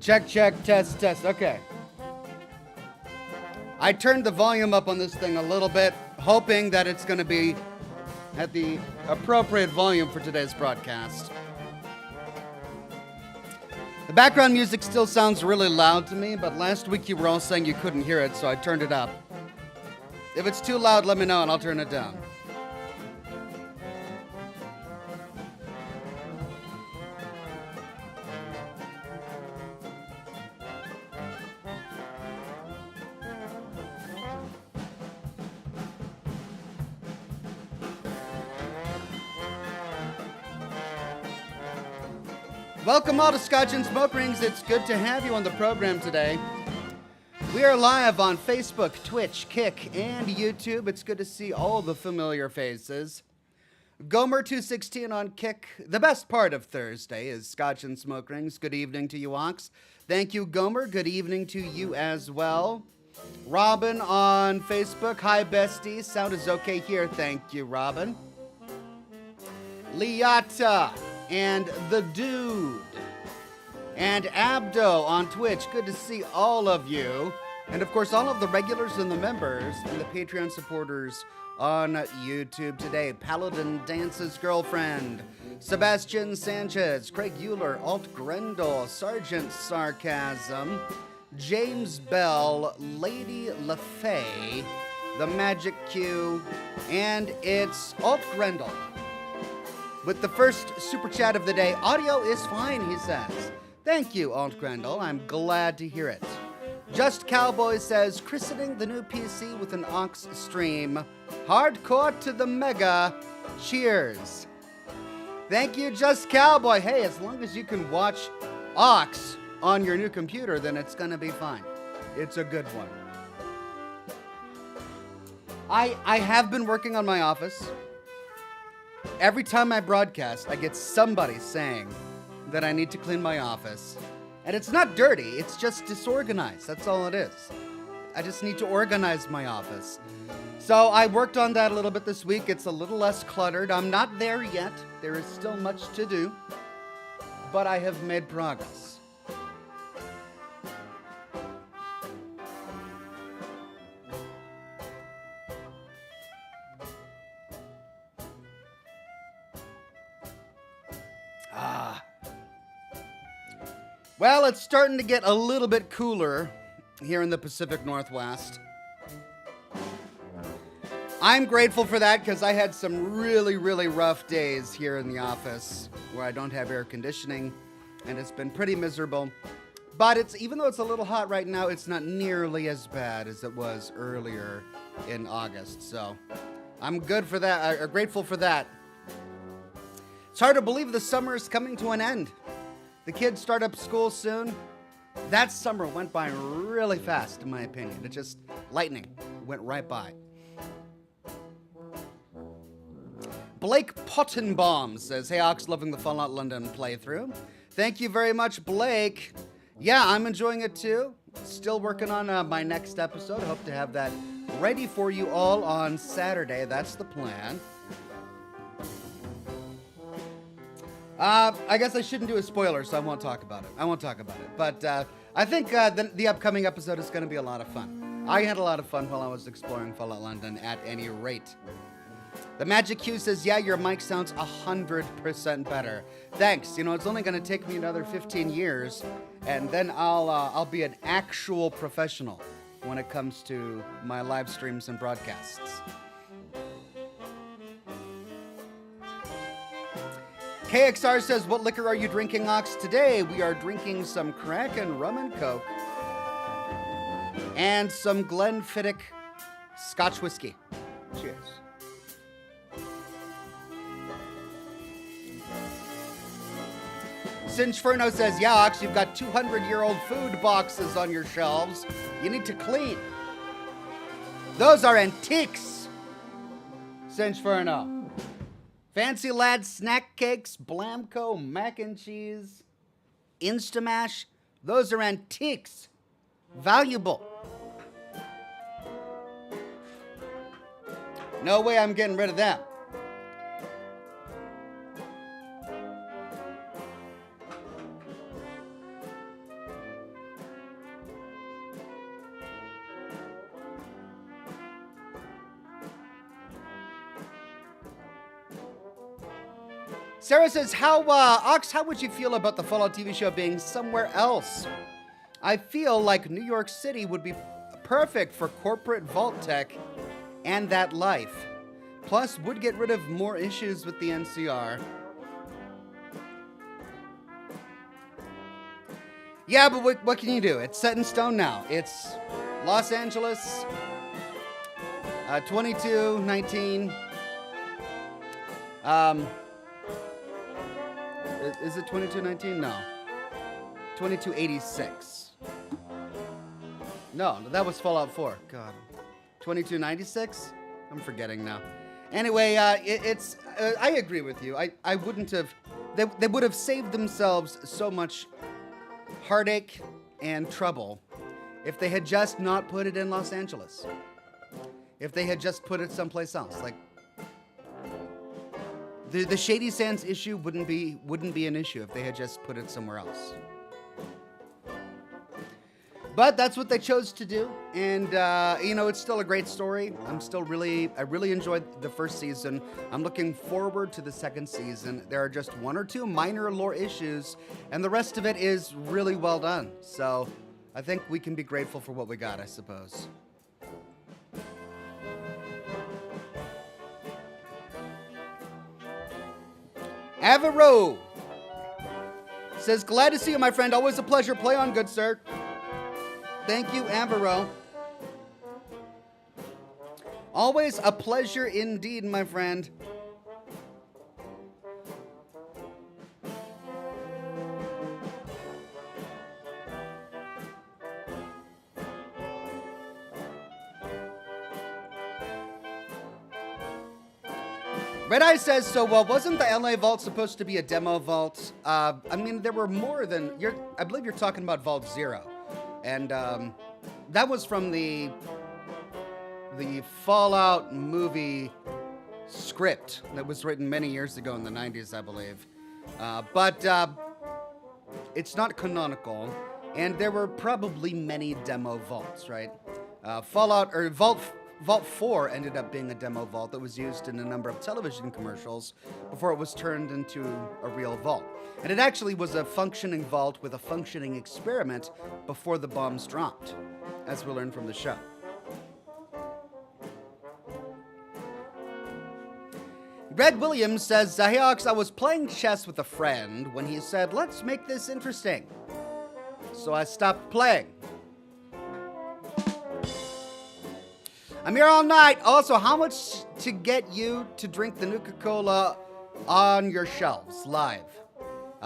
Check, check, test, test. Okay. I turned the volume up on this thing a little bit, hoping that it's going to be at the appropriate volume for today's broadcast. The background music still sounds really loud to me, but last week you were all saying you couldn't hear it, so I turned it up. If it's too loud, let me know and I'll turn it down. Welcome all to Scotch and Smoke Rings. It's good to have you on the program today. We are live on Facebook, Twitch, Kick, and YouTube. It's good to see all the familiar faces. Gomer216 on Kick. The best part of Thursday is Scotch and Smoke Rings. Good evening to you, Ox. Thank you, Gomer. Good evening to you as well. Robin on Facebook. Hi, bestie. Sound is okay here. Thank you, Robin. Liata and The Dude and Abdo on Twitch. Good to see all of you. And of course, all of the regulars and the members and the Patreon supporters on YouTube today. Paladin Dance's Girlfriend, Sebastian Sanchez, Craig Euler, Alt Grendel, Sergeant Sarcasm, James Bell, Lady LaFay, The Magic Q, and it's Alt Grendel. With the first super chat of the day, audio is fine, he says. Thank you, Alt Grendel. I'm glad to hear it. Just Cowboy says, christening the new PC with an Ox stream. Hardcore to the mega. Cheers. Thank you, Just Cowboy. Hey, as long as you can watch Ox on your new computer, then it's going to be fine. It's a good one. I have been working on my office. Every time I broadcast, I get somebody saying that I need to clean my office. And it's not dirty, it's just disorganized. That's all it is. I just need to organize my office. So I worked on that a little bit this week. It's a little less cluttered. I'm not there yet. There is still much to do. But I have made progress. Well, it's starting to get a little bit cooler here in the Pacific Northwest. I'm grateful for that because I had some really, really rough days here in the office where I don't have air conditioning, and it's been pretty miserable. But even though it's a little hot right now, it's not nearly as bad as it was earlier in August. So I'm good for that, grateful for that. It's hard to believe the summer is coming to an end. The kids start up school soon. That summer went by really fast, in my opinion. It just, lightning, went right by. Blake Pottenbaum says, hey, Ox, loving the Fallout London playthrough. Thank you very much, Blake. Yeah, I'm enjoying it too. Still working on my next episode. Hope to have that ready for you all on Saturday. That's the plan. I guess I shouldn't do a spoiler, so I won't talk about it. But I think the upcoming episode is going to be a lot of fun. I had a lot of fun while I was exploring Fallout London at any rate. The Magic Q says, yeah, your mic sounds 100% better. Thanks. You know, it's only going to take me another 15 years, and then I'll be an actual professional when it comes to my live streams and broadcasts. KXR says, what liquor are you drinking, Ox? Today we are drinking some Kraken rum and coke and some Glenfiddich Scotch whiskey. Cheers. Sinchferno says, yeah, Ox, you've got 200-year-old food boxes on your shelves. You need to clean. Those are antiques. Sinchferno. Fancy Lad snack cakes, Blamco, mac and cheese, Instamash, those are antiques. Valuable. No way I'm getting rid of them. Sarah says, Ox, how would you feel about the Fallout TV show being somewhere else? I feel like New York City would be perfect for corporate vault tech and that life. Plus, would get rid of more issues with the NCR. Yeah, but what can you do? It's set in stone now. It's Los Angeles, 2219. Is it 2219? No. 2286. No, that was Fallout 4. God. 2296? I'm forgetting now. Anyway, it's. I agree with you. I wouldn't have. They would have saved themselves so much heartache and trouble if they had just not put it in Los Angeles. If they had just put it someplace else, like the Shady Sands issue wouldn't be an issue if they had just put it somewhere else. But that's what they chose to do, and it's still a great story. I really enjoyed the first season. I'm looking forward to the second season. There are just one or two minor lore issues, and the rest of it is really well done. So I think we can be grateful for what we got, I suppose. Avero says, glad to see you, my friend. Always a pleasure. Play on, good sir. Thank you, Avero. Always a pleasure indeed, my friend. Red Eye says, so wasn't the LA Vault supposed to be a demo vault? I mean, there were more than, I believe you're talking about Vault Zero. And that was from the Fallout movie script that was written many years ago in the 90s, I believe. But it's not canonical, and there were probably many demo vaults, right? Vault 4 ended up being a demo vault that was used in a number of television commercials before it was turned into a real vault. And it actually was a functioning vault with a functioning experiment before the bombs dropped, as we learned from the show. Red Williams says, hey Ox, I was playing chess with a friend when he said, let's make this interesting. So I stopped playing. I'm here all night. Also, how much to get you to drink the Nuka-Cola on your shelves live?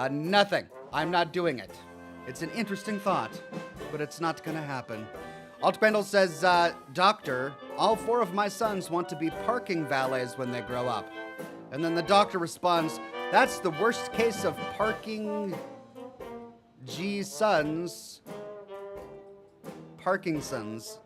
Nothing. I'm not doing it. It's an interesting thought, but it's not going to happen. Alt Grendel says, Doctor, all 4 of my sons want to be parking valets when they grow up. And then the doctor responds, that's the worst case of parking sons. Parkinson's.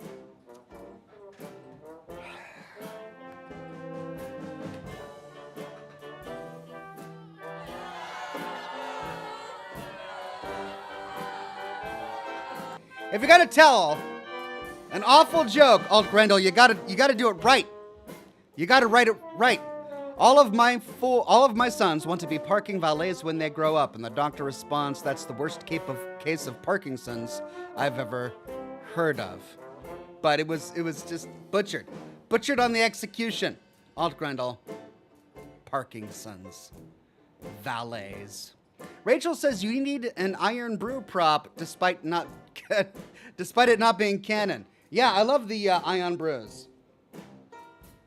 If you're gonna tell an awful joke, Alt Grendel, you gotta do it right. You gotta write it right. All of my sons want to be parking valets when they grow up, and the doctor responds, "That's the worst case of Parkinson's I've ever heard of." But it was just butchered on the execution. Alt Grendel, Parkinson's, valets. Rachel says you need an Iron Brew prop despite it not being canon. Yeah, I love the Ion Brews.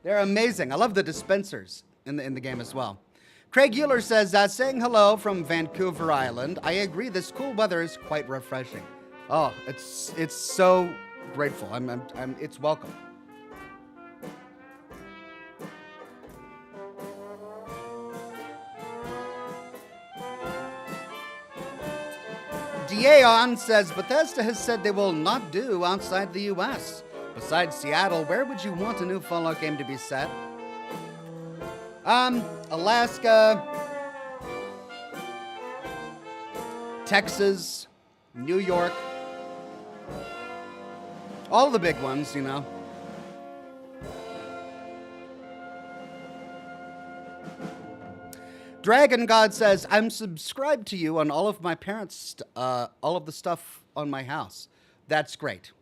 They're amazing. I love the dispensers in the game as well. Craig Euler says, saying hello from Vancouver Island. I agree, this cool weather is quite refreshing. Oh, it's so grateful. It's welcome. Daeon says, Bethesda has said they will not do outside the U.S. Besides Seattle, where would you want a new Fallout game to be set? Alaska, Texas, New York, all the big ones, you know. Dragon God says, I'm subscribed to you on all of my parents' all of the stuff on my house. That's great.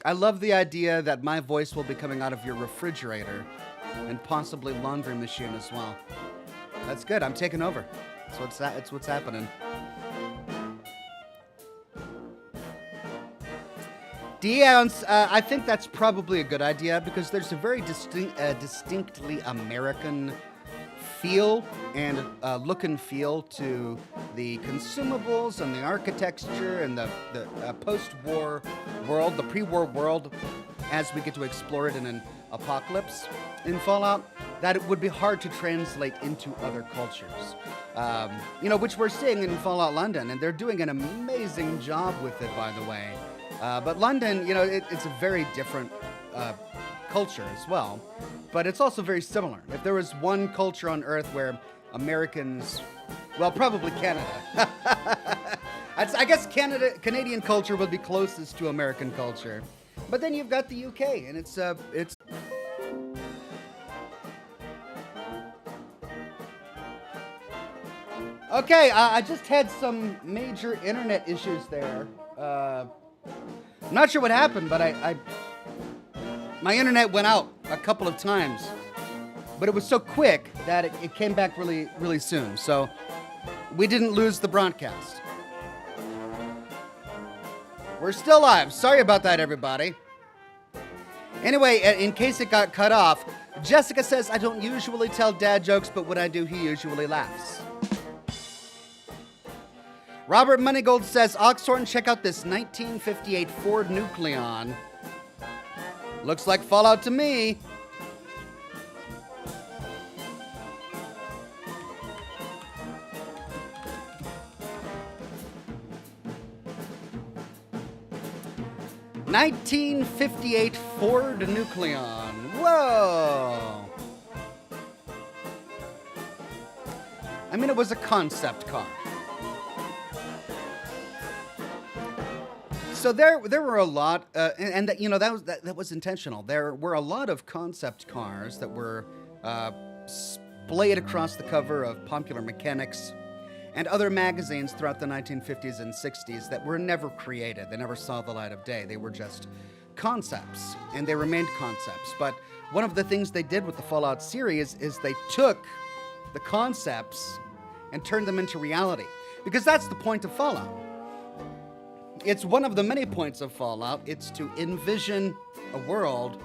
I love the idea that my voice will be coming out of your refrigerator and possibly laundry machine as well. That's good. I'm taking over. It's what's happening. Deons, I think that's probably a good idea because there's a very distinctly American feel and look and feel to the consumables and the architecture and the post-war world, the pre-war world, as we get to explore it in an apocalypse in Fallout, that it would be hard to translate into other cultures. Which we're seeing in Fallout London, and they're doing an amazing job with it, by the way. But London, it's a very different culture as well, but it's also very similar. If there was one culture on Earth where Americans, well, probably Canada. I guess Canadian culture would be closest to American culture. But then you've got the UK, and it's. Okay, I just had some major internet issues there. I'm not sure what happened, but my internet went out a couple of times, but it was so quick that it came back really, really soon. So we didn't lose the broadcast. We're still live. Sorry about that, everybody. Anyway, in case it got cut off, Jessica says, I don't usually tell dad jokes, but when I do, he usually laughs. Robert Moneygold says, Oxhorn, check out this 1958 Ford Nucleon. Looks like Fallout to me. ...1958 Ford Nucleon. Whoa! I mean, it was a concept car. So there were a lot, and that was intentional. There were a lot of concept cars that were splayed across the cover of Popular Mechanics and other magazines throughout the 1950s and 60s that were never created. They never saw the light of day. They were just concepts, and they remained concepts. But one of the things they did with the Fallout series is they took the concepts and turned them into reality, because that's the point of Fallout. It's one of the many points of Fallout. It's to envision a world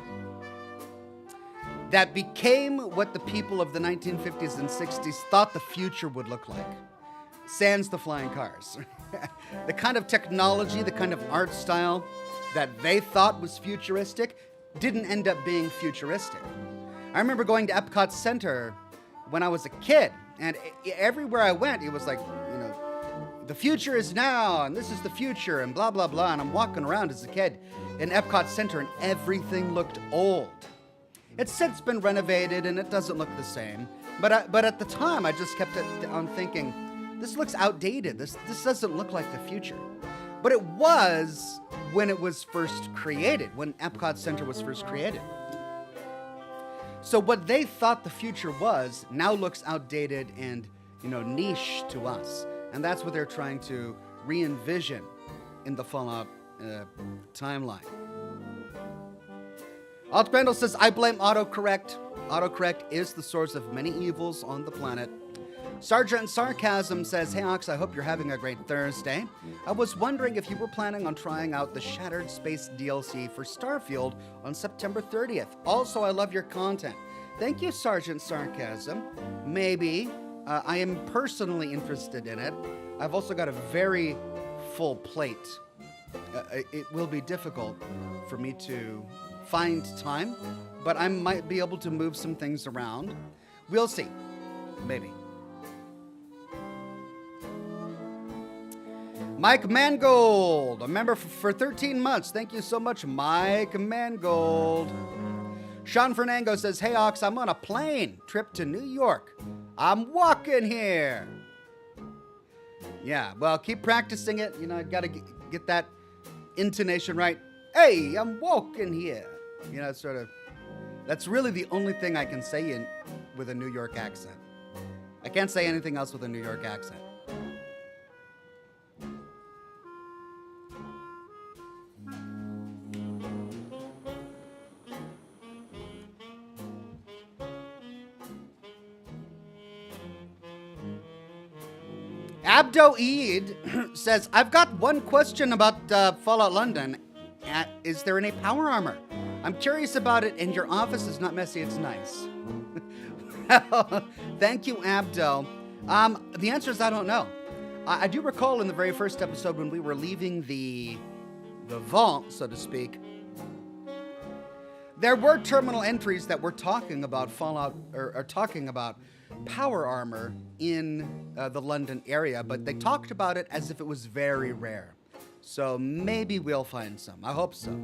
that became what the people of the 1950s and 60s thought the future would look like. Sans the flying cars. The kind of technology, the kind of art style that they thought was futuristic didn't end up being futuristic. I remember going to Epcot Center when I was a kid, and everywhere I went, it was like, the future is now, and this is the future, and blah, blah, blah. And I'm walking around as a kid in Epcot Center, and everything looked old. It's since been renovated, and it doesn't look the same. But at the time, I just kept on thinking, this looks outdated. This doesn't look like the future. But it was when it was first created, when Epcot Center was first created. So what they thought the future was now looks outdated and, niche to us. And that's what they're trying to re-envision in the Fallout timeline. Alt Grendel says, I blame autocorrect. Autocorrect is the source of many evils on the planet. Sergeant Sarcasm says, hey Ox, I hope you're having a great Thursday. I was wondering if you were planning on trying out the Shattered Space DLC for Starfield on September 30th. Also, I love your content. Thank you, Sergeant Sarcasm. Maybe. I am personally interested in it. I've also got a very full plate. It will be difficult for me to find time, but I might be able to move some things around. We'll see. Maybe. Mike Mangold, a member for 13 months. Thank you so much, Mike Mangold. Sean Fernango says, hey, Ox, I'm on a plane trip to New York. I'm walking here. Yeah, well, keep practicing it. I got to get that intonation right. Hey, I'm walking here. That's really the only thing I can say with a New York accent. I can't say anything else with a New York accent. Abdo Eid says, I've got one question about Fallout London. Is there any power armor? I'm curious about it, and your office is not messy, it's nice. Well, thank you, Abdo. The answer is I don't know. I do recall in the very first episode when we were leaving the vault, so to speak, there were terminal entries that were talking about Fallout, or talking about power armor in the London area, but they talked about it as if it was very rare. So maybe we'll find some. I hope so.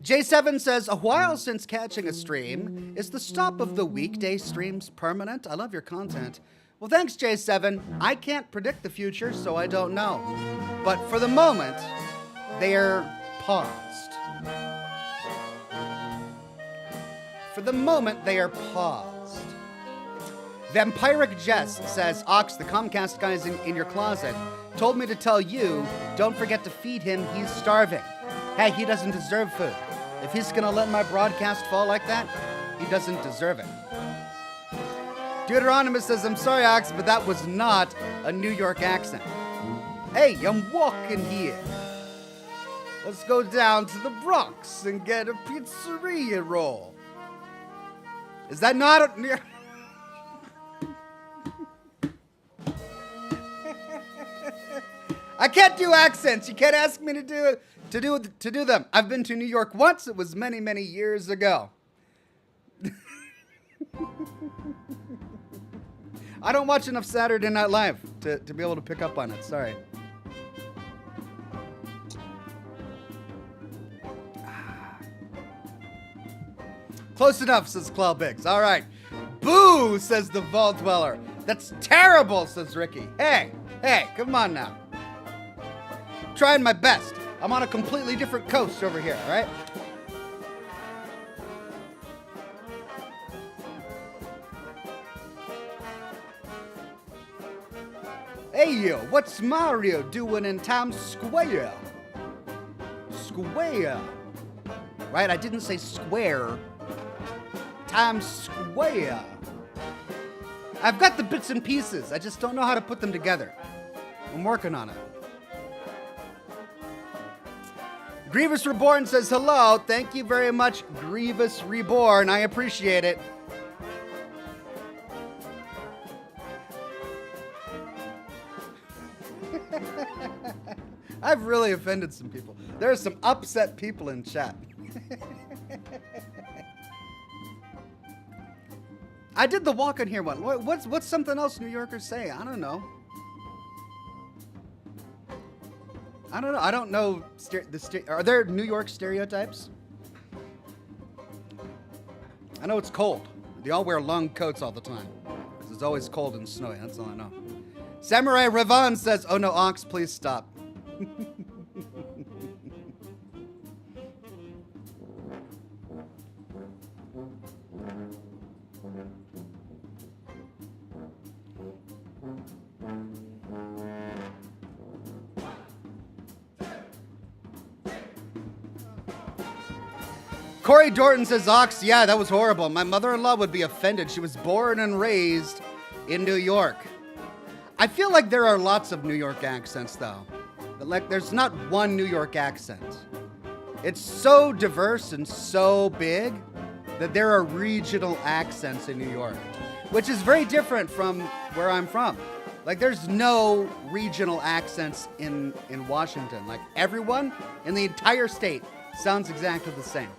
J7 says, a while since catching a stream. Is the stop of the weekday streams permanent? I love your content. Well, thanks, J7. I can't predict the future, so I don't know. But for the moment, they're paused. For the moment, they are paused. Vampiric Jess says, Ox, the Comcast guy's in your closet, told me to tell you, don't forget to feed him, he's starving. Hey, he doesn't deserve food. If he's gonna let my broadcast fall like that, he doesn't deserve it. Deuteronomus says, I'm sorry, Ox, but that was not a New York accent. Hey, I'm walking here. Let's go down to the Bronx and get a pizzeria roll. Is that not a... I can't do accents. You can't ask me to do them. I've been to New York once. It was many, many years ago. I don't watch enough Saturday Night Live to be able to pick up on it. Sorry. Close enough, says Claw Biggs. All right. Boo, says the Vault Dweller. That's terrible, says Ricky. Hey, come on now. Trying my best. I'm on a completely different coast over here, all right? Hey, yo, what's Mario doing in Times Square? Square. Right, I didn't say square. Times Square. I've got the bits and pieces. I just don't know how to put them together. I'm working on it. Grievous Reborn says hello. Thank you very much, Grievous Reborn. I appreciate it. I've really offended some people. There are some upset people in chat. I did the walk in here one. What's something else New Yorkers say? I don't know. I don't know. Are there New York stereotypes? I know it's cold. They all wear long coats all the time. Because it's always cold and snowy. That's all I know. Samurai Ravan says, oh no, Ox, please stop. Corey Dorton says, Ox, yeah, that was horrible. My mother-in-law would be offended. She was born and raised in New York. I feel like there are lots of New York accents, though. But like, there's not one New York accent. It's so diverse and so big that there are regional accents in New York, which is very different from where I'm from. Like, there's no regional accents in Washington. Like, everyone in the entire state sounds exactly the same.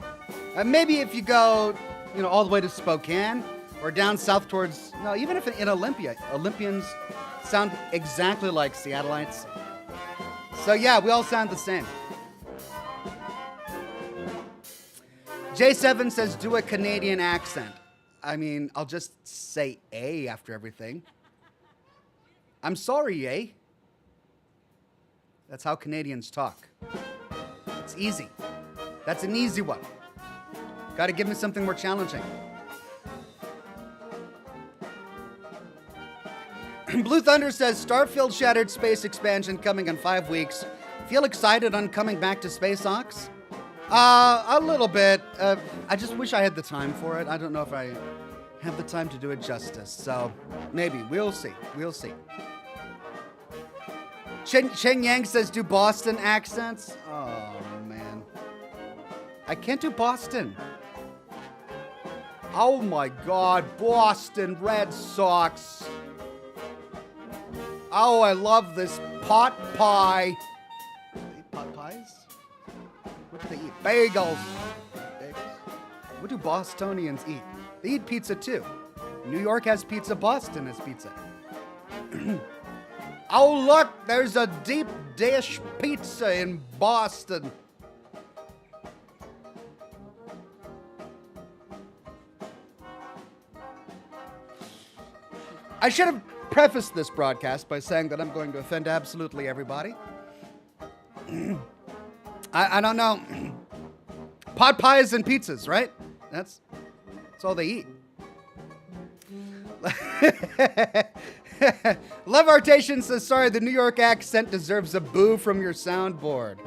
Maybe if you go, all the way to Spokane or down south towards, even if in Olympia, Olympians sound exactly like Seattleites. So yeah, we all sound the same. J7 says, do a Canadian accent. I mean, I'll just say A after everything. I'm sorry, eh? That's how Canadians talk. It's easy. That's an easy one. Gotta give me something more challenging. Blue Thunder says, Starfield Shattered Space expansion coming in 5 weeks. Feel excited on coming back to Space Ox? A little bit. I just wish I had the time for it. I don't know if I have the time to do it justice. So maybe. We'll see. We'll see. Chen Yang says, do Boston accents? Oh, man. I can't do Boston. Oh, my God. Boston Red Sox. Oh, I love this pot pie. They eat pot pies? What do they eat? Bagels. Bagels. What do Bostonians eat? They eat pizza too. New York has pizza. Boston has pizza. Oh, look, there's a deep dish pizza in Boston. I should have prefaced this broadcast by saying that I'm going to offend absolutely everybody. I don't know. Pot pies and pizzas, right? That's all they eat. Love Artation says, sorry, the New York accent deserves a boo from your soundboard.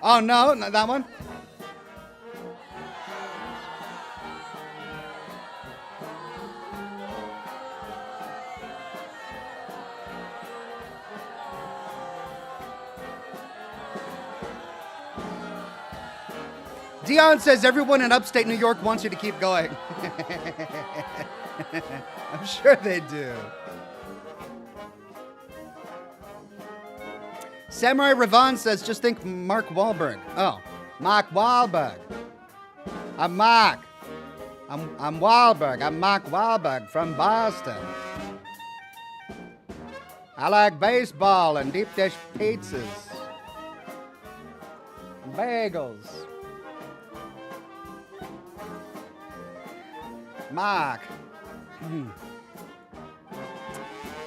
Oh, no, not that one? Dion says everyone in upstate New York wants you to keep going. I'm sure they do. Samurai Ravan says, just think Mark Wahlberg. Oh, Mark Wahlberg. I'm Mark. I'm Wahlberg. I'm Mark Wahlberg from Boston. I like baseball and deep dish pizzas. And bagels. Mark.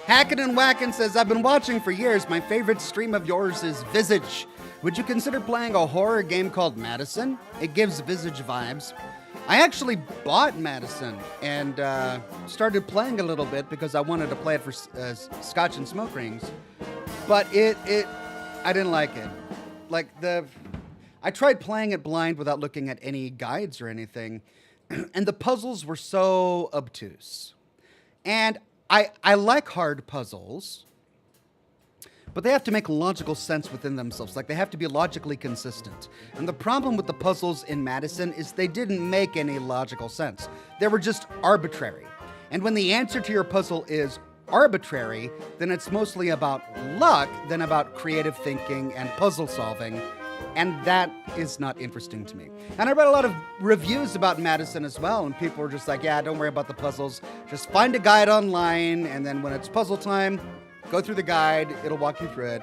Hackin' and Whackin' says, I've been watching for years. My favorite stream of yours is Visage. Would you consider playing a horror game called Madison? It gives Visage vibes. I actually bought Madison and started playing a little bit because I wanted to play it for Scotch and Smoke Rings. But I didn't like it. I tried playing it blind without looking at any guides or anything. And the puzzles were so obtuse. And I like hard puzzles, but they have to make logical sense within themselves. Like, they have to be logically consistent. And the problem with the puzzles in Madison is they didn't make any logical sense. They were just arbitrary. And when the answer to your puzzle is arbitrary, then it's mostly about luck than about creative thinking and puzzle solving. And that is not interesting to me. And I read a lot of reviews about Madison as well, and people were just like, yeah, don't worry about the puzzles. Just find a guide online, and then when it's puzzle time, go through the guide. It'll walk you through it.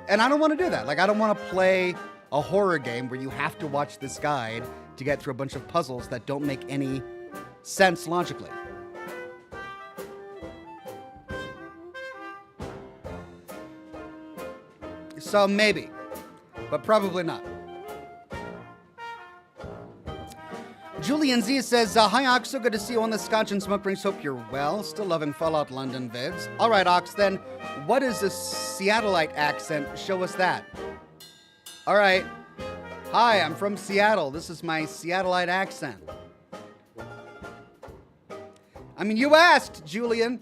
And I don't want to do that. Like, I don't want to play a horror game where you have to watch this guide to get through a bunch of puzzles that don't make any sense logically. So maybe. But probably not. Julian Z says, hi, Ox. So good to see you on the Scotch and Smoke Rings. Hope you're well. Still loving Fallout London vids. All right, Ox, then. What is a Seattleite accent? Show us that. All right. Hi, I'm from Seattle. This is my Seattleite accent. I mean, you asked, Julian.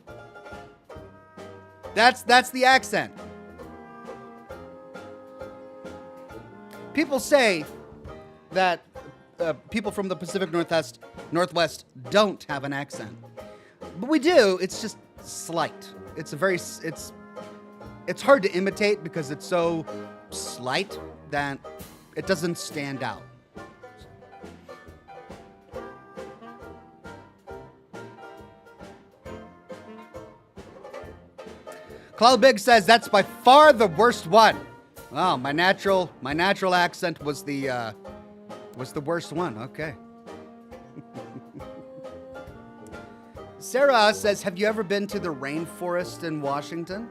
That's the accent. People say that people from the Pacific Northwest don't have an accent, but we do. It's just slight. It's hard to imitate because it's so slight that it doesn't stand out. Cloud Big says that's by far the worst one. Oh, my natural accent was the worst one. Okay. Sarah says, have you ever been to the rainforest in Washington?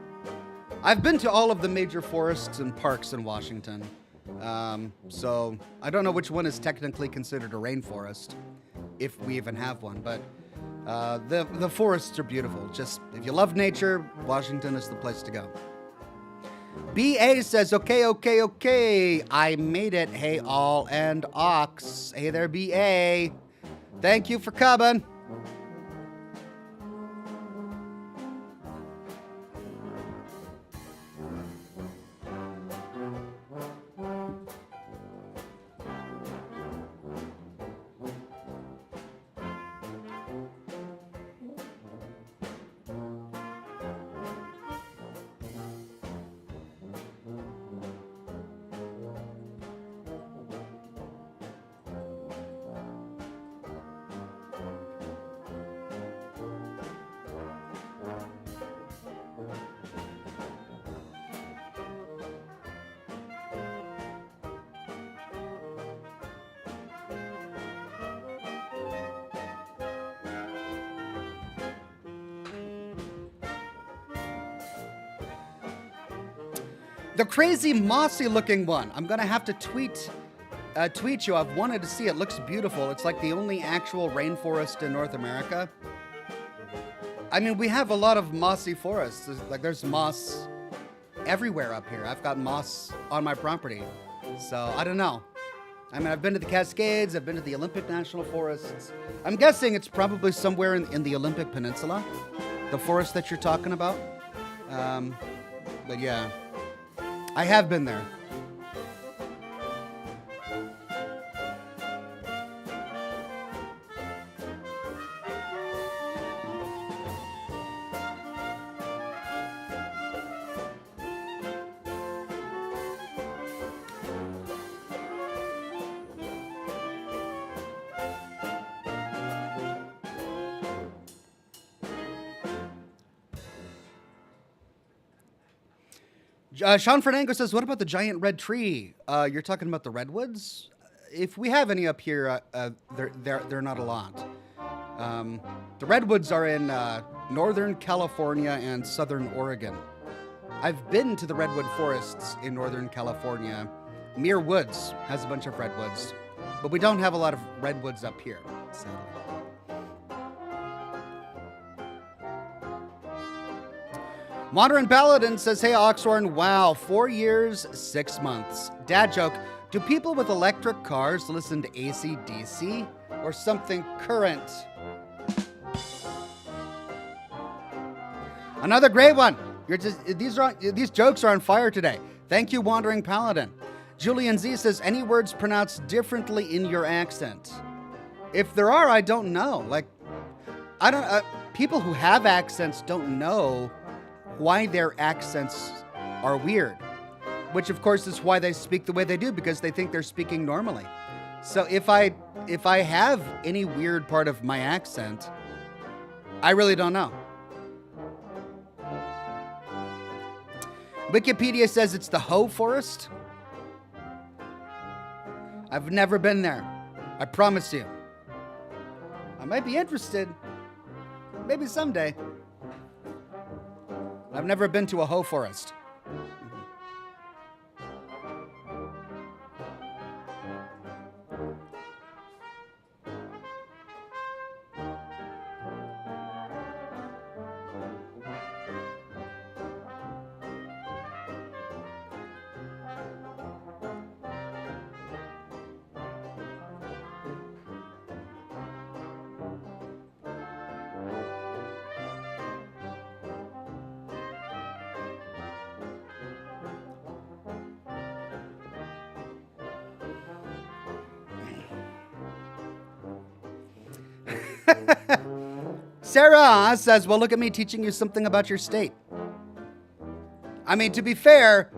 I've been to all of the major forests and parks in Washington. So I don't know which one is technically considered a rainforest, if we even have one. But the forests are beautiful. Just if you love nature, Washington is the place to go. BA says, okay. I made it. Hey, all and Ox. Hey there, BA. Thank you for coming. The crazy mossy looking one. I'm gonna have to tweet you. I've wanted to see it. Looks beautiful. It's like the only actual rainforest in North America. I mean, we have a lot of mossy forests. There's moss everywhere up here. I've got moss on my property. So I don't know. I mean, I've been to the Cascades. I've been to the Olympic National Forests. I'm guessing it's probably somewhere in the Olympic Peninsula, the forest that you're talking about. But yeah. I have been there. Sean Fernango says, what about the giant red tree? You're talking about the redwoods? If we have any up here, they're not a lot. The redwoods are in Northern California and Southern Oregon. I've been to the redwood forests in Northern California. Muir Woods has a bunch of redwoods, but we don't have a lot of redwoods up here, sadly. Modern Paladin says, hey, Oxhorn, wow, 4 years, 6 months. Dad joke, do people with electric cars listen to AC/DC or something current? Another great one. These jokes are on fire today. Thank you, Wandering Paladin. Julian Z says, any words pronounced differently in your accent? If there are, I don't know. People who have accents don't know why their accents are weird, which of course is why they speak the way they do, because they think they're speaking normally. So if I have any weird part of my accent, I really don't know. Wikipedia says it's the Hoh Forest. I've never been there. I promise you. I might be interested. Maybe someday. I've never been to a Hoh Forest. Sarah says, well, look at me teaching you something about your state. I mean, to be fair,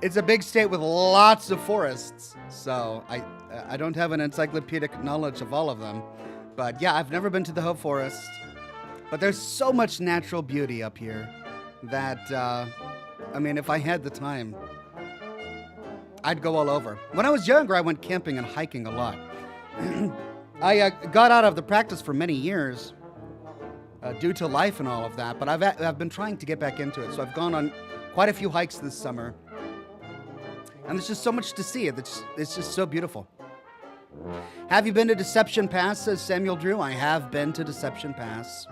it's a big state with lots of forests, so I don't have an encyclopedic knowledge of all of them. But yeah, I've never been to the Hoh Forest. But there's so much natural beauty up here that, I mean, if I had the time, I'd go all over. When I was younger, I went camping and hiking a lot. I got out of the practice for many years due to life and all of that, but I've been trying to get back into it. So I've gone on quite a few hikes this summer. And there's just so much to see. It's just so beautiful. Have you been to Deception Pass, says Samuel Drew. I have been to Deception Pass.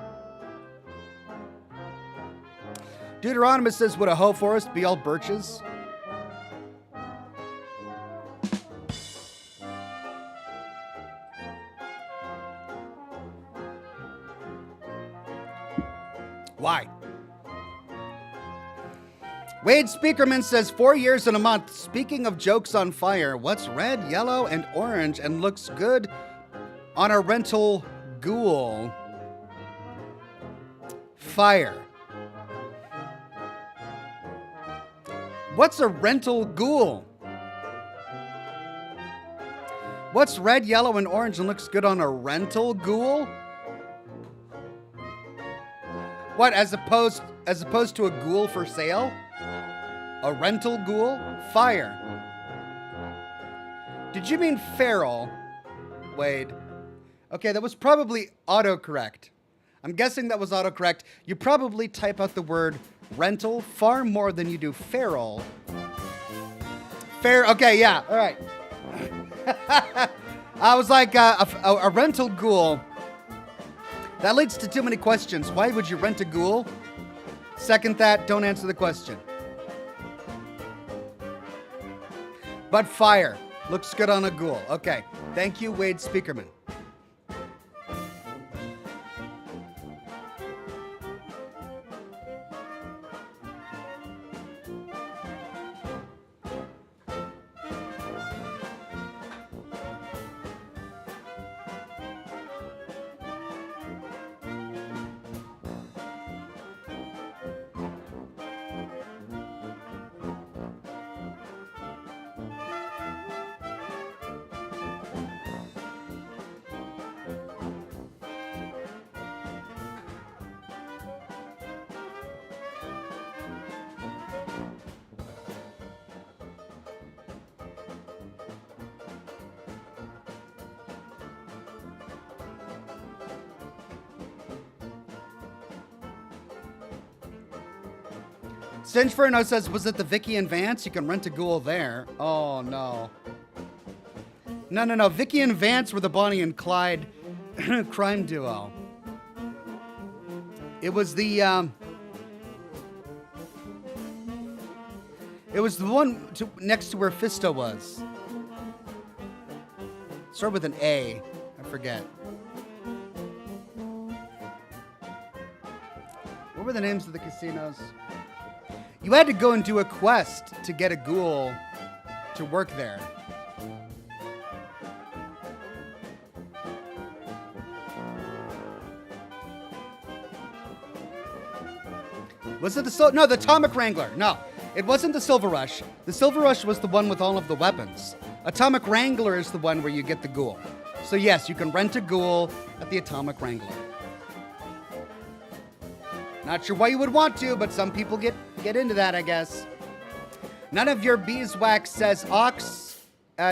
Deuteronomus says, would a hoe forest be all birches? Why? Wade Speakerman says 4 years and a month. Speaking of jokes on fire, what's red, yellow, and orange and looks good on a rental ghoul? Fire. What's a rental ghoul? What's red, yellow, and orange and looks good on a rental ghoul? What, as opposed to a ghoul for sale? A rental ghoul? Fire. Did you mean feral, Wade? Okay, that was probably autocorrect. I'm guessing that was autocorrect. You probably type out the word rental far more than you do feral. Okay, yeah, all right. I was like, a rental ghoul. That leads to too many questions. Why would you rent a ghoul? Second that, don't answer the question. But fire. Looks good on a ghoul. Okay. Thank you, Wade Speakerman. Stinchferno says, was it the Vicky and Vance? You can rent a ghoul there. Oh, no. No. Vicky and Vance were the Bonnie and Clyde crime duo. It was the one next to where Fisto was. Start with an A. I forget. What were the names of the casinos? You had to go and do a quest to get a ghoul to work there. Was it the Atomic Wrangler? No, it wasn't the Silver Rush. The Silver Rush was the one with all of the weapons. Atomic Wrangler is the one where you get the ghoul. So yes, you can rent a ghoul at the Atomic Wrangler. Not sure why you would want to, but some people get into that, I guess. None of your beeswax says, Ox,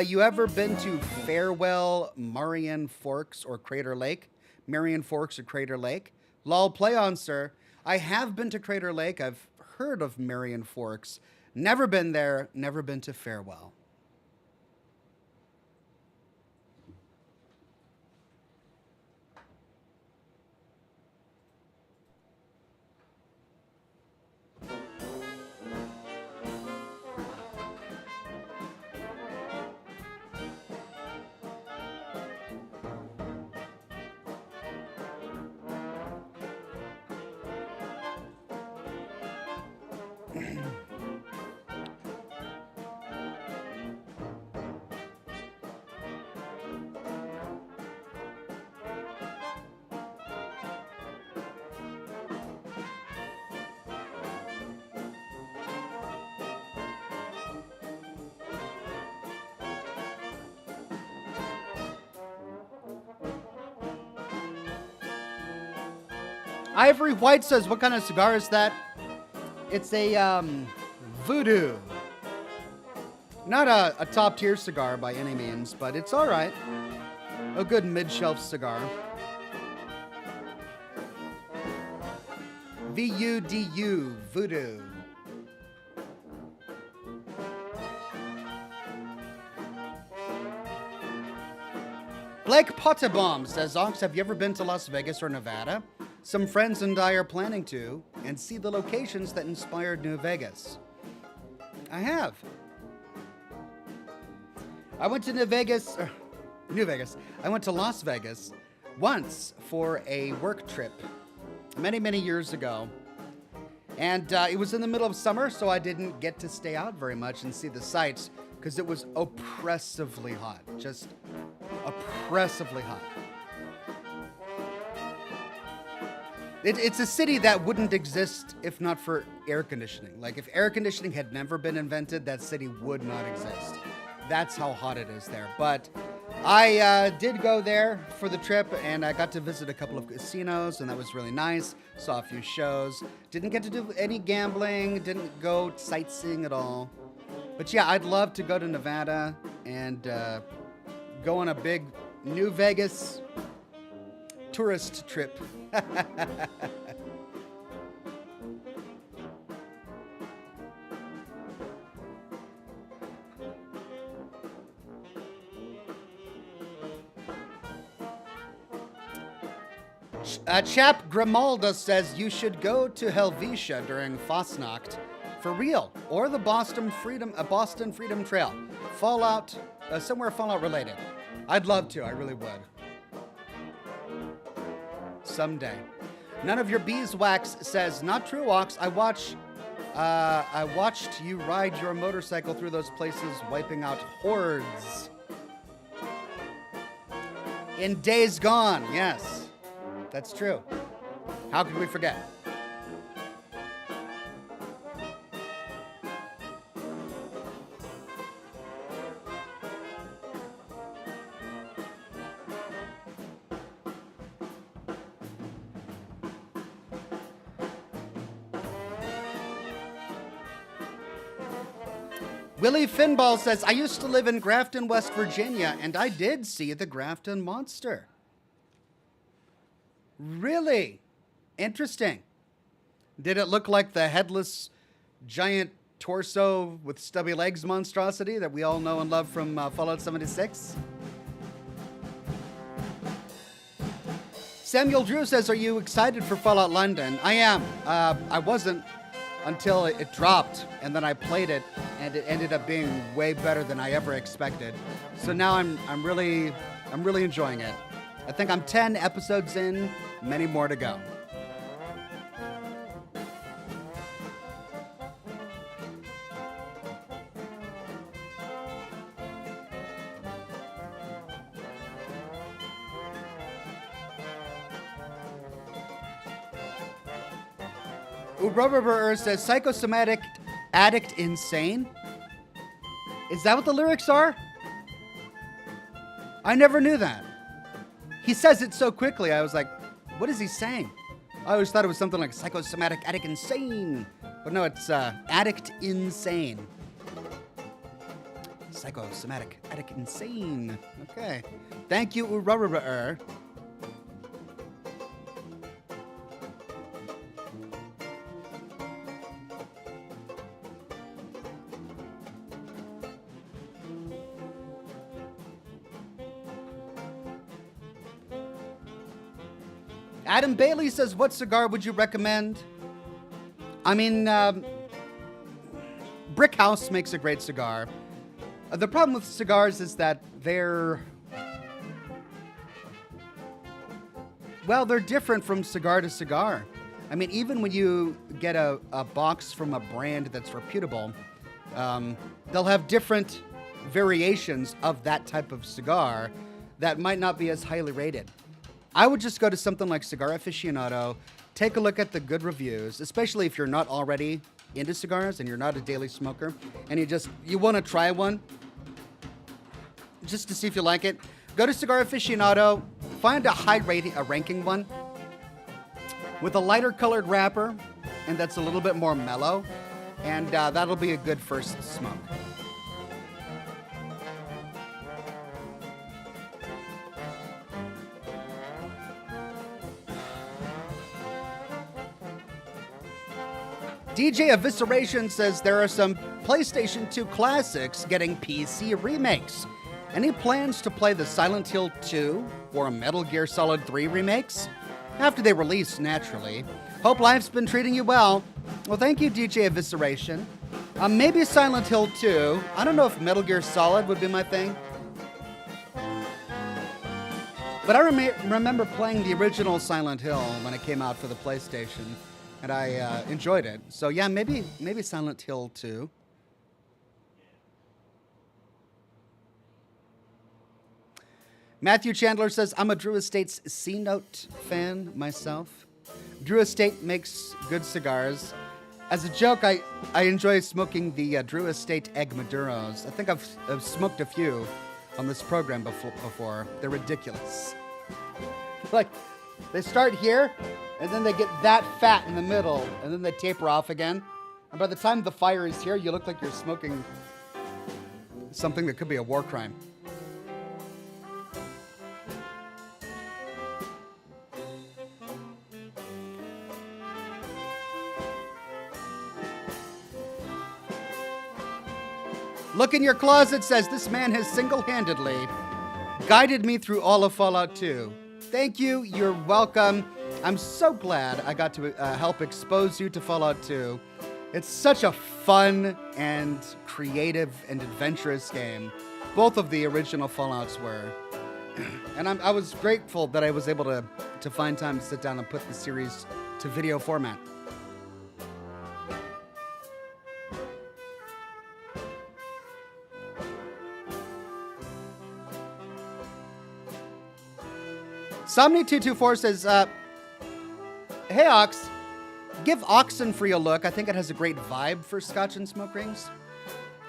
you ever been to Farewell, Marion Forks, or Crater Lake? Marion Forks or Crater Lake? Lol, play on, sir. I have been to Crater Lake. I've heard of Marion Forks. Never been there. Never been to Farewell. Ivory White says, what kind of cigar is that? It's a Voodoo. Not a top tier cigar by any means, but it's all right. A good mid-shelf cigar. VUDU, Voodoo. Blake Potterbaum says, Ox, have you ever been to Las Vegas or Nevada? Some friends and I are planning to, and see the locations that inspired New Vegas. I have. I went to New Vegas. I went to Las Vegas once for a work trip many, many years ago. And it was in the middle of summer, so I didn't get to stay out very much and see the sights because it was oppressively hot. Just oppressively hot. It's a city that wouldn't exist if not for air conditioning. Like, if air conditioning had never been invented, that city would not exist. That's how hot it is there. But I did go there for the trip, and I got to visit a couple of casinos, and that was really nice. Saw a few shows. Didn't get to do any gambling. Didn't go sightseeing at all. But yeah, I'd love to go to Nevada and go on a big New Vegas tourist trip. Chap Grimalda says you should go to Helvetia during Fastnacht for real, or the Boston Freedom Trail, Fallout, somewhere Fallout related. I'd love to. I really would. Someday. None of your beeswax says, not true, Ox. I watched you ride your motorcycle through those places, wiping out hordes. In days gone, yes. That's true. How could we forget? Willie Finball says, I used to live in Grafton, West Virginia, and I did see the Grafton Monster. Really? Interesting. Did it look like the headless giant torso with stubby legs monstrosity that we all know and love from Fallout 76? Samuel Drew says, are you excited for Fallout London? I am. I wasn't until it dropped, and then I played it, and it ended up being way better than I ever expected. So now I'm really enjoying it. I think I'm 10 episodes in, many more to go. Rubber says, psychosomatic addict insane? Is that what the lyrics are? I never knew that. He says it so quickly, I was like, what is he saying? I always thought it was something like psychosomatic addict insane. But no, it's addict insane. Psychosomatic addict insane. Okay. Thank you, Rubber. Adam Bailey says, what cigar would you recommend? I mean, Brick House makes a great cigar. The problem with cigars is that they're different from cigar to cigar. I mean, even when you get a box from a brand that's reputable, they'll have different variations of that type of cigar that might not be as highly rated. I would just go to something like Cigar Aficionado, take a look at the good reviews, especially if you're not already into cigars and you're not a daily smoker, and you want to try one just to see if you like it. Go to Cigar Aficionado, find a ranking one with a lighter colored wrapper, and that's a little bit more mellow, and that'll be a good first smoke. DJ Evisceration says there are some PlayStation 2 classics getting PC remakes. Any plans to play the Silent Hill 2 or Metal Gear Solid 3 remakes? After they release, naturally. Hope life's been treating you well. Well, thank you, DJ Evisceration. Maybe Silent Hill 2. I don't know if Metal Gear Solid would be my thing. But I remember playing the original Silent Hill when it came out for the PlayStation, and I enjoyed it. So yeah, maybe Silent Hill 2. Matthew Chandler says, I'm a Drew Estate's C-Note fan myself. Drew Estate makes good cigars. As a joke, I enjoy smoking the Drew Estate Egg Maduros. I think I've smoked a few on this program before. They're ridiculous. Like, they start here, and then they get that fat in the middle, and then they taper off again. And by the time the fire is here, you look like you're smoking something that could be a war crime. Look in your closet says, this man has single-handedly guided me through all of Fallout 2. Thank you. You're welcome. I'm so glad I got to help expose you to Fallout 2. It's such a fun and creative and adventurous game. Both of the original Fallouts were. And I was grateful that I was able to find time to sit down and put the series to video format. Somni224 says, hey, Ox, give Oxenfree a look. I think it has a great vibe for Scotch and smoke rings.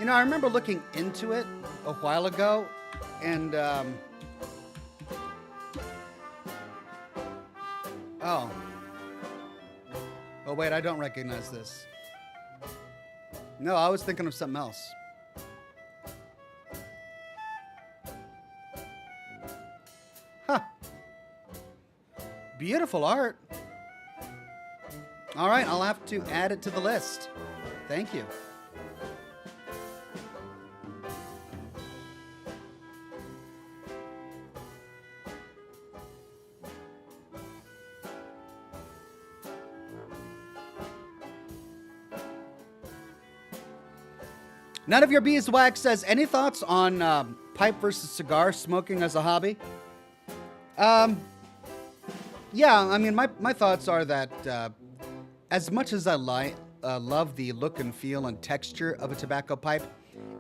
You know, I remember looking into it a while ago, and, oh, wait, I don't recognize this. No, I was thinking of something else. Huh. Beautiful art. All right, I'll have to add it to the list. Thank you. None of your beeswax says, any thoughts on pipe versus cigar smoking as a hobby? Yeah, I mean, my thoughts are that as much as I love the look and feel and texture of a tobacco pipe,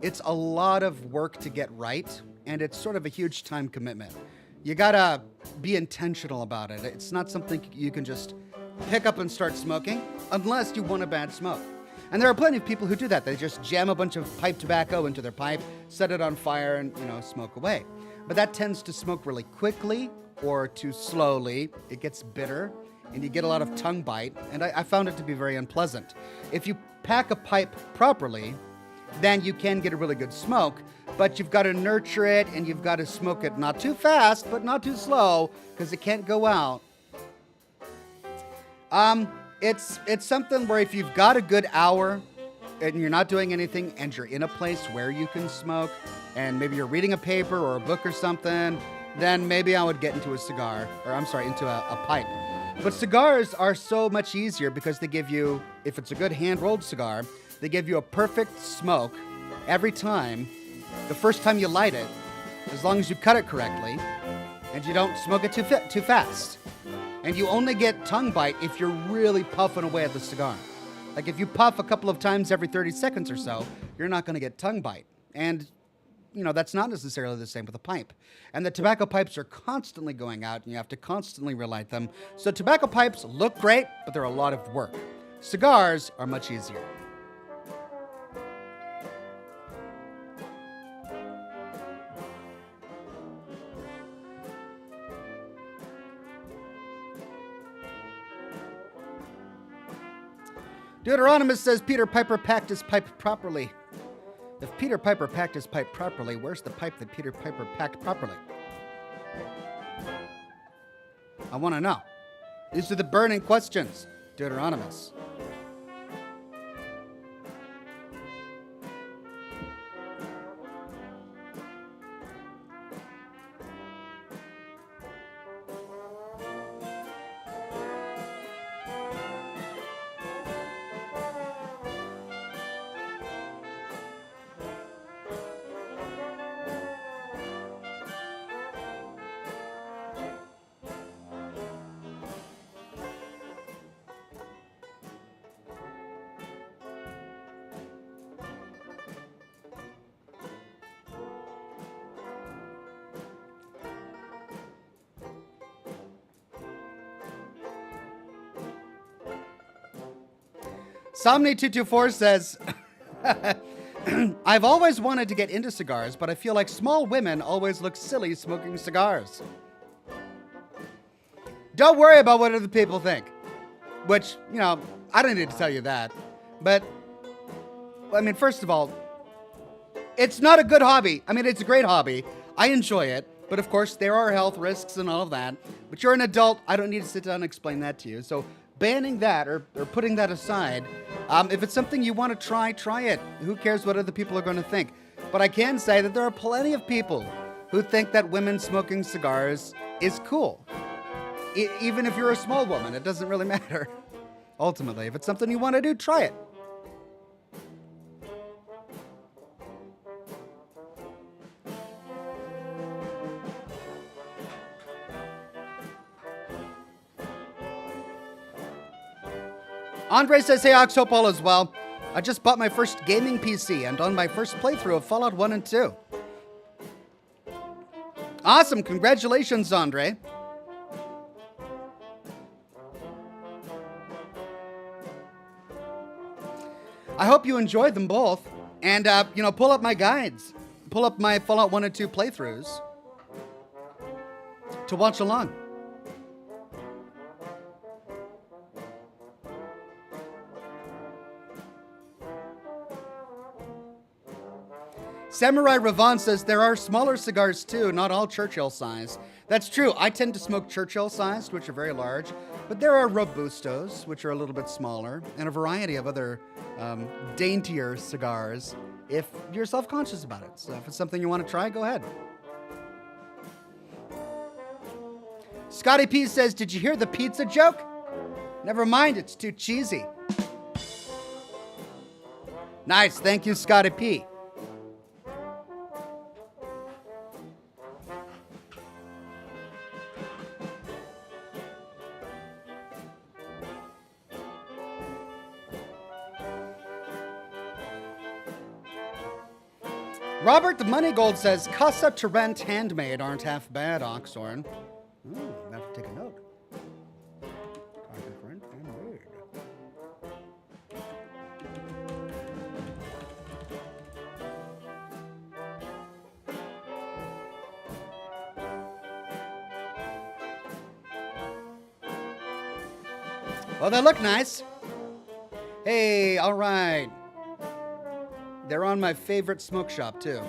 it's a lot of work to get right, and it's sort of a huge time commitment. You gotta be intentional about it. It's not something you can just pick up and start smoking unless you want a bad smoke. And there are plenty of people who do that. They just jam a bunch of pipe tobacco into their pipe, set it on fire, and, smoke away. But that tends to smoke really quickly or too slowly. It gets bitter, and you get a lot of tongue bite, and I found it to be very unpleasant. If you pack a pipe properly, then you can get a really good smoke, but you've got to nurture it, and you've got to smoke it not too fast, but not too slow, because it can't go out. It's something where if you've got a good hour, and you're not doing anything, and you're in a place where you can smoke, and maybe you're reading a paper or a book or something, then maybe I would get into into a pipe. But cigars are so much easier because they give you, if it's a good hand-rolled cigar, they give you a perfect smoke every time, the first time you light it, as long as you cut it correctly, and you don't smoke it too fast. And you only get tongue bite if you're really puffing away at the cigar. Like if you puff a couple of times every 30 seconds or so, you're not going to get tongue bite. And that's not necessarily the same with a pipe. And the tobacco pipes are constantly going out, and you have to constantly relight them. So tobacco pipes look great, but they're a lot of work. Cigars are much easier. Deuteronomus says Peter Piper packed his pipe properly. If Peter Piper packed his pipe properly, where's the pipe that Peter Piper packed properly? I want to know. These are the burning questions, Deuteronomus. Somni224 says, I've always wanted to get into cigars, but I feel like small women always look silly smoking cigars. Don't worry about what other people think. Which, you know, I don't need to tell you that. But, I mean, first of all, it's not a good hobby. I mean, it's a great hobby. I enjoy it. But of course, there are health risks and all of that. But you're an adult. I don't need to sit down and explain that to you. So banning that or putting that aside, if it's something you want to try it. Who cares what other people are going to think? But I can say that there are plenty of people who think that women smoking cigars is cool. Even if you're a small woman, it doesn't really matter. Ultimately, if it's something you want to do, try it. Andre says, hey, Ox, hope all is well. I just bought my first gaming PC and on my first playthrough of Fallout 1 and 2. Awesome. Congratulations, Andre. I hope you enjoyed them both. And, pull up my guides. Pull up my Fallout 1 and 2 playthroughs to watch along. Samurai Ravon says there are smaller cigars too, not all Churchill size. That's true. I tend to smoke Churchill sized, which are very large, but there are Robustos, which are a little bit smaller, and a variety of other daintier cigars if you're self-conscious about it. So if it's something you want to try, go ahead. Scotty P says, did you hear the pizza joke? Never mind, it's too cheesy. Nice. Thank you, Scotty P. Robert the Moneygold says, Casa to rent handmade aren't half bad, Oxhorn. Ooh, I have to take a note. Casa to rent handmade. Well, they look nice. Hey, all right. They're on my favorite smoke shop, too.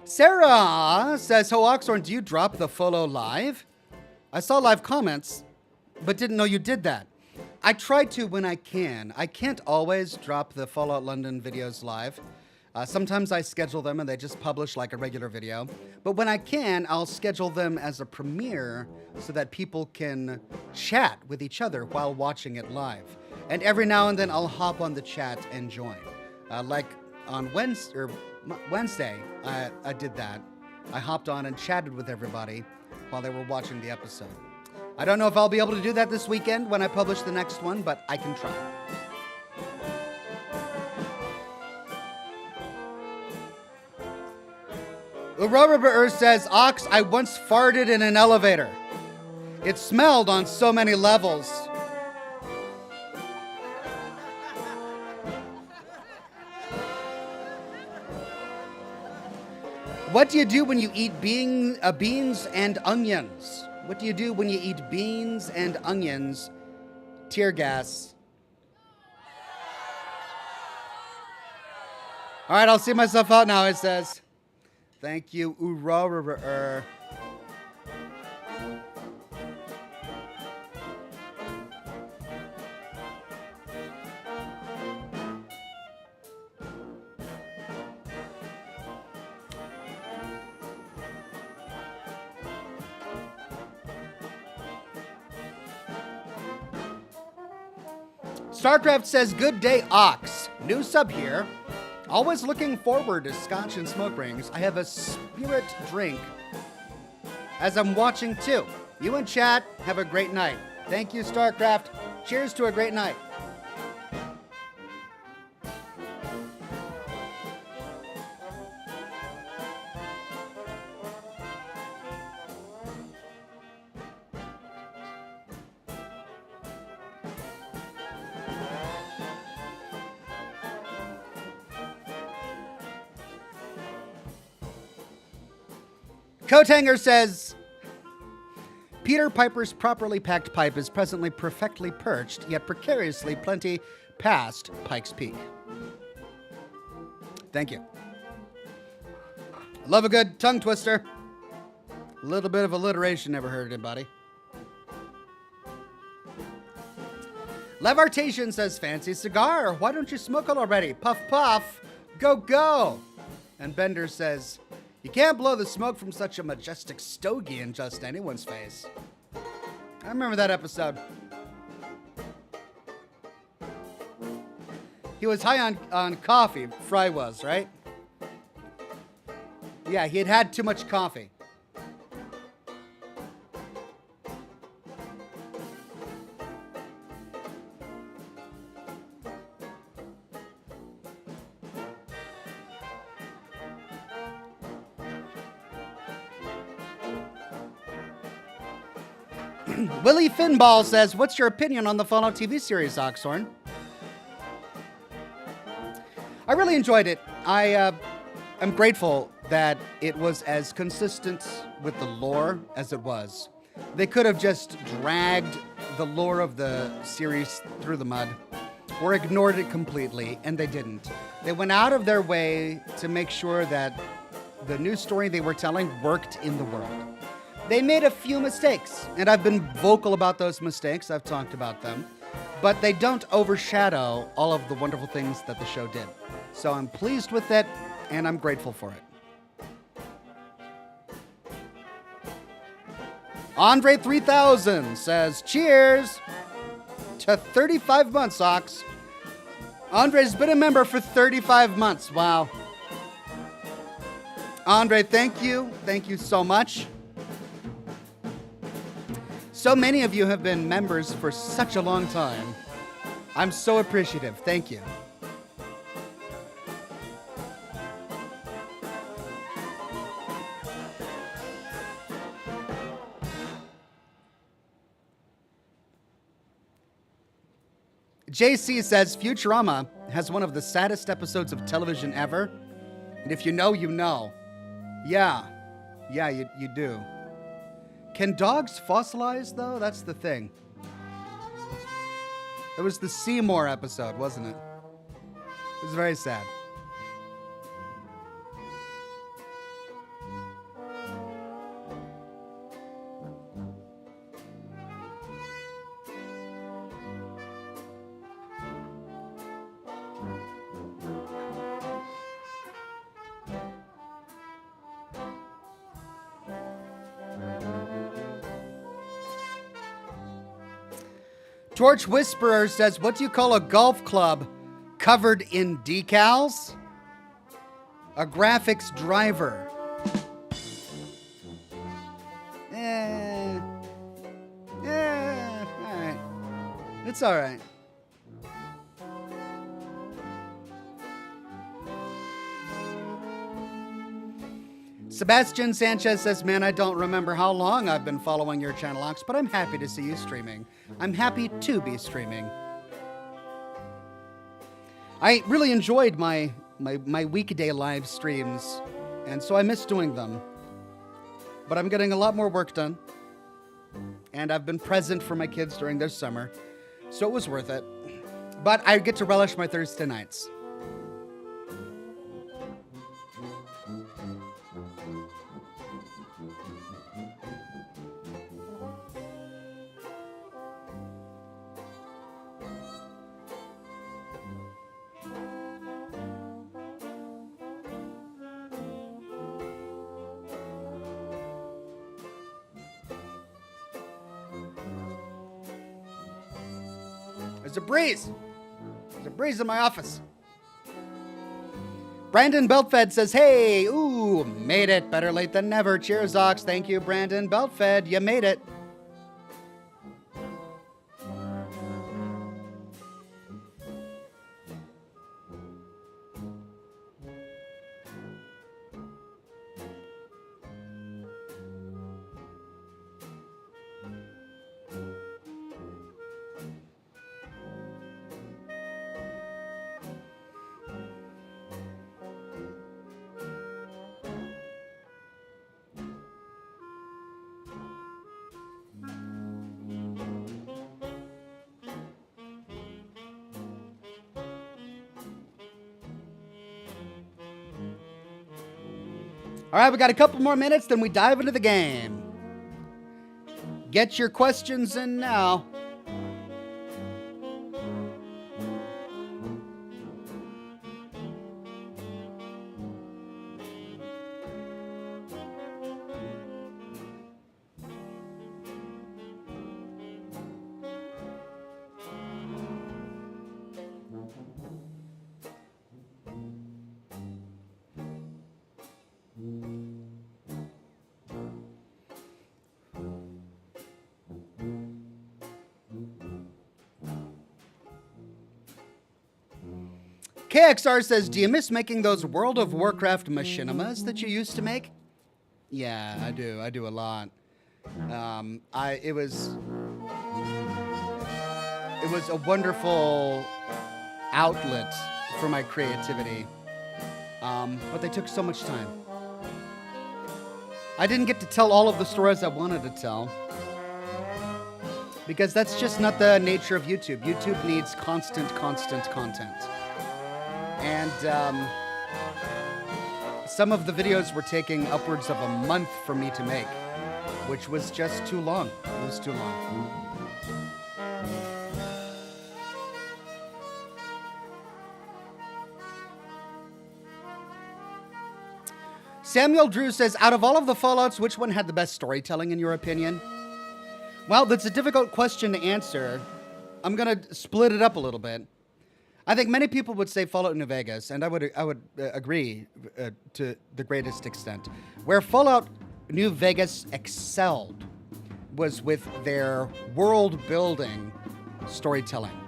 Sarah says, Ho Oxhorn, do you drop the follow live? I saw live comments, but didn't know you did that. I try to when I can. I can't always drop the Fallout London videos live. Sometimes I schedule them and they just publish like a regular video. But when I can, I'll schedule them as a premiere so that people can chat with each other while watching it live. And every now and then I'll hop on the chat and join. Like on Wednesday, I did that. I hopped on and chatted with everybody while they were watching the episode. I don't know if I'll be able to do that this weekend when I publish the next one, but I can try. Urobert says, Ox, I once farted in an elevator. It smelled on so many levels. What do you do when you eat beans and onions? What do you do when you eat beans and onions? Tear gas. All right, I'll see myself out now, it says. Thank you, Urobert. StarCraft says, good day, Ox. New sub here. Always looking forward to Scotch and smoke rings. I have a spirit drink as I'm watching too. You and chat, have a great night. Thank you, StarCraft. Cheers to a great night. Coat Hanger says, Peter Piper's properly packed pipe is presently perfectly perched, yet precariously plenty past Pike's Peak. Thank you. Love a good tongue twister. A little bit of alliteration never hurt anybody. Levartation says, fancy cigar. Why don't you smoke it already? Puff, puff. Go, go. And Bender says, you can't blow the smoke from such a majestic stogie in just anyone's face. I remember that episode. He was high on coffee, Fry was, right? Yeah, he had had too much coffee. Willie Finball says, what's your opinion on the Fallout TV series, Oxhorn? I really enjoyed it. I am grateful that it was as consistent with the lore as it was. They could have just dragged the lore of the series through the mud or ignored it completely, and they didn't. They went out of their way to make sure that the new story they were telling worked in the world. They made a few mistakes, and I've been vocal about those mistakes. I've talked about them. But they don't overshadow all of the wonderful things that the show did. So I'm pleased with it, and I'm grateful for it. Andre 3000 says, cheers to 35 months, Ox. Andre's been a member for 35 months. Wow. Andre, thank you. Thank you so much. So many of you have been members for such a long time. I'm so appreciative. Thank you. JC says, Futurama has one of the saddest episodes of television ever. And if you know, you know. Yeah, you do. Can dogs fossilize, though? That's the thing. It was the Seymour episode, wasn't it? It was very sad. Torch Whisperer says, what do you call a golf club covered in decals? A graphics driver. All right. It's all right. Sebastian Sanchez says, man, I don't remember how long I've been following your channel, Ox, but I'm happy to see you streaming. I'm happy to be streaming. I really enjoyed my weekday live streams, and so I miss doing them. But I'm getting a lot more work done, and I've been present for my kids during their summer, so it was worth it. But I get to relish my Thursday nights. There's a breeze. There's a breeze in my office. Brandon Beltfed says, hey, ooh, made it. Better late than never. Cheers, Ox. Thank you, Brandon Beltfed. You made it. All right, we got a couple more minutes, then we dive into the game. Get your questions in now. KXR says, do you miss making those World of Warcraft machinimas that you used to make? Yeah, I do. I do a lot. It was a wonderful outlet for my creativity. But they took so much time. I didn't get to tell all of the stories I wanted to tell. Because that's just not the nature of YouTube. YouTube needs constant content. And some of the videos were taking upwards of a month for me to make, which was just too long. It was too long. Samuel Drew says, out of all of the Fallouts, which one had the best storytelling in your opinion? Well, that's a difficult question to answer. I'm going to split it up a little bit. I think many people would say Fallout New Vegas, and I would agree to the greatest extent. Where Fallout New Vegas excelled was with their world-building storytelling.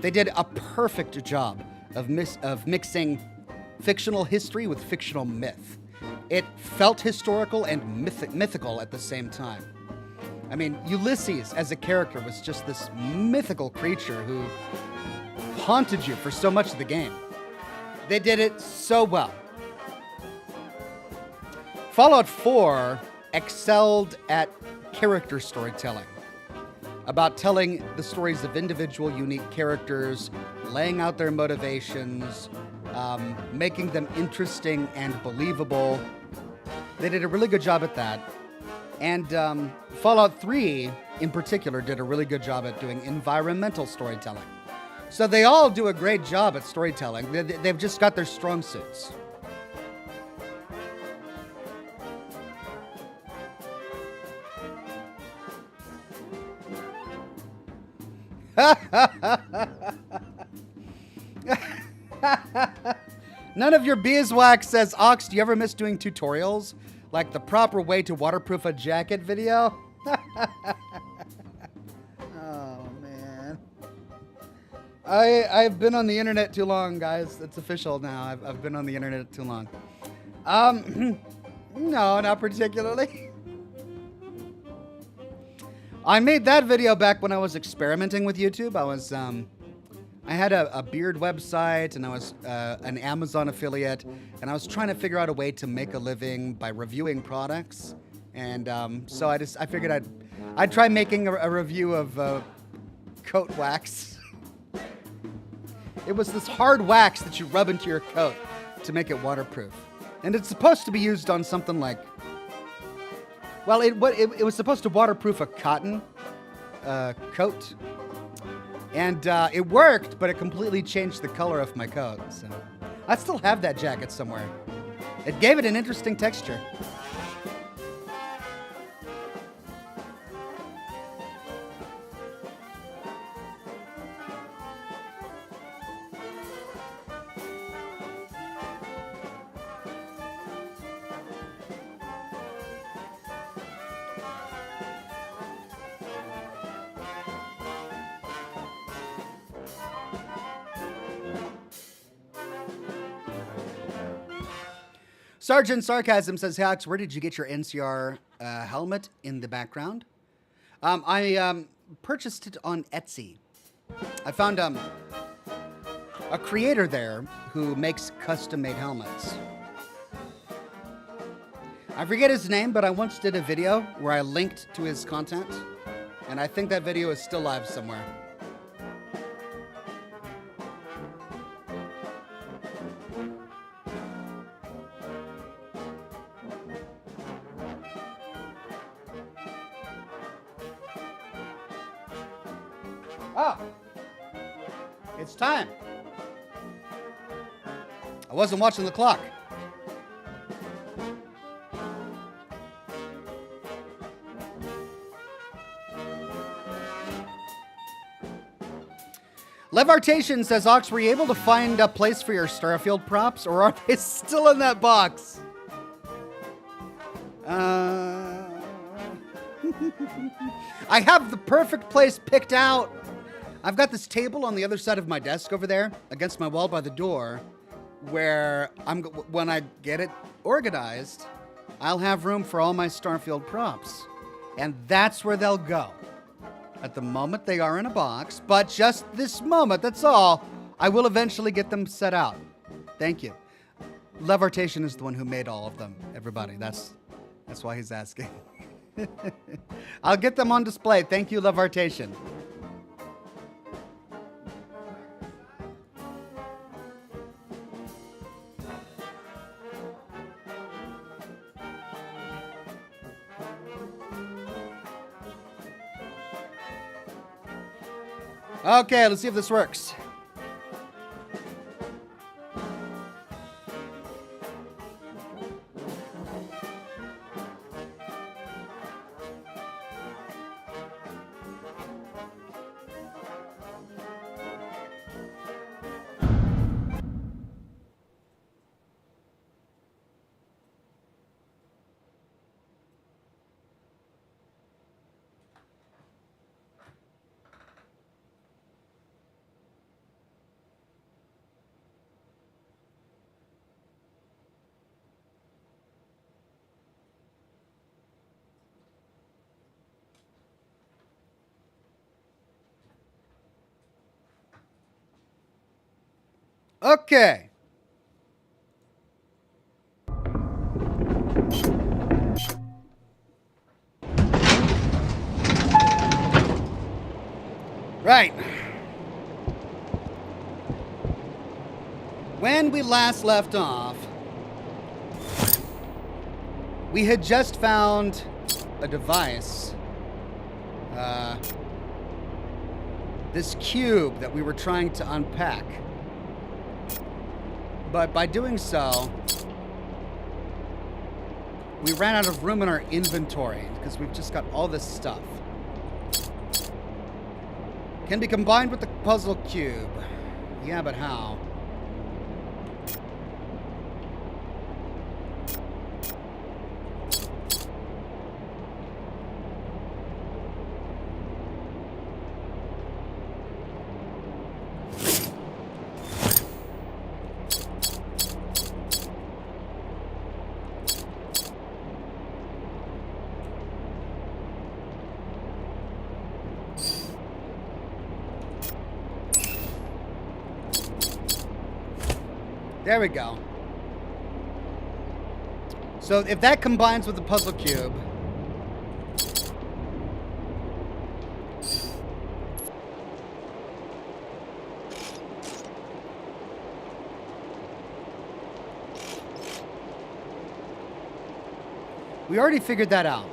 They did a perfect job of mixing fictional history with fictional myth. It felt historical and mythical at the same time. I mean, Ulysses as a character was just this mythical creature who haunted you for so much of the game. They did it so well. Fallout 4 excelled at character storytelling, about telling the stories of individual unique characters, laying out their motivations, making them interesting and believable. They did a really good job at that. And Fallout 3 in particular did a really good job at doing environmental storytelling. So they all do a great job at storytelling. They've just got their strong suits. None of your beeswax says, Ox, do you ever miss doing tutorials? Like the proper way to waterproof a jacket video? I've been on the internet too long, guys. It's official now. I've been on the internet too long. No, not particularly. I made that video back when I was experimenting with YouTube. I had a beard website, and I was an Amazon affiliate, and I was trying to figure out a way to make a living by reviewing products. And so I figured I'd try making a review of coat wax. It was this hard wax that you rub into your coat to make it waterproof. And it's supposed to be used on something like, well, it was supposed to waterproof a cotton coat. And it worked, but it completely changed the color of my coat. So I still have that jacket somewhere. It gave it an interesting texture. Sergeant Sarcasm says, hey, Alex, where did you get your NCR helmet in the background? I purchased it on Etsy. I found a creator there who makes custom-made helmets. I forget his name, but I once did a video where I linked to his content, and I think that video is still live somewhere. Oh, it's time. I wasn't watching the clock. Levartation says, Ox, were you able to find a place for your Starfield props, or are they still in that box? I have the perfect place picked out. I've got this table on the other side of my desk over there, against my wall by the door, where when I get it organized, I'll have room for all my Starfield props. And that's where they'll go. At the moment, they are in a box, but just this moment, that's all. I will eventually get them set out. Thank you. Levartation is the one who made all of them, everybody. That's why he's asking. I'll get them on display. Thank you, Levartation. Okay, let's see if this works. Okay. Right. When we last left off, we had just found a device. This cube that we were trying to unpack. But by doing so, we ran out of room in our inventory because we've just got all this stuff. Can be combined with the puzzle cube. Yeah, but how? There we go. So if that combines with the puzzle cube, we already figured that out.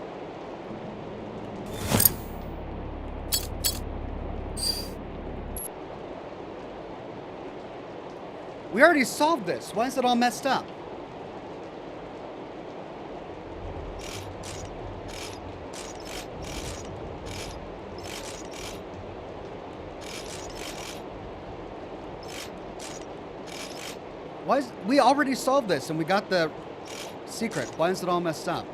We already solved this. Why is it all messed up? We already solved this and we got the secret. Why is it all messed up?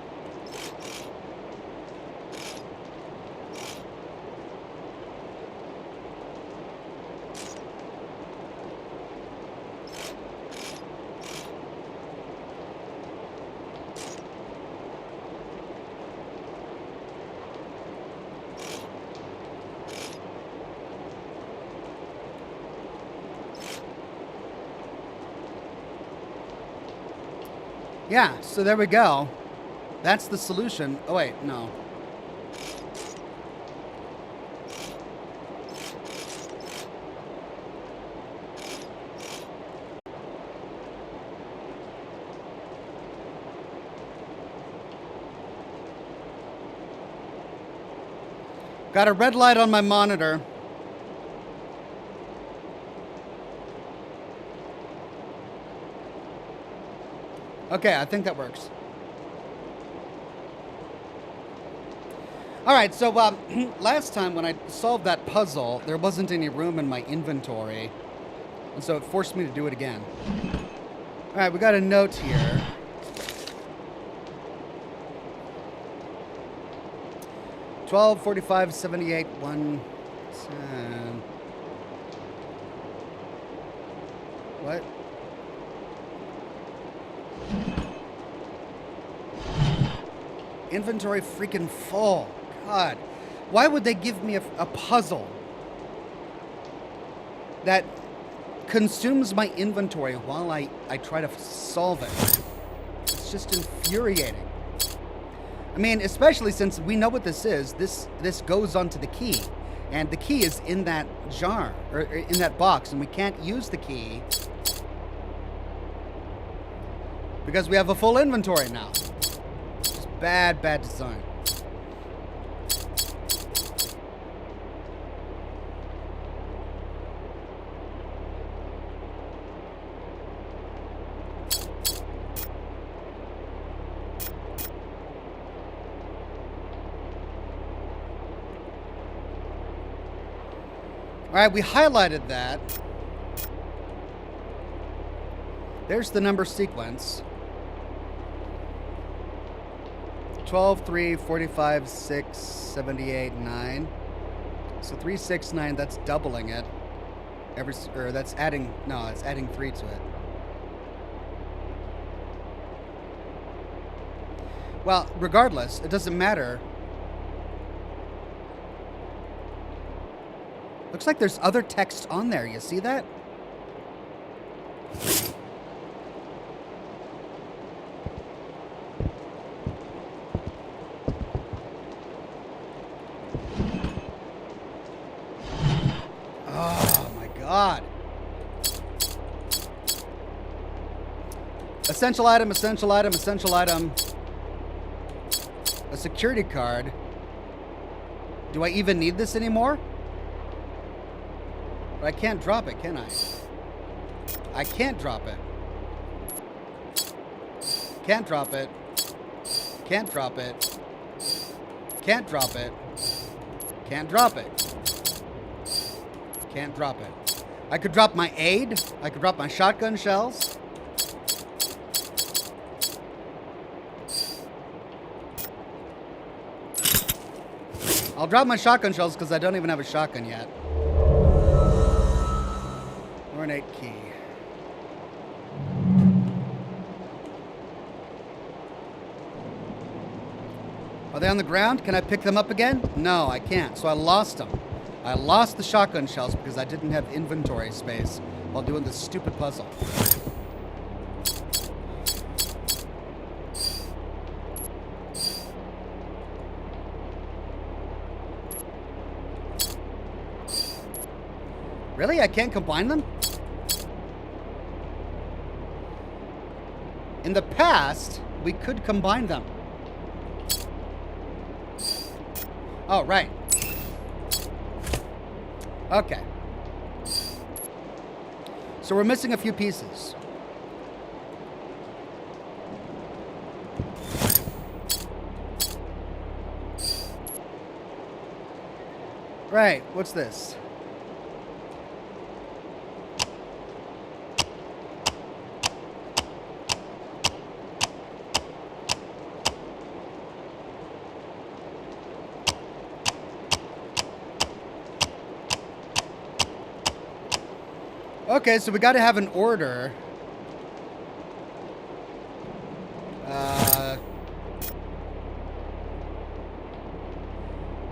Yeah, so there we go. That's the solution. Oh, wait, no. Got a red light on my monitor. Okay, I think that works. All right, so last time when I solved that puzzle, there wasn't any room in my inventory, and so it forced me to do it again. All right, we got a note here. $12.45, 78, 110. What? Inventory freaking full. God. Why would they give me a puzzle that consumes my inventory while I try to solve it? It's just infuriating. I mean, especially since we know what this is. This goes onto the key. And the key is in that jar, or in that box, and we can't use the key because we have a full inventory now. Just bad design. All right, we highlighted that. There's the number sequence. 12, 3, 45, 6, 78, 9. So 3, 6, 9, that's doubling it. That's adding, no, it's adding 3 to it. Well, regardless, it doesn't matter. Looks like there's other text on there. You see that? Oh my God. Essential item, essential item, essential item. A security card. Do I even need this anymore? But I can't drop it, can I? I can't drop it. Can't drop it. Can't drop it. Can't drop it. Can't drop it. Can't drop it. I could drop my aid. I could drop my shotgun shells. I'll drop my shotgun shells because I don't even have a shotgun yet. Ornate key. Are they on the ground? Can I pick them up again? No, I can't. So I lost them. I lost the shotgun shells because I didn't have inventory space while doing this stupid puzzle. Really? I can't combine them? In the past, we could combine them. Oh, right. Okay. So we're missing a few pieces. Right, what's this? Okay, so we got to have an order.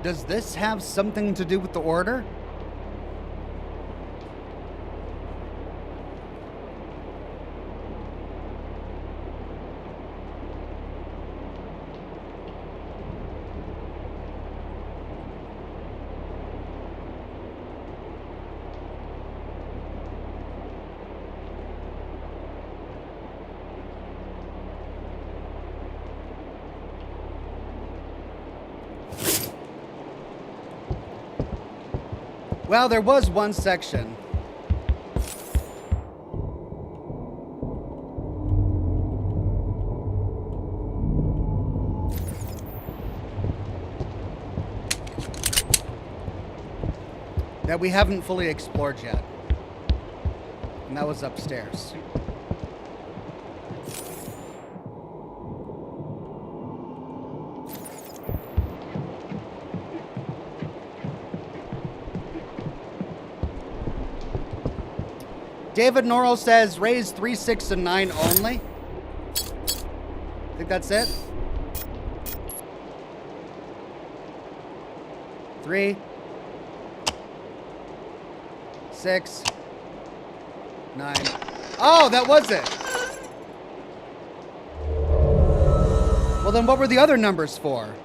Does this have something to do with the order? Well, there was one section. that we haven't fully explored yet. And that was upstairs. David Norrell says, raise 3, 6, and 9 only. I think that's it. 3, 6, 9. Oh, that was it. Well, then what were the other numbers for?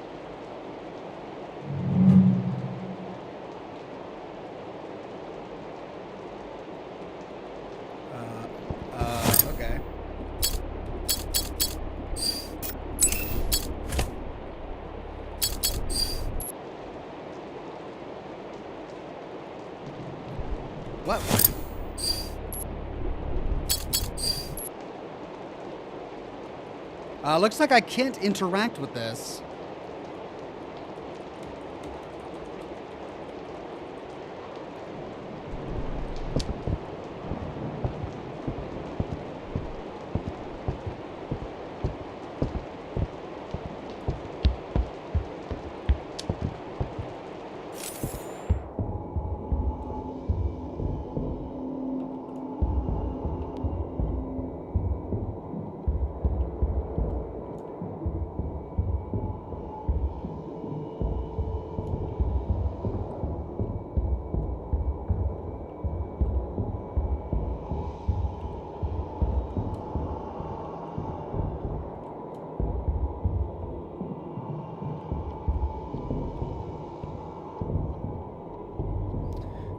Okay. What? Looks like I can't interact with this.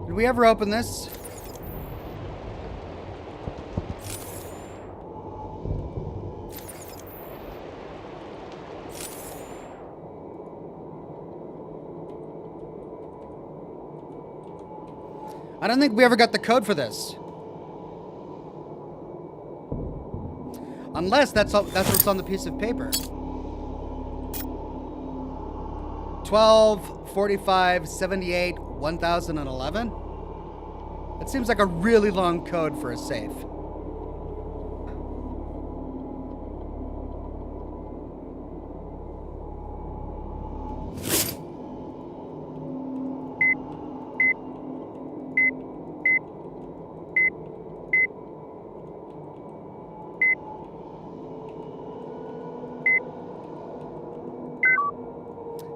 Did we ever open this? I don't think we ever got the code for this. Unless that's what's on the piece of paper. 12, 45, 78, 1011. That seems like a really long code for a safe.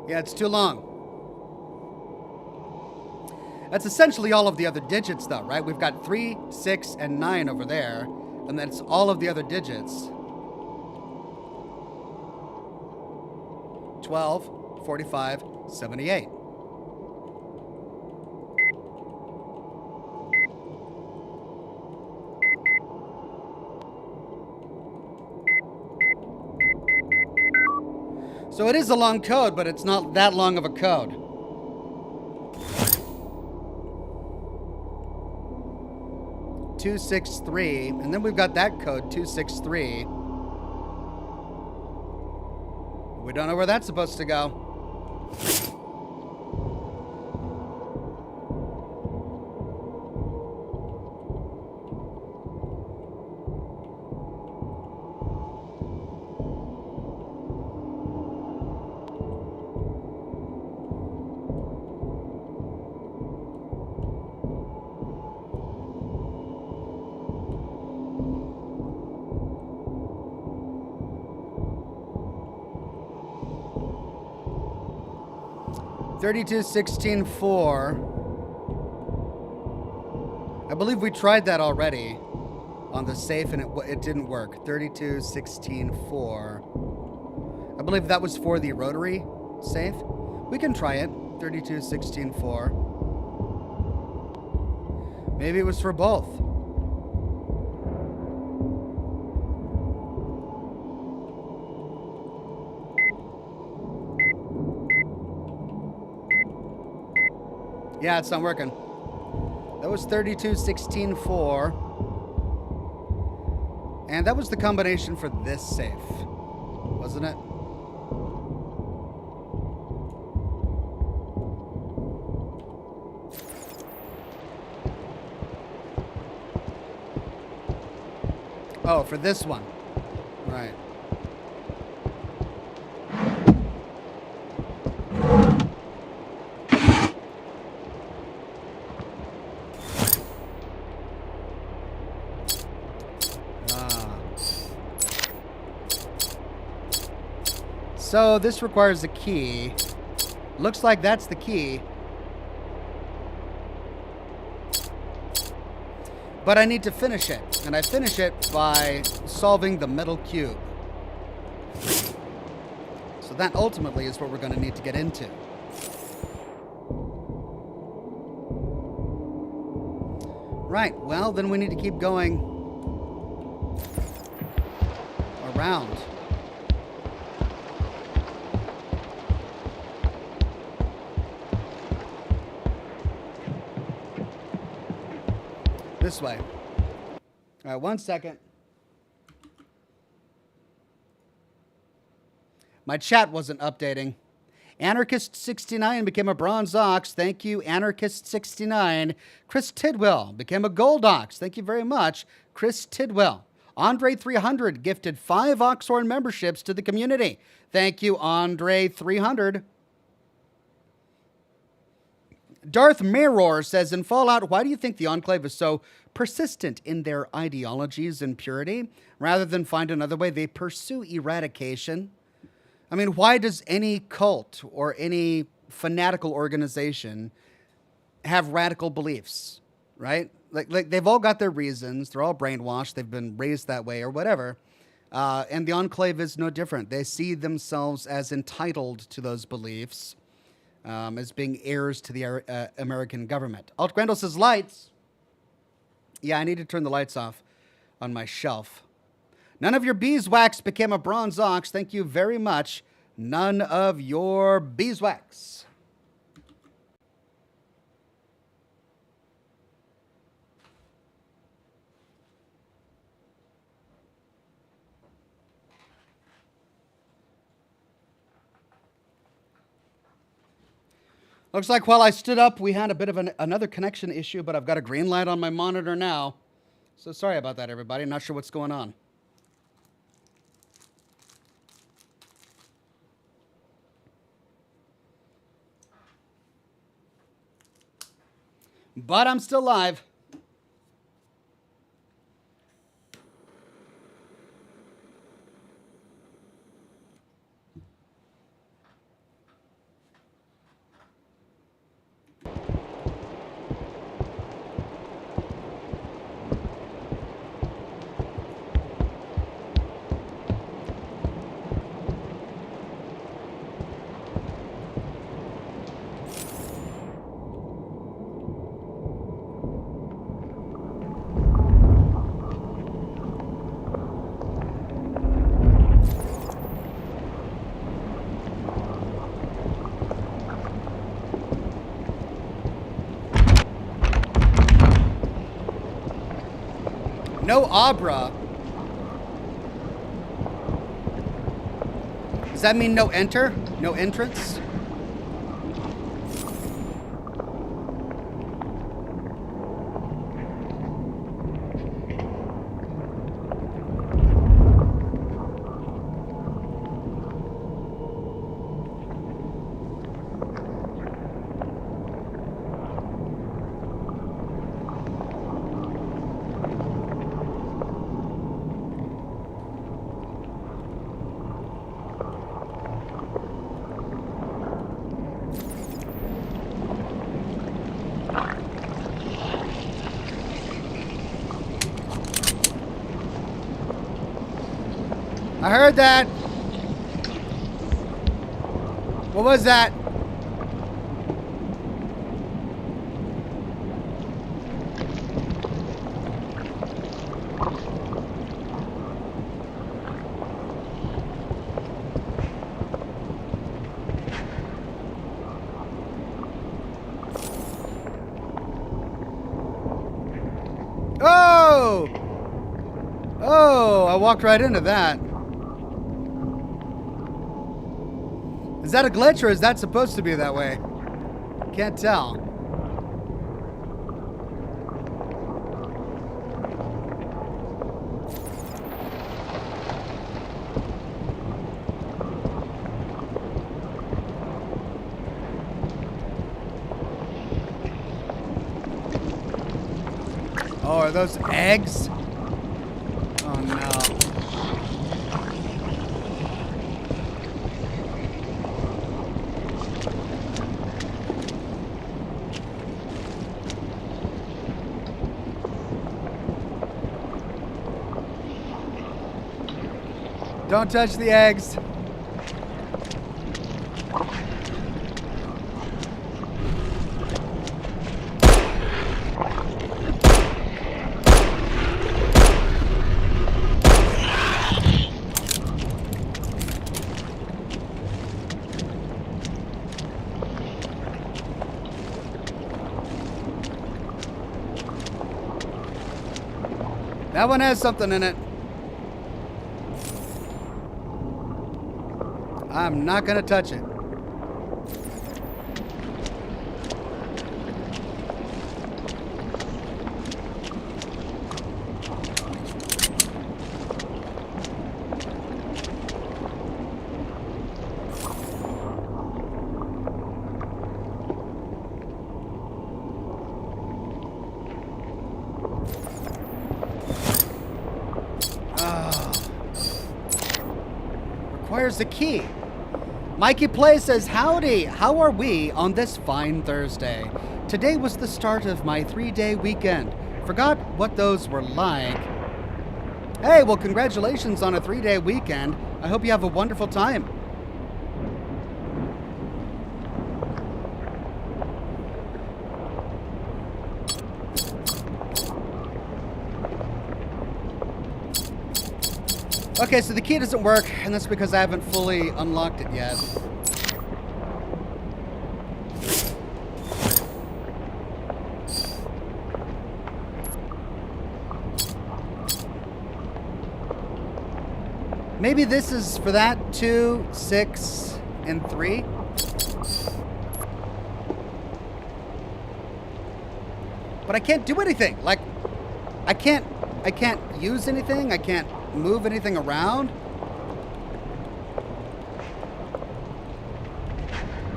Yeah, it's too long. That's essentially all of the other digits, though, right? We've got 3, 6, and 9 over there, and that's all of the other digits. 12, 45, 78. So it is a long code, but it's not that long of a code. Two, 6, 3, and then we've got that code, 263. We don't know where that's supposed to go. $32.16.4. I believe we tried that already on the safe and it didn't work. $32.16.4. I believe that was for the rotary safe. We can try it. $32.16.4. Maybe it was for both. Yeah, it's not working. That was 32.16.4. And that was the combination for this safe, wasn't it? Oh, for this one. Right. So this requires a key. Looks like that's the key. But I need to finish it. And I finish it by solving the metal cube. So that ultimately is what we're going to need to get into. Right, well, then we need to keep going around. This way. All right, 1 second. My chat wasn't updating. Anarchist69 became a bronze ox. Thank you, Anarchist69. Chris Tidwell became a gold ox. Thank you very much, Chris Tidwell. Andre300 gifted 5 Oxhorn memberships to the community. Thank you, Andre300. Darth Mayror says, in Fallout, why do you think the Enclave is so persistent in their ideologies and purity? Rather than find another way, they pursue eradication. I mean, why does any cult or any fanatical organization have radical beliefs, right? Like they've all got their reasons. They're all brainwashed. They've been raised that way or whatever. And the Enclave is no different. They see themselves as entitled to those beliefs. As being heirs to the American government. Alt Grendel says lights. Yeah, I need to turn the lights off on my shelf. None of your beeswax became a bronze ox. Thank you very much. None of your beeswax. Looks like while I stood up, we had a bit of another connection issue, but I've got a green light on my monitor now. So sorry about that, everybody. I'm not sure what's going on. But I'm still live. No Abra. Does that mean no enter? No entrance? I heard that. What was that? Oh! Oh, I walked right into that. Is that a glitch or is that supposed to be that way? Can't tell. Oh, are those eggs? Oh no. Don't touch the eggs. That one has something in it. I'm not gonna touch it. Requires the key. Mikey Play says, howdy, how are we on this fine Thursday? Today was the start of my 3-day weekend. Forgot what those were like. Hey, well, congratulations on a 3-day weekend. I hope you have a wonderful time. Okay, so the key doesn't work, and that's because I haven't fully unlocked it yet. Maybe this is for that 2, 6, and 3. But I can't do anything. Like, I can't use anything. I can't move anything around.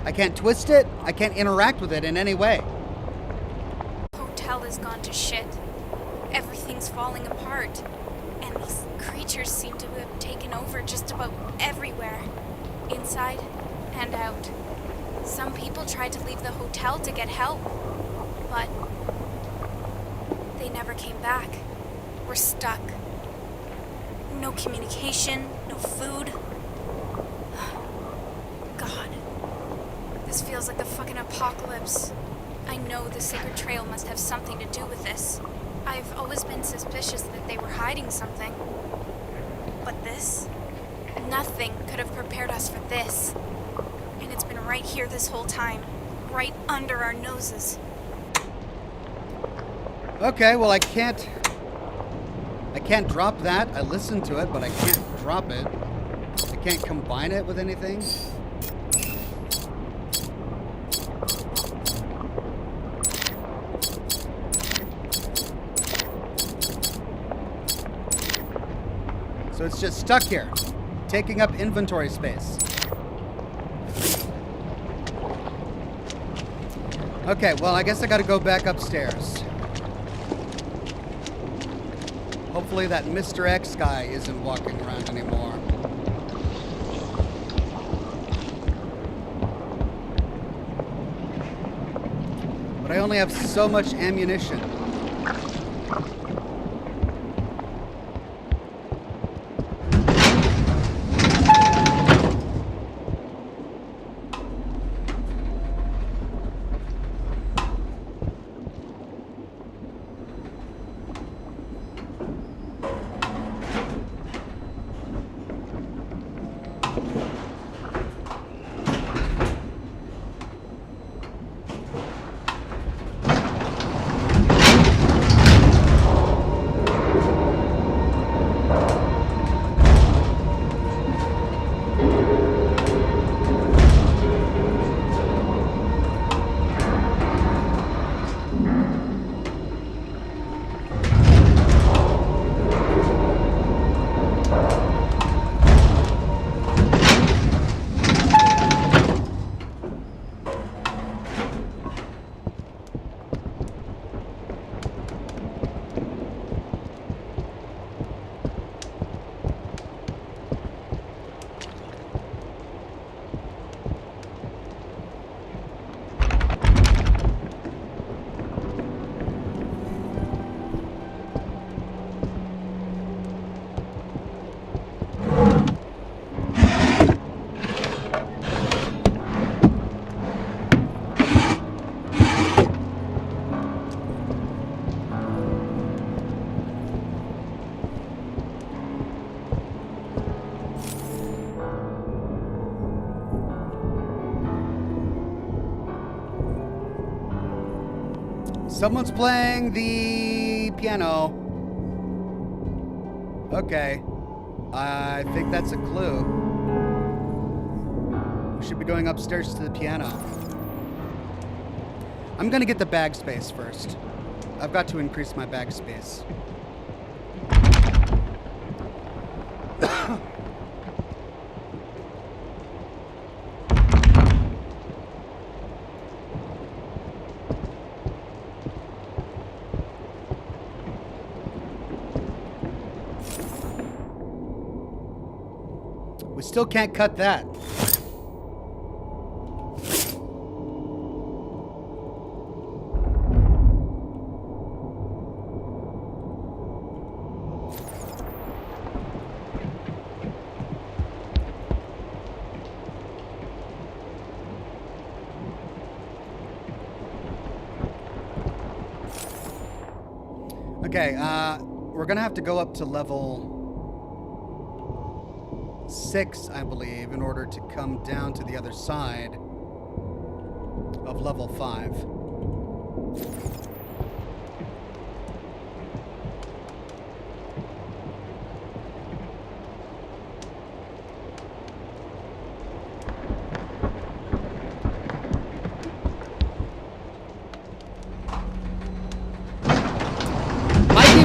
I can't twist it. I can't interact with it in any way. The hotel has gone to shit. Everything's falling apart. And these creatures seem to have taken over just about everywhere. Inside and out. Some people tried to leave the hotel to get help. But they never came back. We're stuck. No communication, no food. God. This feels like the fucking apocalypse. I know the Sacred Trail must have something to do with this. I've always been suspicious that they were hiding something. But this? Nothing could have prepared us for this. And it's been right here this whole time. Right under our noses. Okay, well, I can't drop that. I listened to it, but I can't drop it. I can't combine it with anything. So it's just stuck here, taking up inventory space. Okay, well, I guess I gotta go back upstairs. Hopefully that Mr. X guy isn't walking around anymore. But I only have so much ammunition. Someone's playing the piano. Okay. I think that's a clue. We should be going upstairs to the piano. I'm gonna get the bag space first. I've got to increase my bag space. We still can't cut that. Okay, we're gonna have to go up to level 6, I believe, in order to come down to the other side of level 5.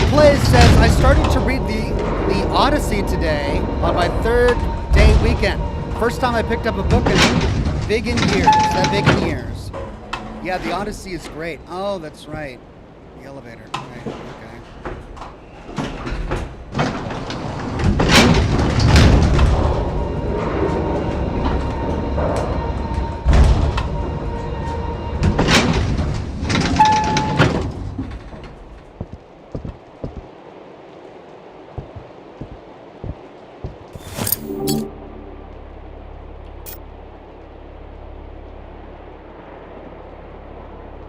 Plays says, I started to read the Odyssey today on my 3rd day weekend. First time I picked up a book in big in years. That big in years. Yeah, the Odyssey is great. Oh, that's right. The elevator. Right, okay.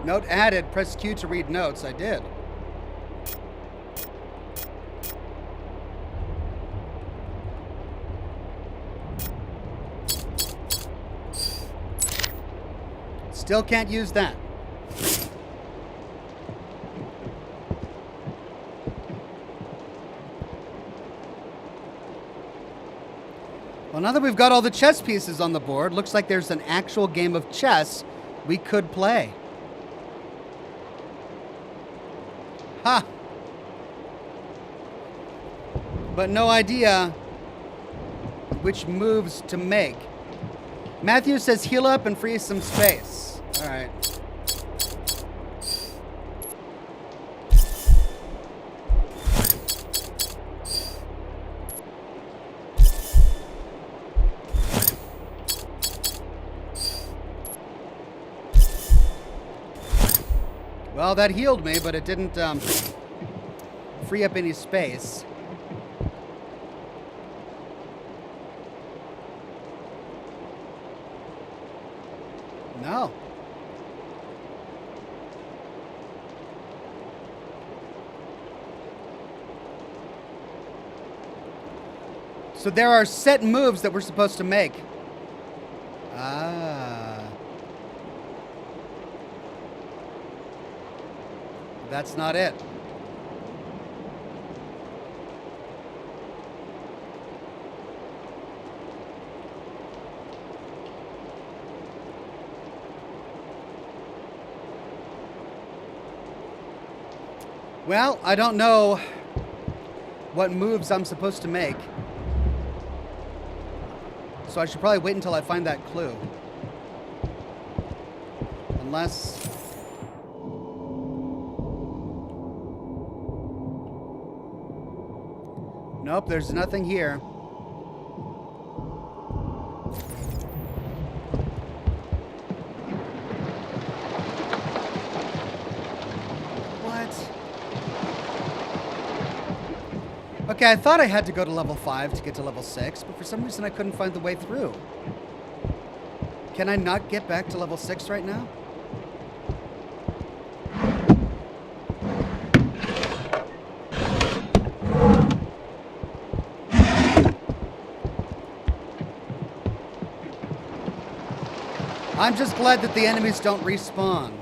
Note added, press Q to read notes. I did. Still can't use that. Well, now that we've got all the chess pieces on the board, looks like there's an actual game of chess we could play. Ha! But no idea which moves to make. Matthew says heal up and free some space. All right. Well, that healed me, but it didn't free up any space. No. So there are set moves that we're supposed to make. Ah. That's not it. Well, I don't know what moves I'm supposed to make. So I should probably wait until I find that clue. Unless... Nope, there's nothing here. What? Okay, I thought I had to go to level 5 to get to level 6, but for some reason I couldn't find the way through. Can I not get back to level 6 right now? I'm just glad that the enemies don't respawn.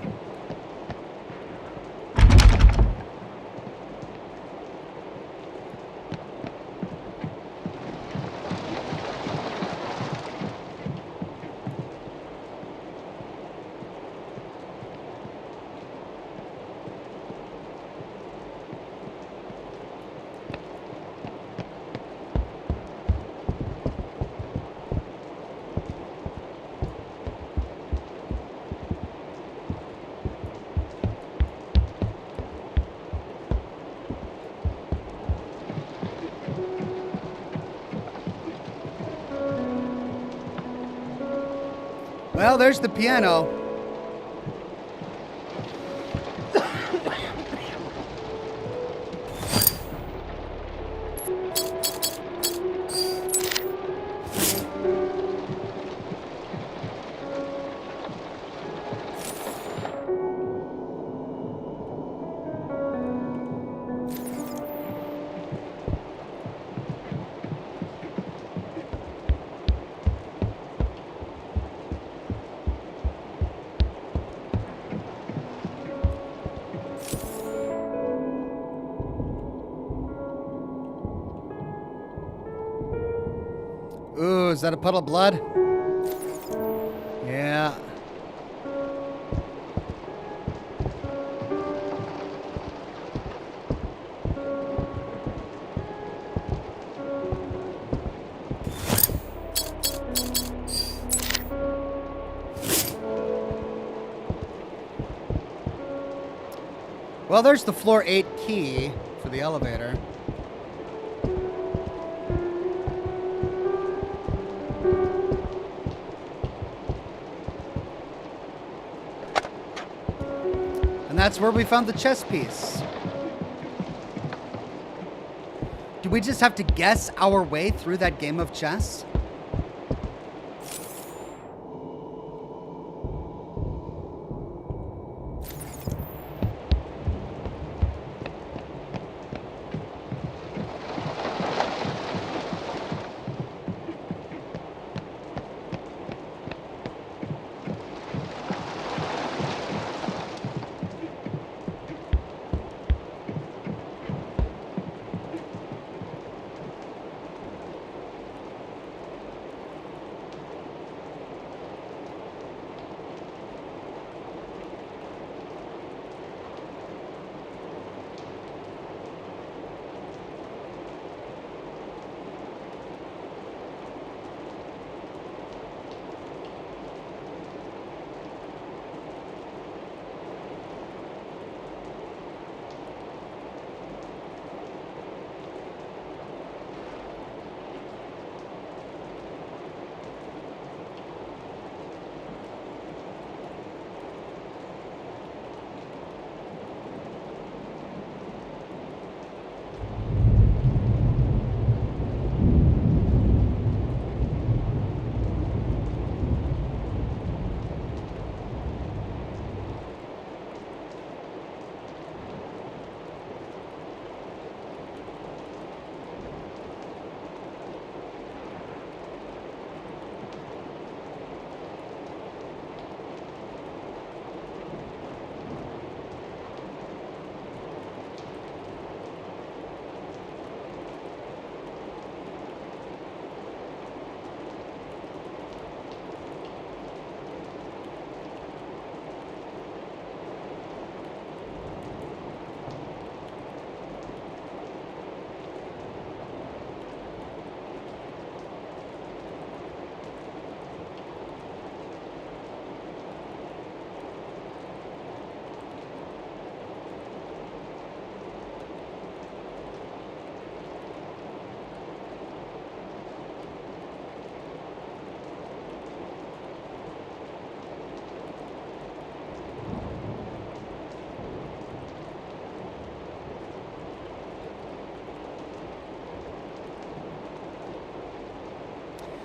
Well, there's the piano. Ooh, is that a puddle of blood? Yeah. Well, there's the floor 8 key for the elevator. And that's where we found the chess piece. Do we just have to guess our way through that game of chess?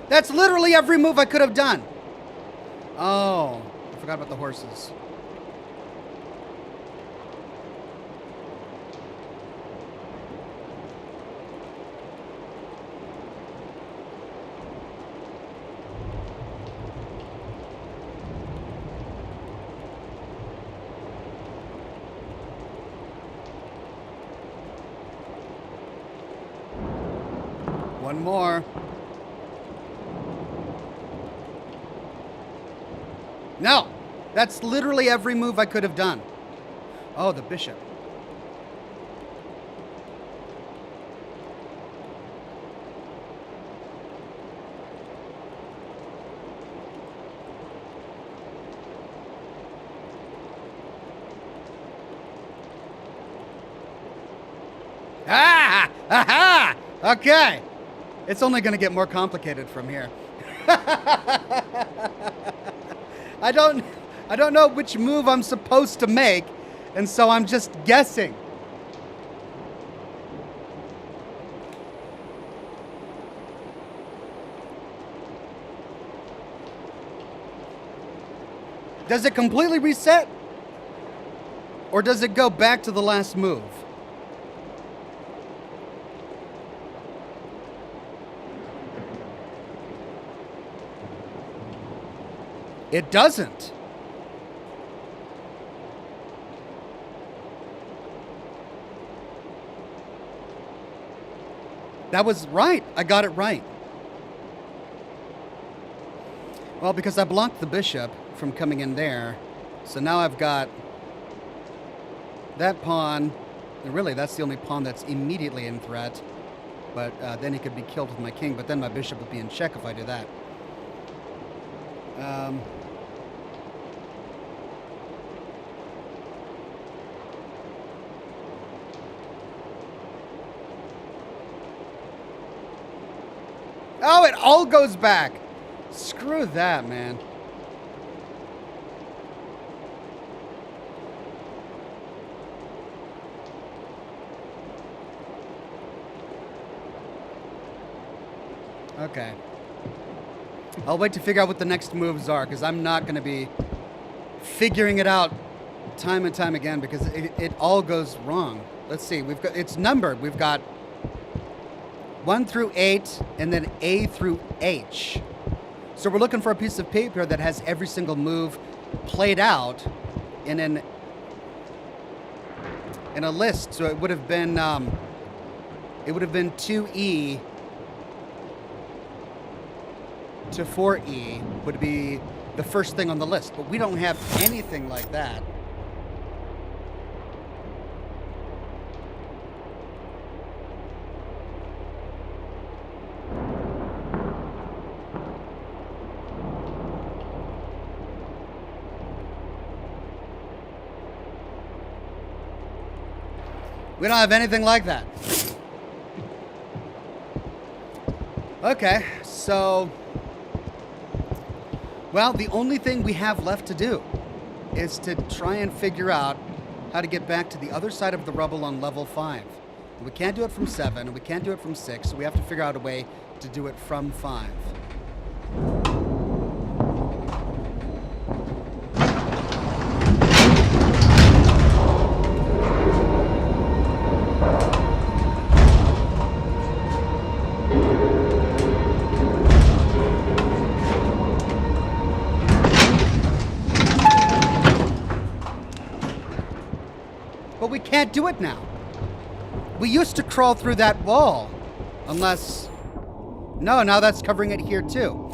That's literally every move I could have done. Oh, I forgot about the horses. One more. No, that's literally every move I could have done. Oh, the bishop. Ah! Aha! Okay. It's only going to get more complicated from here. I don't know which move I'm supposed to make, and so I'm just guessing. Does it completely reset? Or does it go back to the last move? It doesn't. That was right. I got it right. Well, because I blocked the bishop from coming in there, so now I've got that pawn. And really, that's the only pawn that's immediately in threat. But then he could be killed with my king, but then my bishop would be in check if I do that. Oh, it all goes back. Screw that, man. Okay. I'll wait to figure out what the next moves are, because I'm not going to be figuring it out time and time again, because it all goes wrong. Let's see. It's numbered. We've got 1 through 8, and then A through H. So we're looking for a piece of paper that has every single move played out in a list. So it would have been 2E to 4E would be the first thing on the list, but we don't have anything like that. We don't have anything like that. Okay, so... Well, the only thing we have left to do is to try and figure out how to get back to the other side of the rubble on level 5. We can't do it from 7, and we can't do it from 6, so we have to figure out a way to do it from 5. But we can't do it now. We used to crawl through that wall. Unless... No, now that's covering it here too.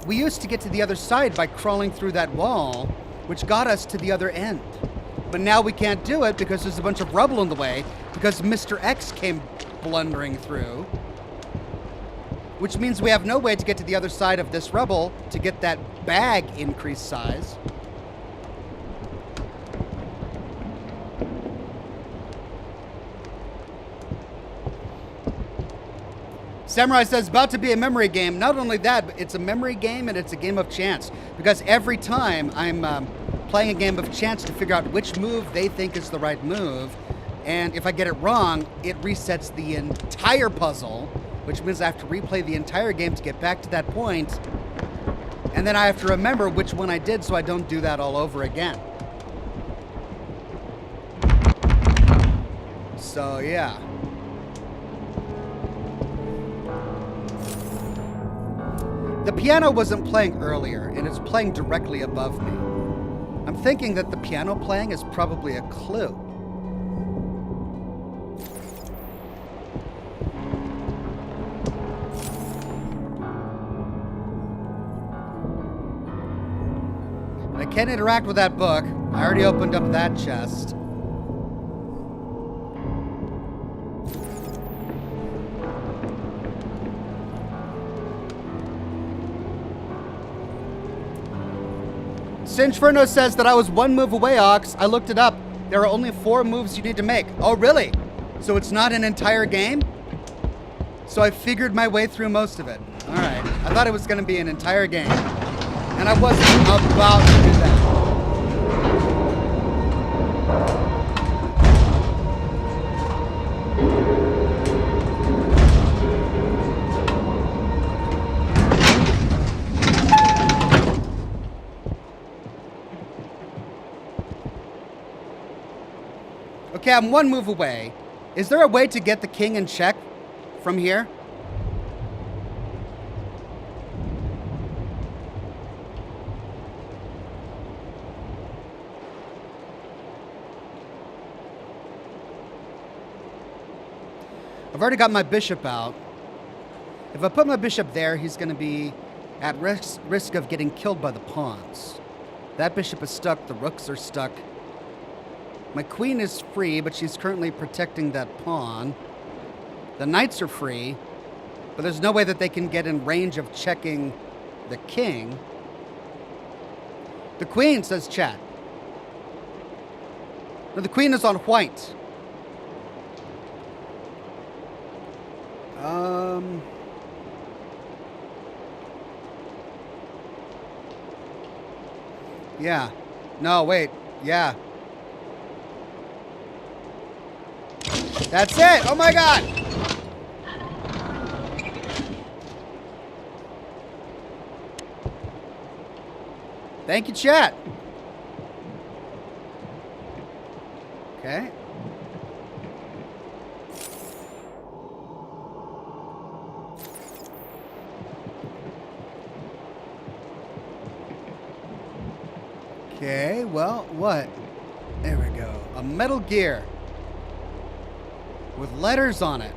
We used to get to the other side by crawling through that wall, which got us to the other end. But now we can't do it because there's a bunch of rubble in the way, because Mr. X came blundering through. Which means we have no way to get to the other side of this rubble to get that bag increased size. Samurai says, about to be a memory game. Not only that, but it's a memory game and it's a game of chance. Because every time I'm playing a game of chance to figure out which move they think is the right move. And if I get it wrong, it resets the entire puzzle, which means I have to replay the entire game to get back to that point. And then I have to remember which one I did so I don't do that all over again. So, yeah. The piano wasn't playing earlier, and it's playing directly above me. I'm thinking that the piano playing is probably a clue. I can't interact with that book. I already opened up that chest. Sinchferno says that I was 1 move away, Ox. I looked it up. There are only 4 moves you need to make. Oh, really? So it's not an entire game? So I figured my way through most of it. All right. I thought it was going to be an entire game. And I wasn't about to do that. Okay, I'm one move away. Is there a way to get the king in check from here? I've already got my bishop out. If I put my bishop there, he's going to be at risk of getting killed by the pawns. That bishop is stuck. The rooks are stuck. My queen is free, but she's currently protecting that pawn. The knights are free, but there's no way that they can get in range of checking the king. The queen, says chat. No, the queen is on white. Yeah. No, wait. Yeah. That's it! Oh my god! Thank you, chat. Okay. Okay, well, what? There we go. A metal gear with letters on it.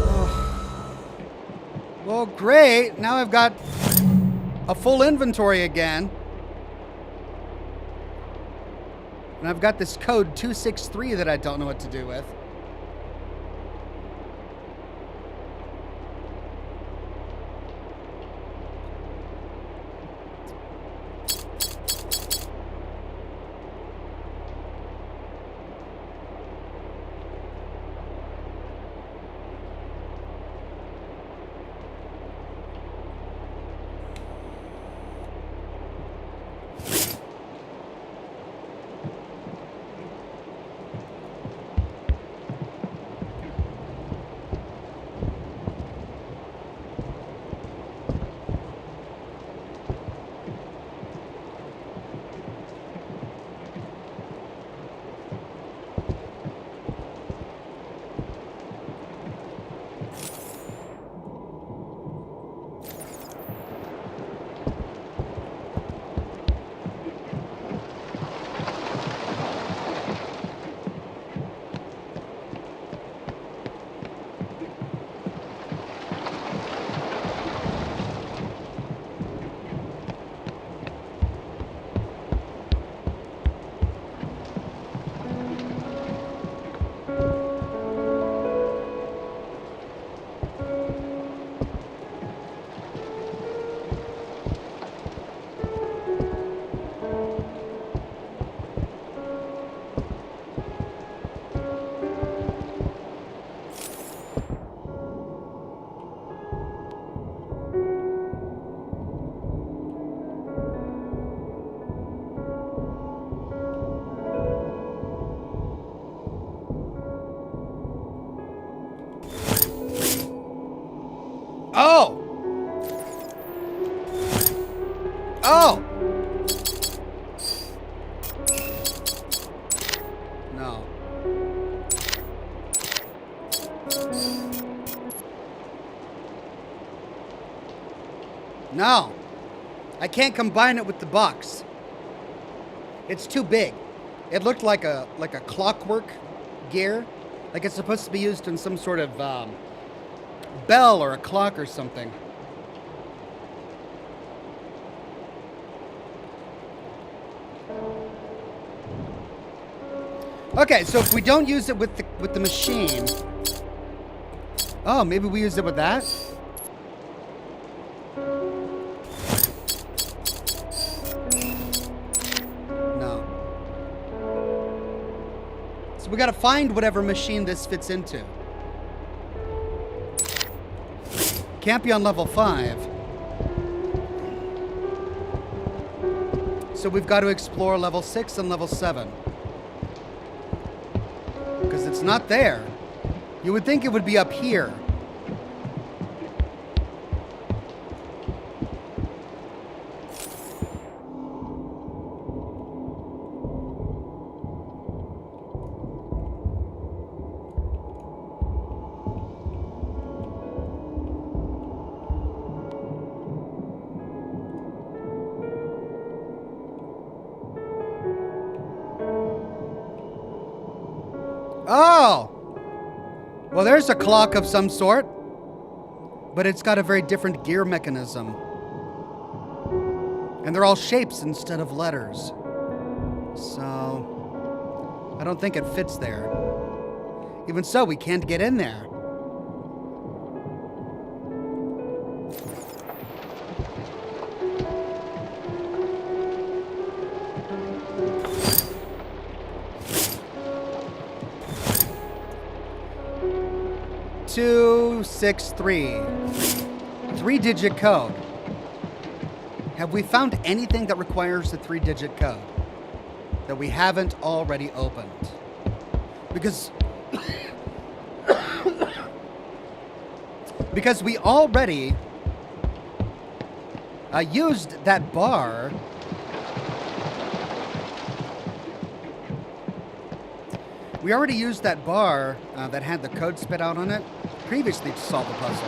Oh. Well, great. Now I've got a full inventory again. And I've got this code 263 that I don't know what to do with. Oh! Oh! No. No. I can't combine it with the box. It's too big. It looked like a clockwork gear. Like it's supposed to be used in some sort of bell or a clock or something. Okay, so if we don't use it with the machine, oh, maybe we use it with that. No. So we got to find whatever machine this fits into. can't be on level 5. So we've got to explore level 6 and level 7. Because it's not there. You would think it would be up here. Oh! Well, there's a clock of some sort. But it's got a very different gear mechanism. And they're all shapes instead of letters. So, I don't think it fits there. Even so, we can't get in there. Two, 6, 3. 3-digit code. Have we found anything that requires a 3-digit code that we haven't already opened? Because we already used that bar. We already used that bar that had the code spit out on it previously to solve the puzzle.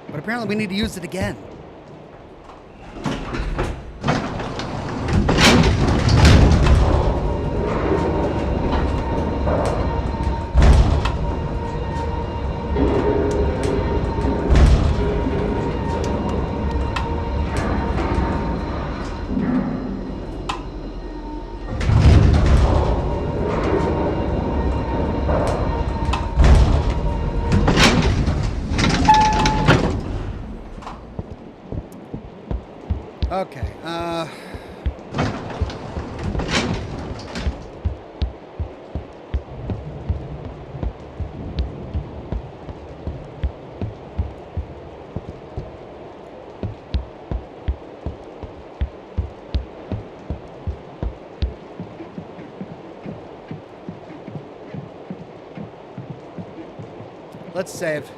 But apparently we need to use it again. Okay, let's save.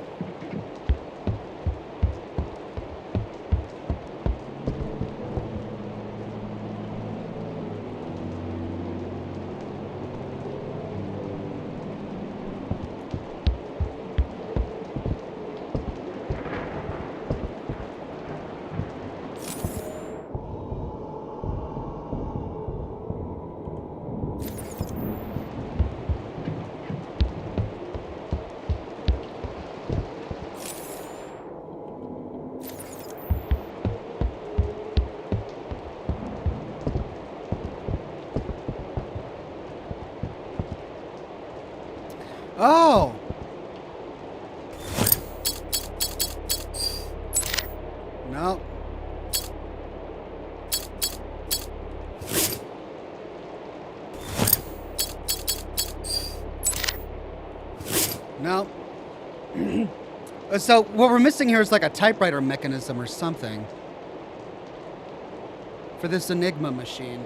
Oh! No. No. So what we're missing here is like a typewriter mechanism or something for this Enigma machine.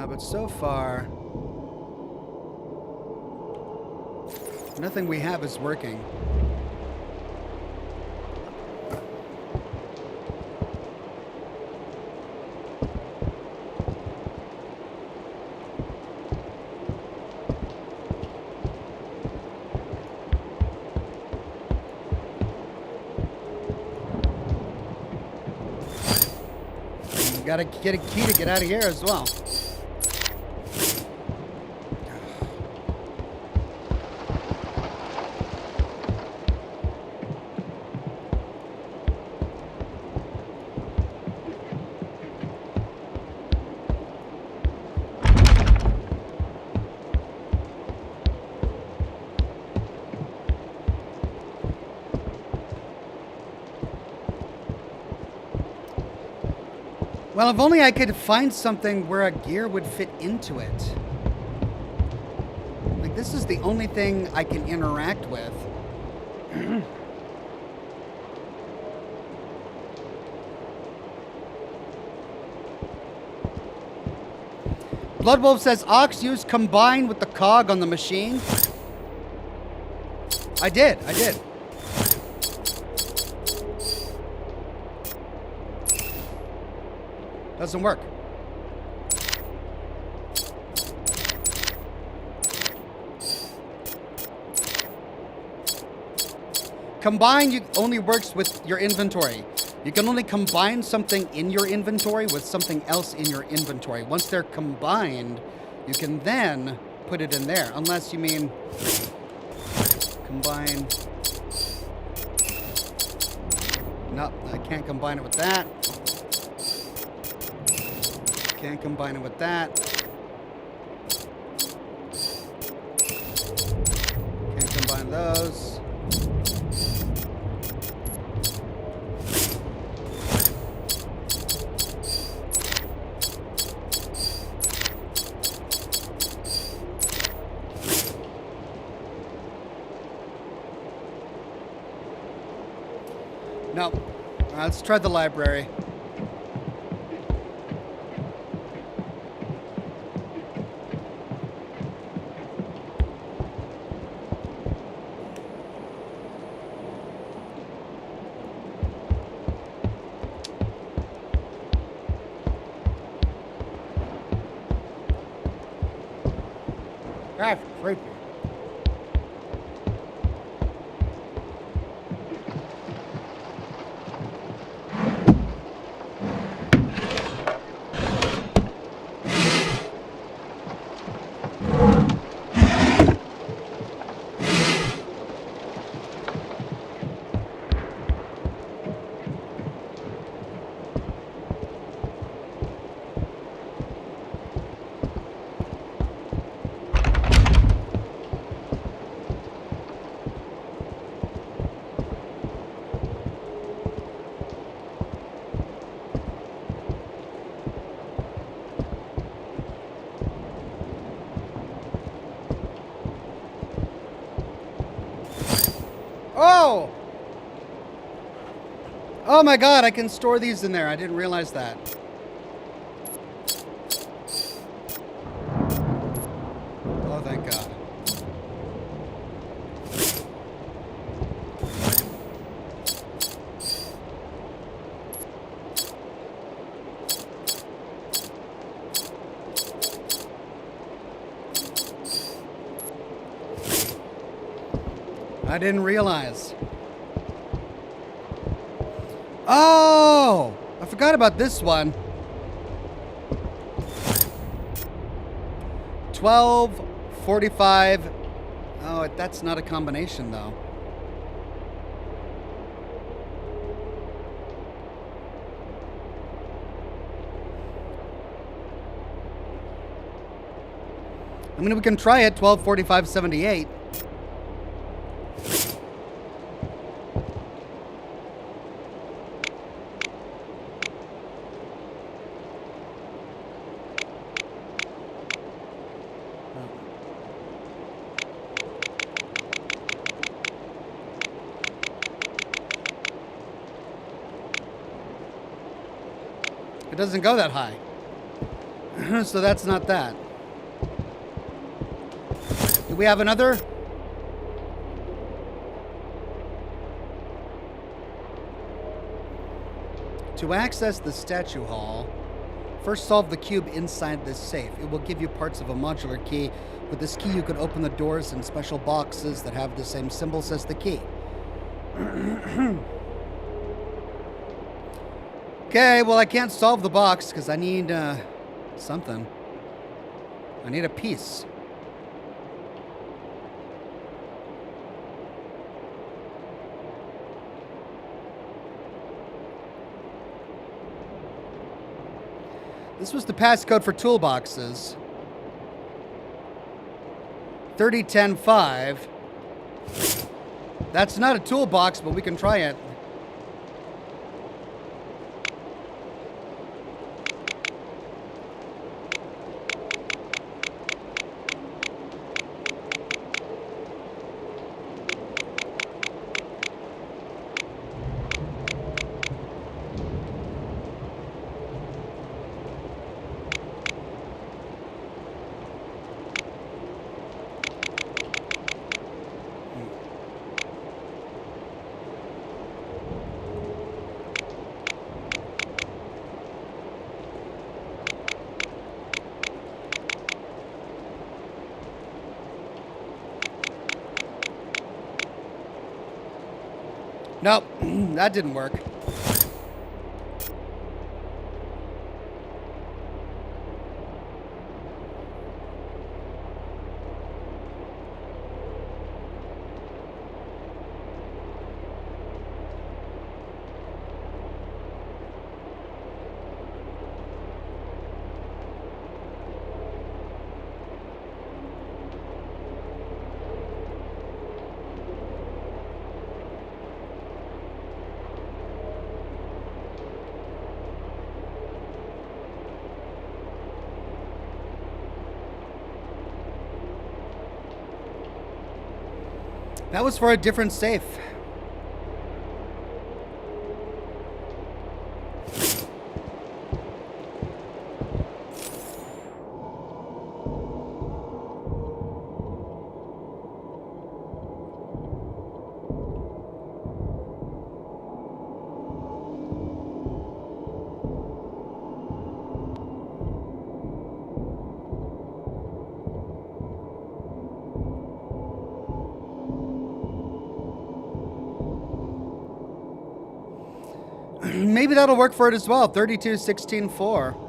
But so far, nothing we have is working. Gotta get a key to get out of here as well. Well, if only I could find something where a gear would fit into it. like, this is the only thing I can interact with. Bloodwolf says, Ox used combine with the cog on the machine. I did. Doesn't work. Combine only works with your inventory. You can only combine something in your inventory with something else in your inventory. Once they're combined, you can then put it in there. Unless you mean combine. No, I can't combine it with that. Can't combine it with that. Can't combine those. No. Let's try the library. That's creepy. Oh! Oh my god, I can store these in there. I didn't realize that. Oh, thank god. I didn't realize. Oh! I forgot about this one. 12:45. Oh, that's not a combination though. I mean, we can try it. 12:45:78. It doesn't go that high. So that's not that. Do we have another? To access the statue hall, first solve the cube inside this safe. It will give you parts of a modular key. With this key, you can open the doors in special boxes that have the same symbols as the key. Okay, well, I can't solve the box because I need something. I need a piece. This was the passcode for toolboxes. 3010-5. That's not a toolbox, but we can try it. Nope, that didn't work. That was for a different safe. Maybe that'll work for it as well. 32-16-4.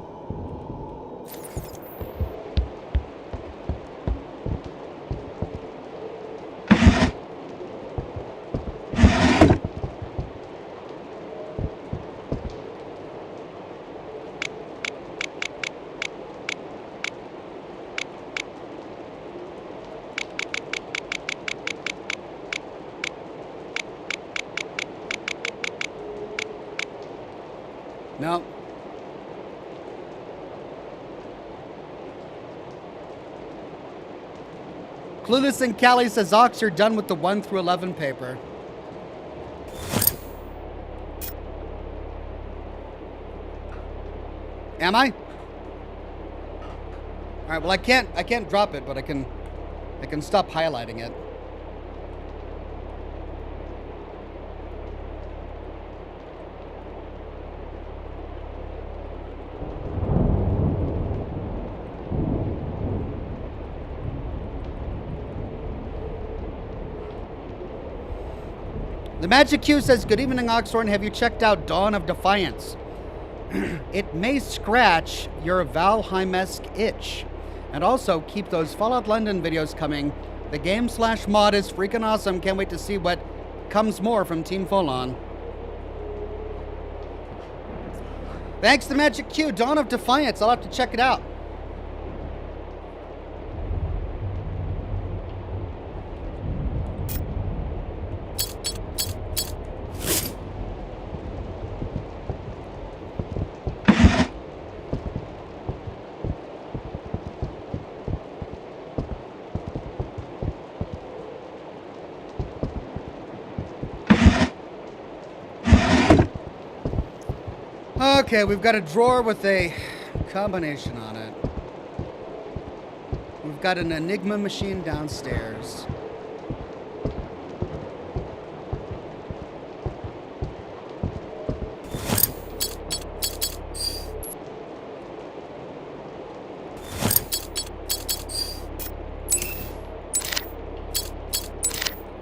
No. Clueless and Callie says, Ox, you're done with the 1 through 11 paper. Am I? All right, well, I can't drop it, but I can stop highlighting it. The Magic Q says, good evening, Oxhorn. Have you checked out Dawn of Defiance? It may scratch your Valheim-esque itch. And also, keep those Fallout London videos coming. The game/mod is freaking awesome. Can't wait to see what comes more from Team Folon. Thanks to Magic Q. Dawn of Defiance. I'll have to check it out. Okay, we've got a drawer with a combination on it. We've got an Enigma machine downstairs.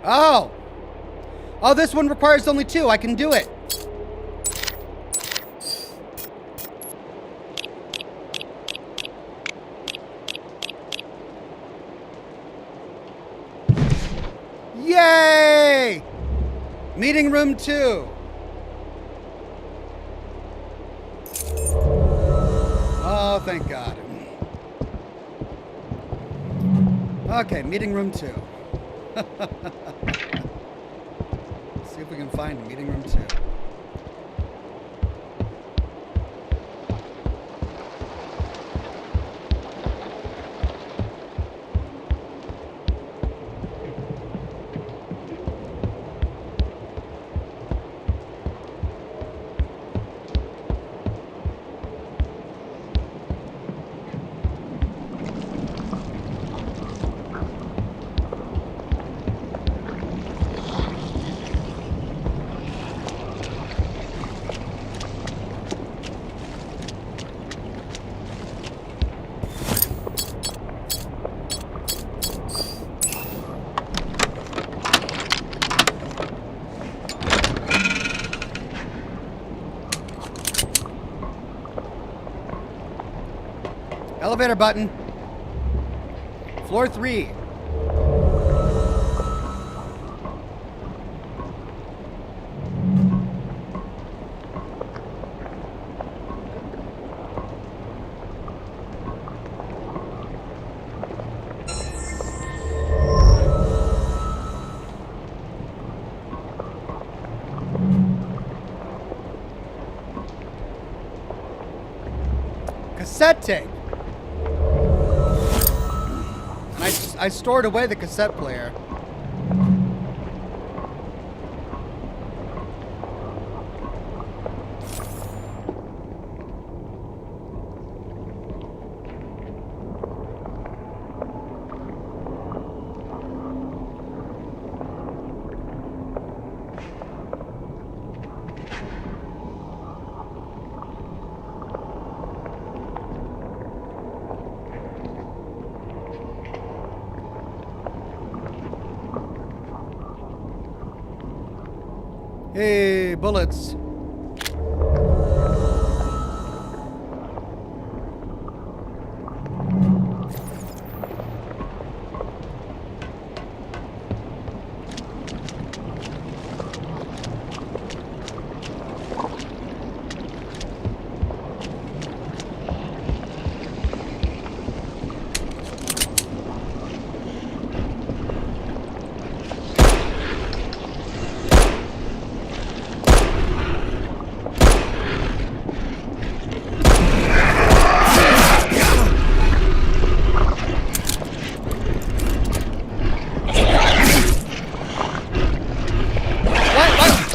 Oh! Oh, this one requires only 2. I can do it. Yay! Meeting room 2. Oh, thank God. Okay, meeting room 2. See if we can find meeting room 2. Elevator button. Floor 3. Cassette tape. And I stored away the cassette player. Hey, bullets.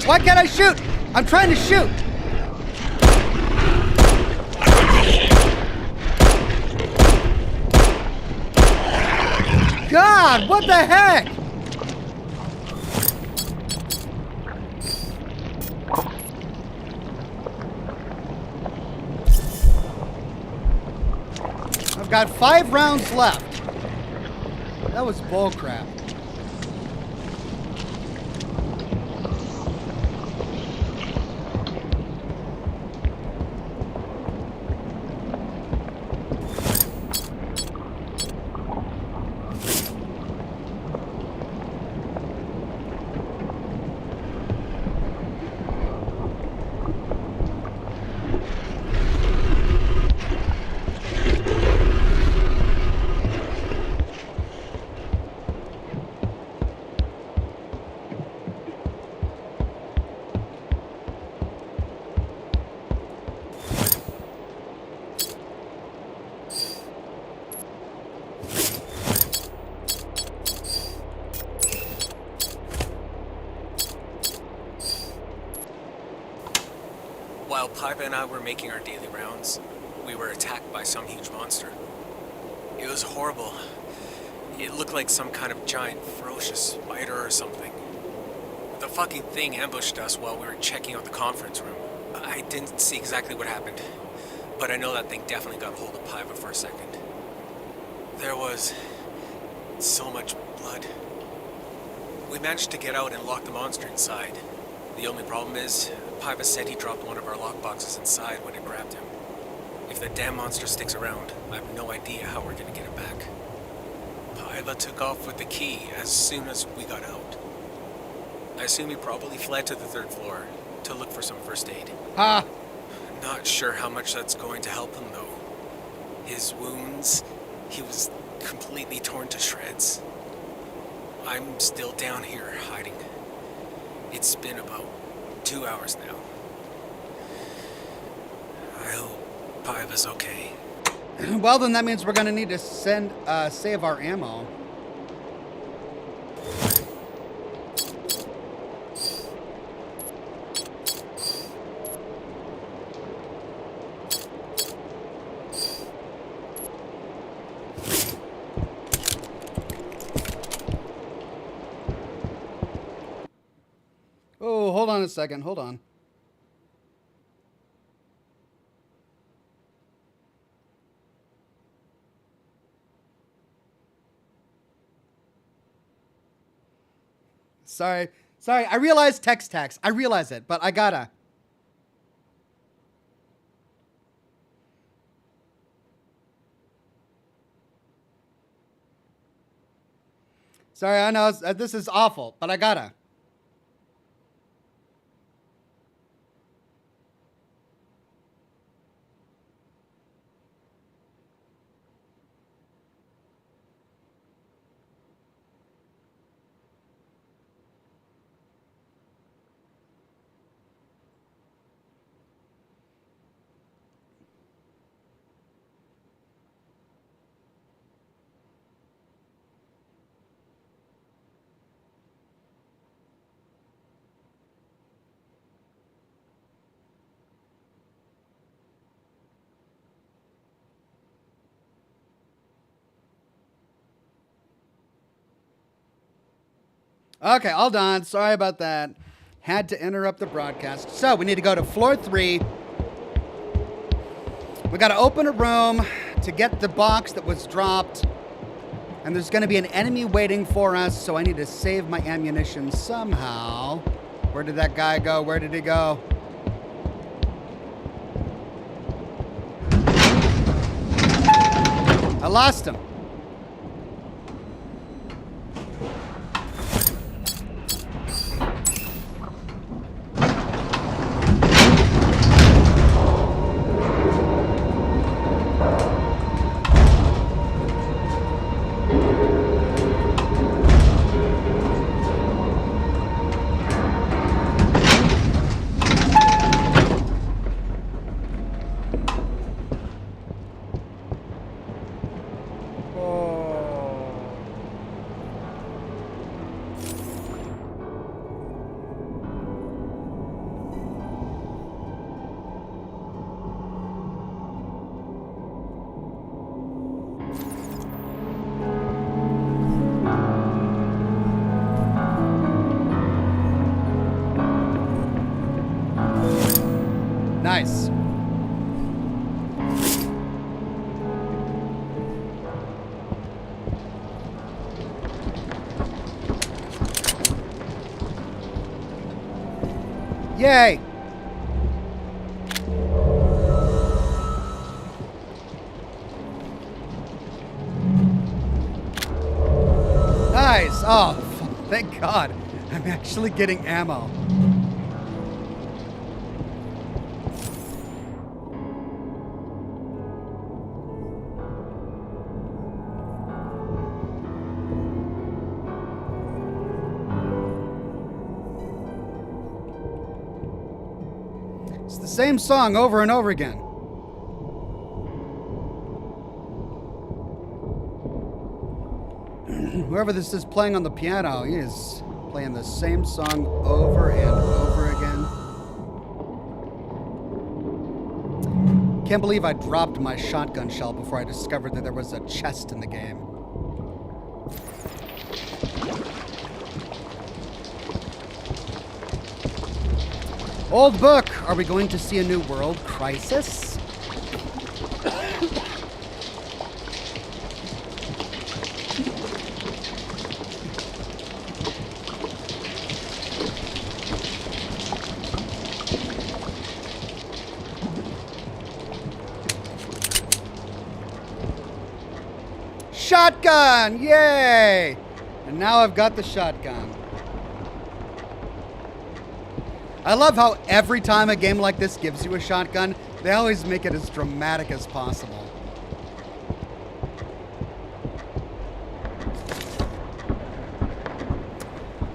Why can't I shoot? I'm trying to shoot. God, what the heck? I've got 5 rounds left. That was bullcrap. While Piva and I were making our daily rounds, we were attacked by some huge monster. It was horrible. It looked like some kind of giant, ferocious spider or something. The fucking thing ambushed us while we were checking out the conference room. I didn't see exactly what happened, but I know that thing definitely got a hold of Piva for a second. There was so much blood. We managed to get out and lock the monster inside. The only problem is, Piva said he dropped one of our lockboxes inside when it grabbed him. If the damn monster sticks around, I have no idea how we're gonna get it back. Piva took off with the key as soon as we got out. I assume he probably fled to the 3rd floor to look for some first aid. Ha! Not sure how much that's going to help him though. His wounds, he was completely torn to shreds. I'm still down here hiding. It's been about 2 hours now. I hope Piva's okay. Well, then that means we're gonna need to save our ammo. Oh, hold on a second. Hold on. Sorry. I realize text tax. I realize it, but I gotta. Sorry, I know this is awful, but I gotta. Okay, all done. Sorry about that. Had to interrupt the broadcast. So we need to go to floor 3. We got to open a room to get the box that was dropped. And there's going to be an enemy waiting for us, so I need to save my ammunition somehow. Where did that guy go? Where did he go? I lost him. Nice. Yay! Nice! Oh, thank God. I'm actually getting ammo. It's the same song over and over again. Whoever this is playing on the piano, he is playing the same song over and over again. Can't believe I dropped my shotgun shell before I discovered that there was a chest in the game. Old book, are we going to see a new world crisis? Shotgun! Yay! And now I've got the shotgun. I love how every time a game like this gives you a shotgun, they always make it as dramatic as possible.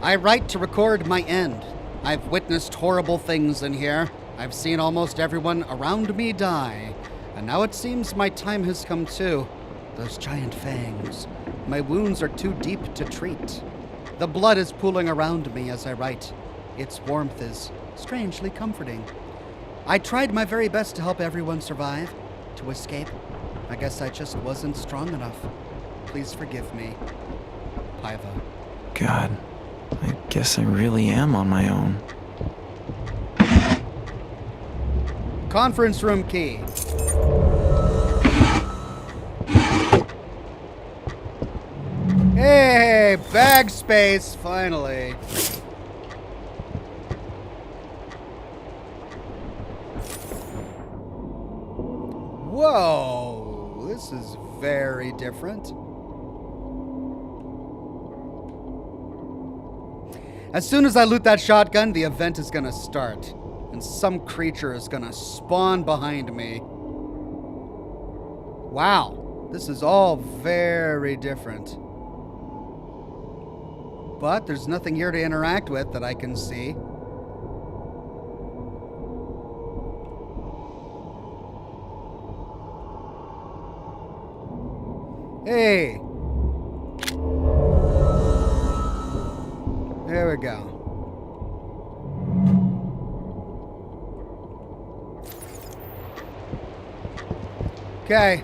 I write to record my end. I've witnessed horrible things in here. I've seen almost everyone around me die. And now it seems my time has come too. Those giant fangs. My wounds are too deep to treat. The blood is pooling around me as I write. Its warmth is strangely comforting. I tried my very best to help everyone survive, to escape. I guess I just wasn't strong enough. Please forgive me. Paiva. God, I guess I really am on my own. Conference room key. Hey, bag space, finally. Whoa, this is very different. As soon as I loot that shotgun, the event is gonna start. And some creature is gonna spawn behind me. Wow. This is all very different. But there's nothing here to interact with that I can see. Hey. There we go. Okay.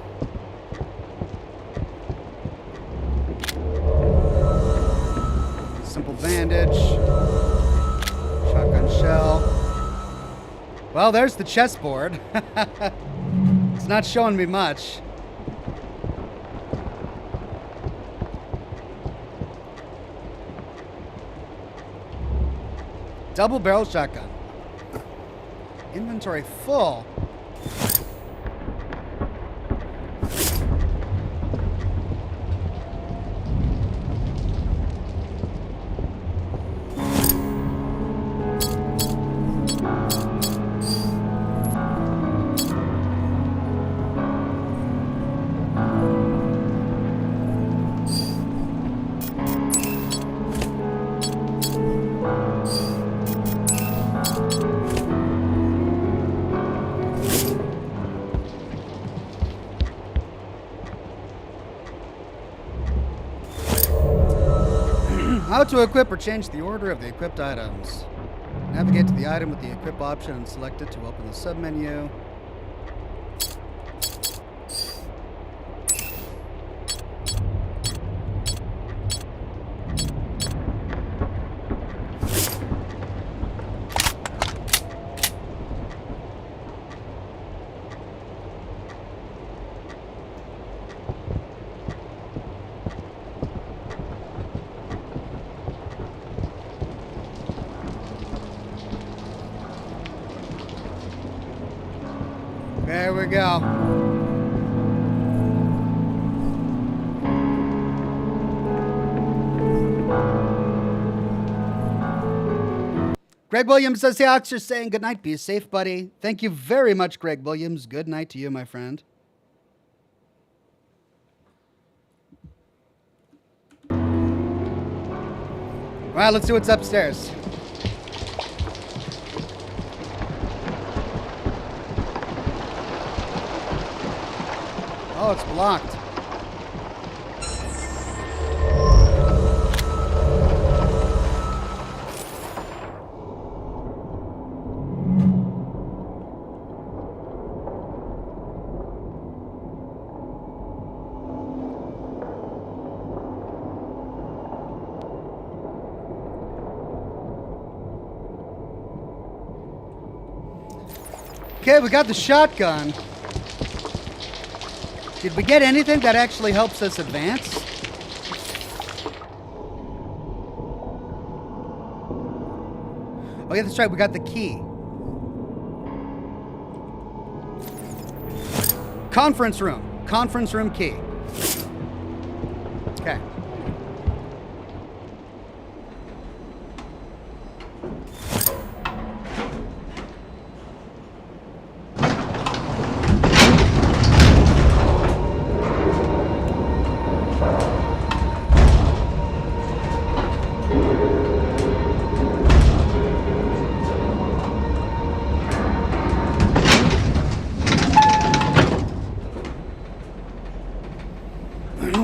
Simple bandage. Shotgun shell. Well, there's the chessboard. It's not showing me much. Double barrel shotgun. Inventory full. How to equip or change the order of the equipped items. Navigate to the item with the equip option and select it to open the submenu. There we go. Greg Williams says, hey, Ox, you're saying good night. Be safe, buddy. Thank you very much, Greg Williams. Good night to you, my friend. All right, let's see what's upstairs. Oh, it's blocked. Okay, we got the shotgun. Did we get anything that actually helps us advance? Oh yeah, that's right, we got the key. Conference room key. Okay.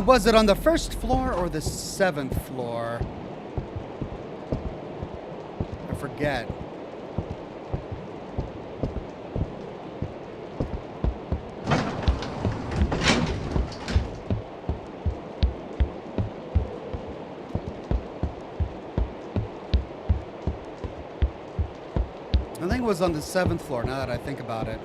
Was it on the first floor or the 7th floor? I forget. I think it was on the 7th floor, now that I think about it.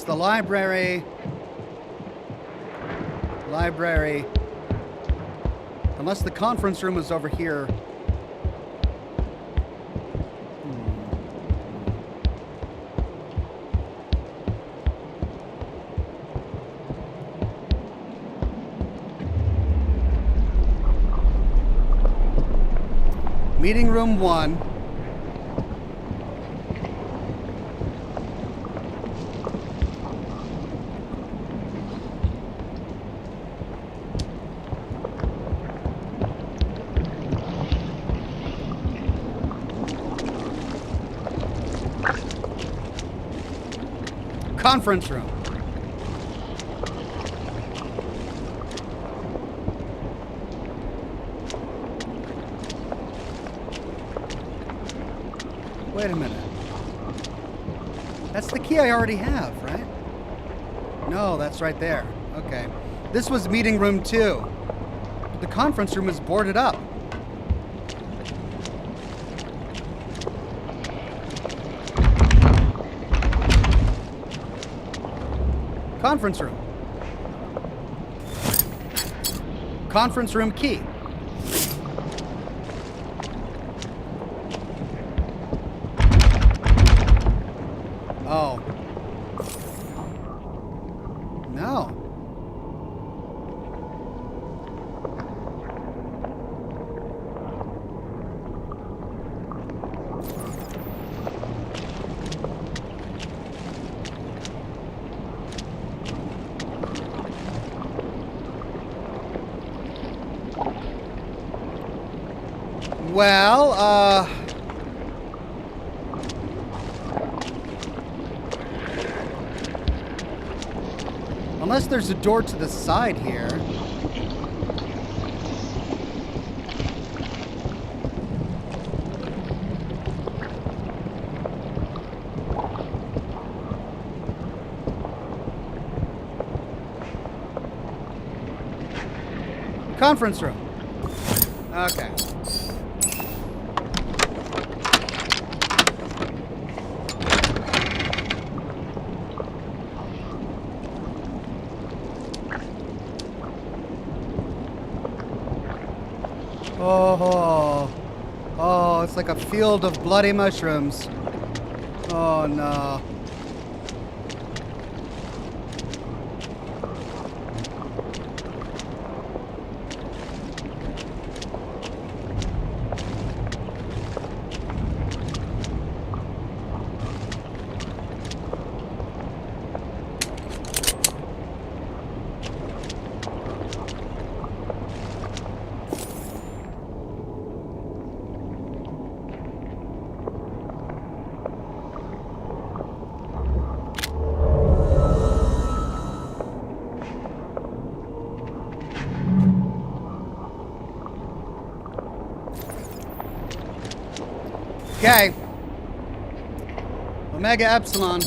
The library. Library. Unless the conference room is over here. Meeting room 1. Conference room. Wait a minute. That's the key I already have, right? No, that's right there. Okay. This was meeting room 2. The conference room is boarded up. Conference room. Conference room key. Oh. No. Well, unless there's a door to the side here. Conference room. Okay. Oh, it's like a field of bloody mushrooms. Oh no. Okay. Omega Epsilon.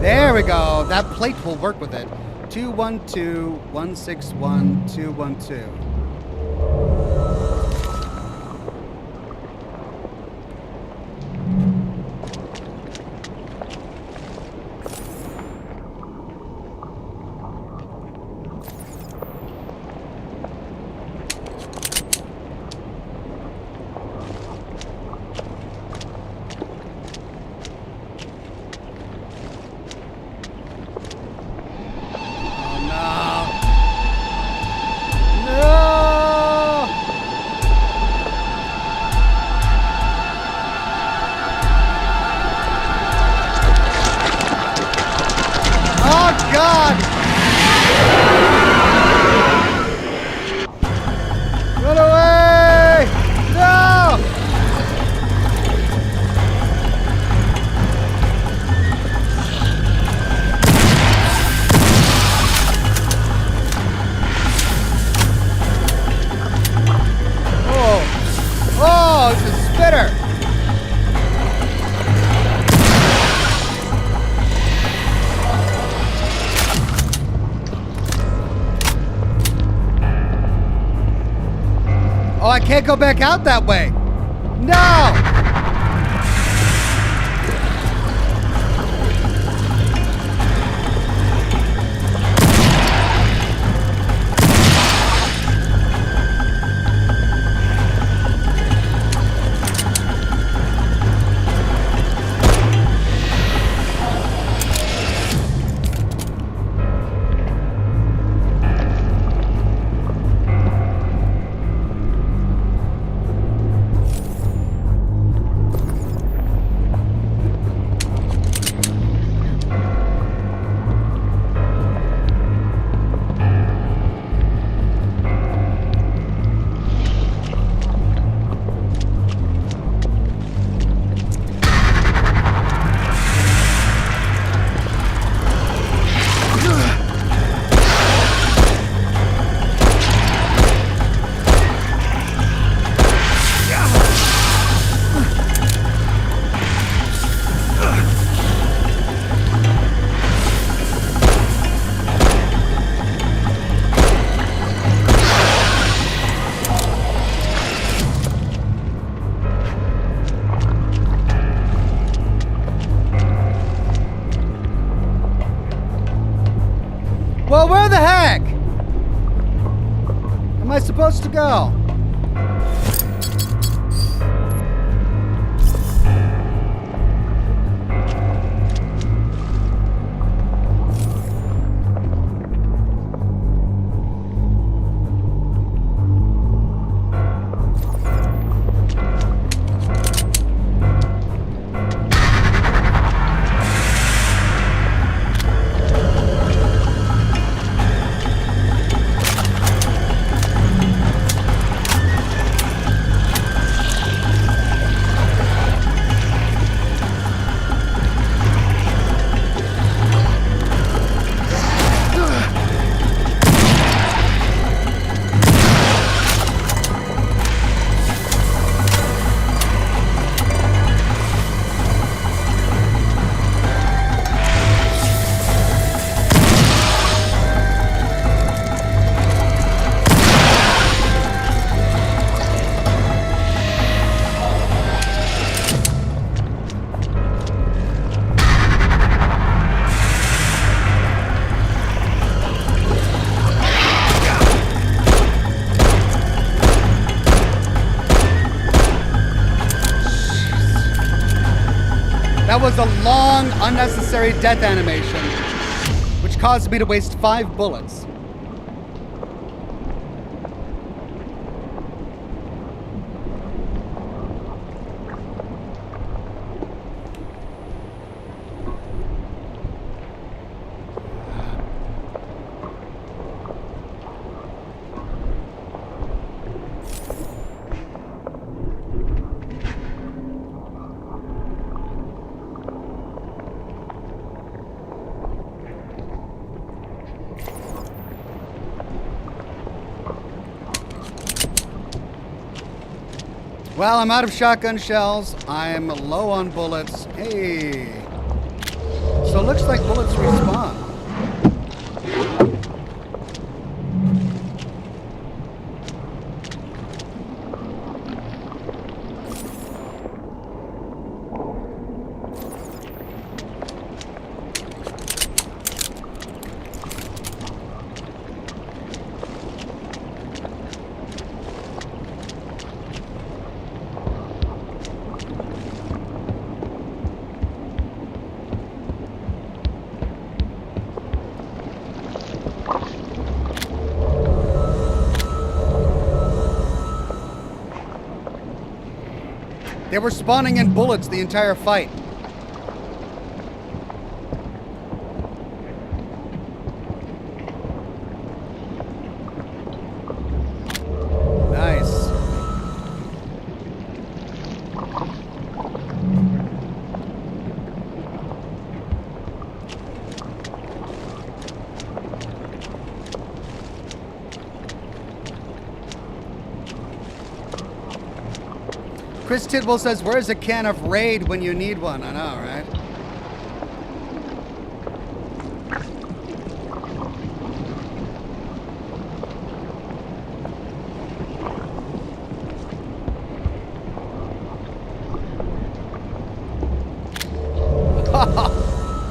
There we go. That plate will work with it. 212-161-212. I can't go back out that way. No! Well, where the heck am I supposed to go? That was a long, unnecessary death animation, which caused me to waste 5 bullets. Well, I'm out of shotgun shells. I'm low on bullets. Hey. So it looks like bullets respawn. They were spawning in bullets the entire fight. Nice. Chris Tidwell says, where's a can of Raid when you need one? I know, right?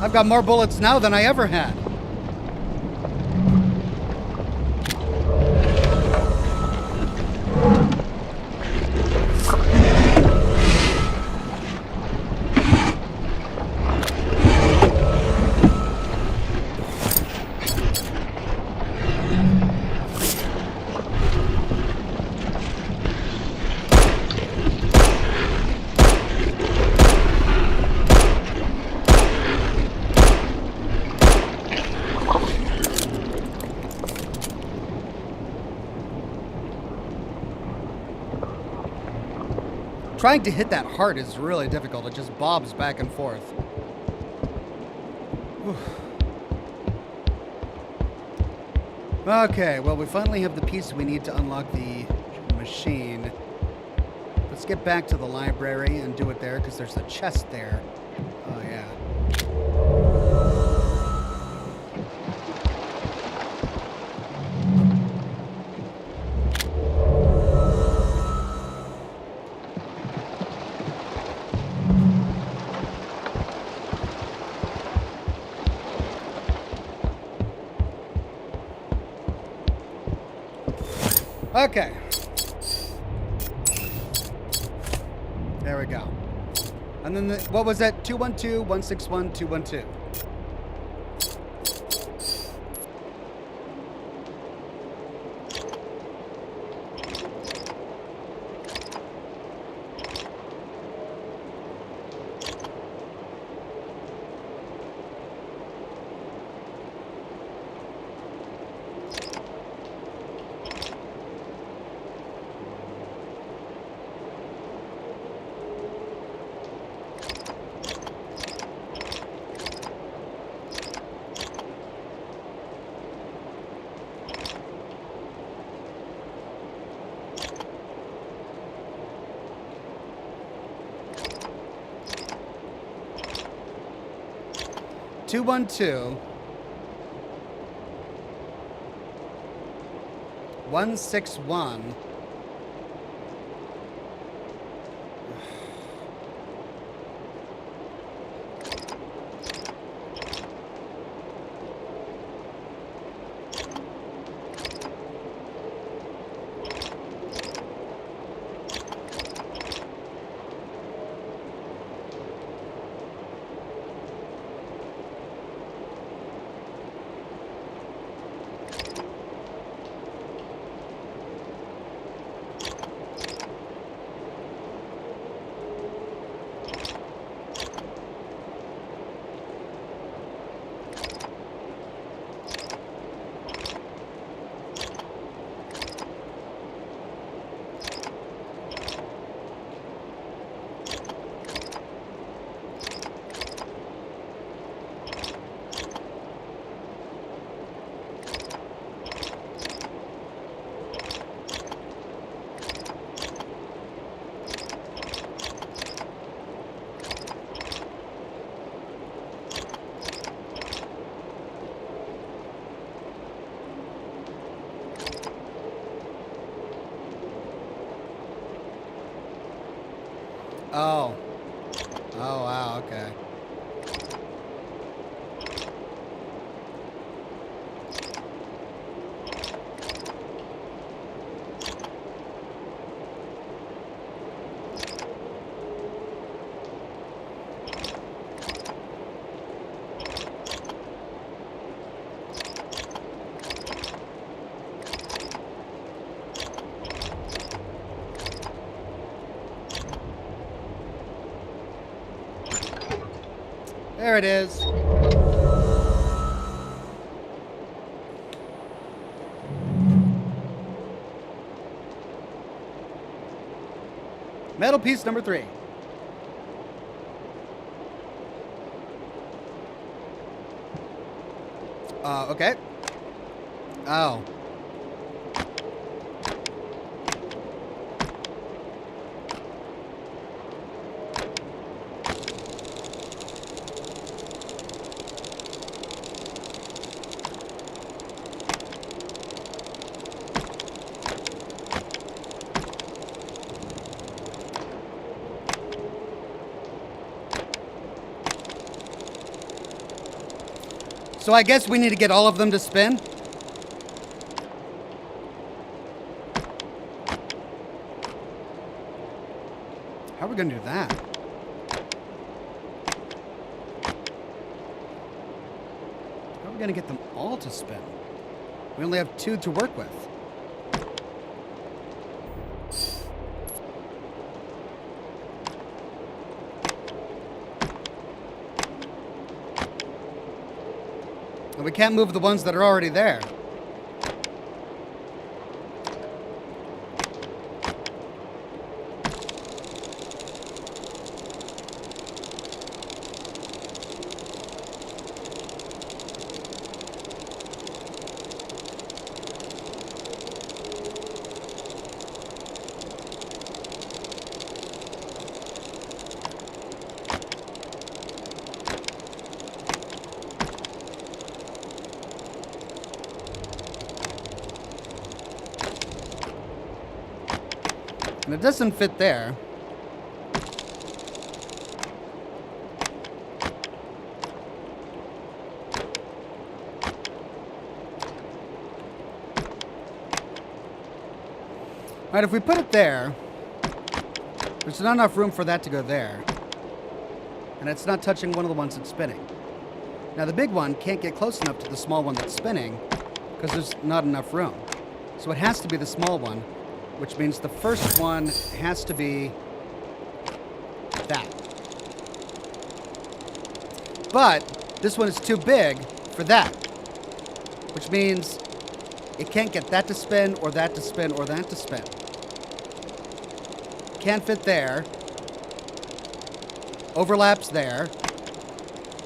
I've got more bullets now than I ever had. Trying to hit that heart is really difficult. It just bobs back and forth. Whew. Okay, well, we finally have the piece we need to unlock the machine. Let's get back to the library and do it there, because there's a chest there. Oh, yeah. Okay. There we go. And then, what was that? 212-161-212. Two, 161. Oh. Oh, wow, okay. There it is. Metal piece number 3. Okay. Oh. So I guess we need to get all of them to spin. How are we going to do that? How are we going to get them all to spin? We only have 2 to work with. And we can't move the ones that are already there. And it doesn't fit there. All right, if we put it there, there's not enough room for that to go there. And it's not touching one of the ones that's spinning. Now the big one can't get close enough to the small one that's spinning because there's not enough room. So it has to be the small one, which means the first one has to be that. But this one is too big for that, which means it can't get that to spin or that to spin or that to spin. Can't fit there. Overlaps there.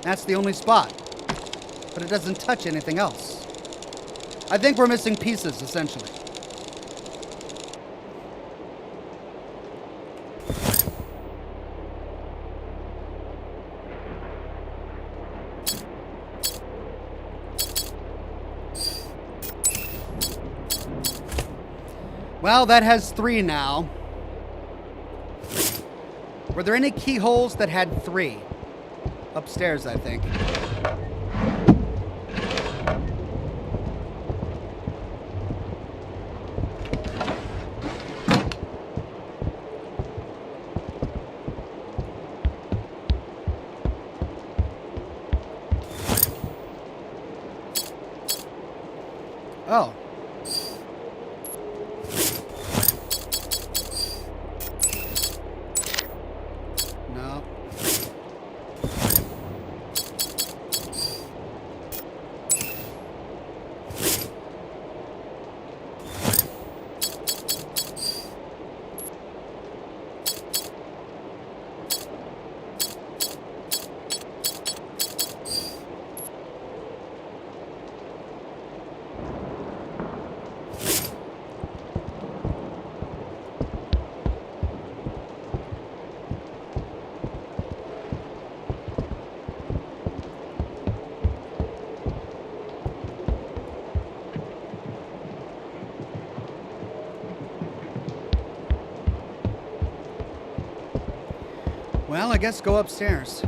That's the only spot. But it doesn't touch anything else. I think we're missing pieces, essentially. Well, that has 3 now. Were there any keyholes that had 3? Upstairs, I think. Oh. No. Well, I guess go upstairs.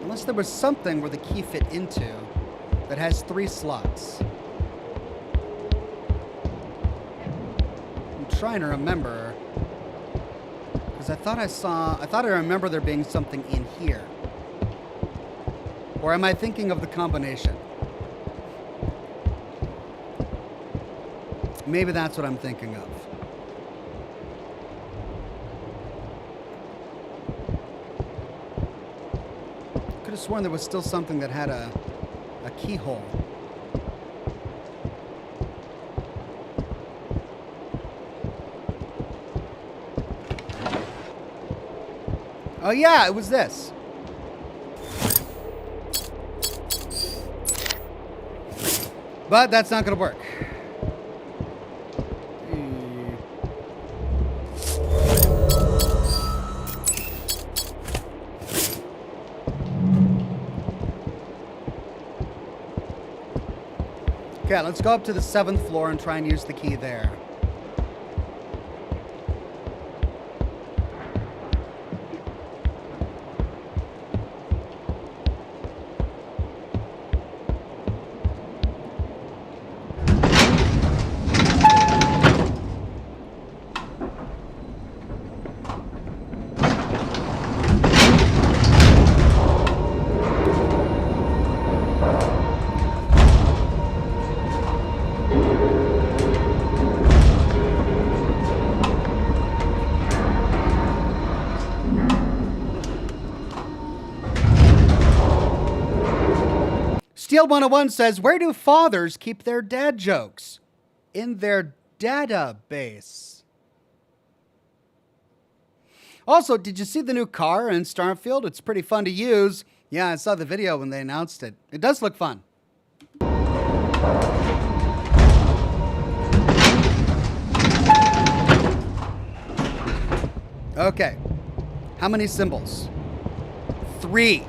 Unless there was something where the key fit into that has 3 slots. I'm trying to remember. Because I thought I remember there being something in here. Or am I thinking of the combination? Maybe that's what I'm thinking of. Could have sworn there was still something that had a keyhole. Oh yeah, it was this. But that's not going to work. Okay, let's go up to the 7th floor and try and use the key there. Steel 101 says, where do fathers keep their dad jokes? In their database. Also, did you see the new car in Starfield? It's pretty fun to use. Yeah, I saw the video when they announced it. It does look fun. Okay. How many symbols? 3.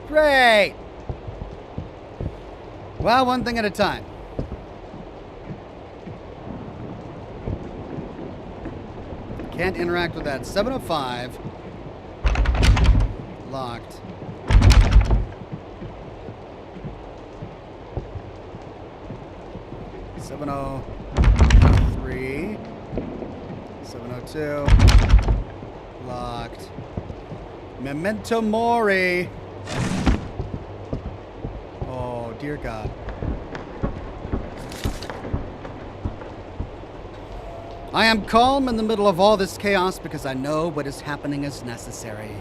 Great. Well, one thing at a time. Can't interact with that. 705. Locked. Seven oh three. 702. Locked. Memento Mori. Oh, dear God. I am calm in the middle of all this chaos because I know what is happening is necessary.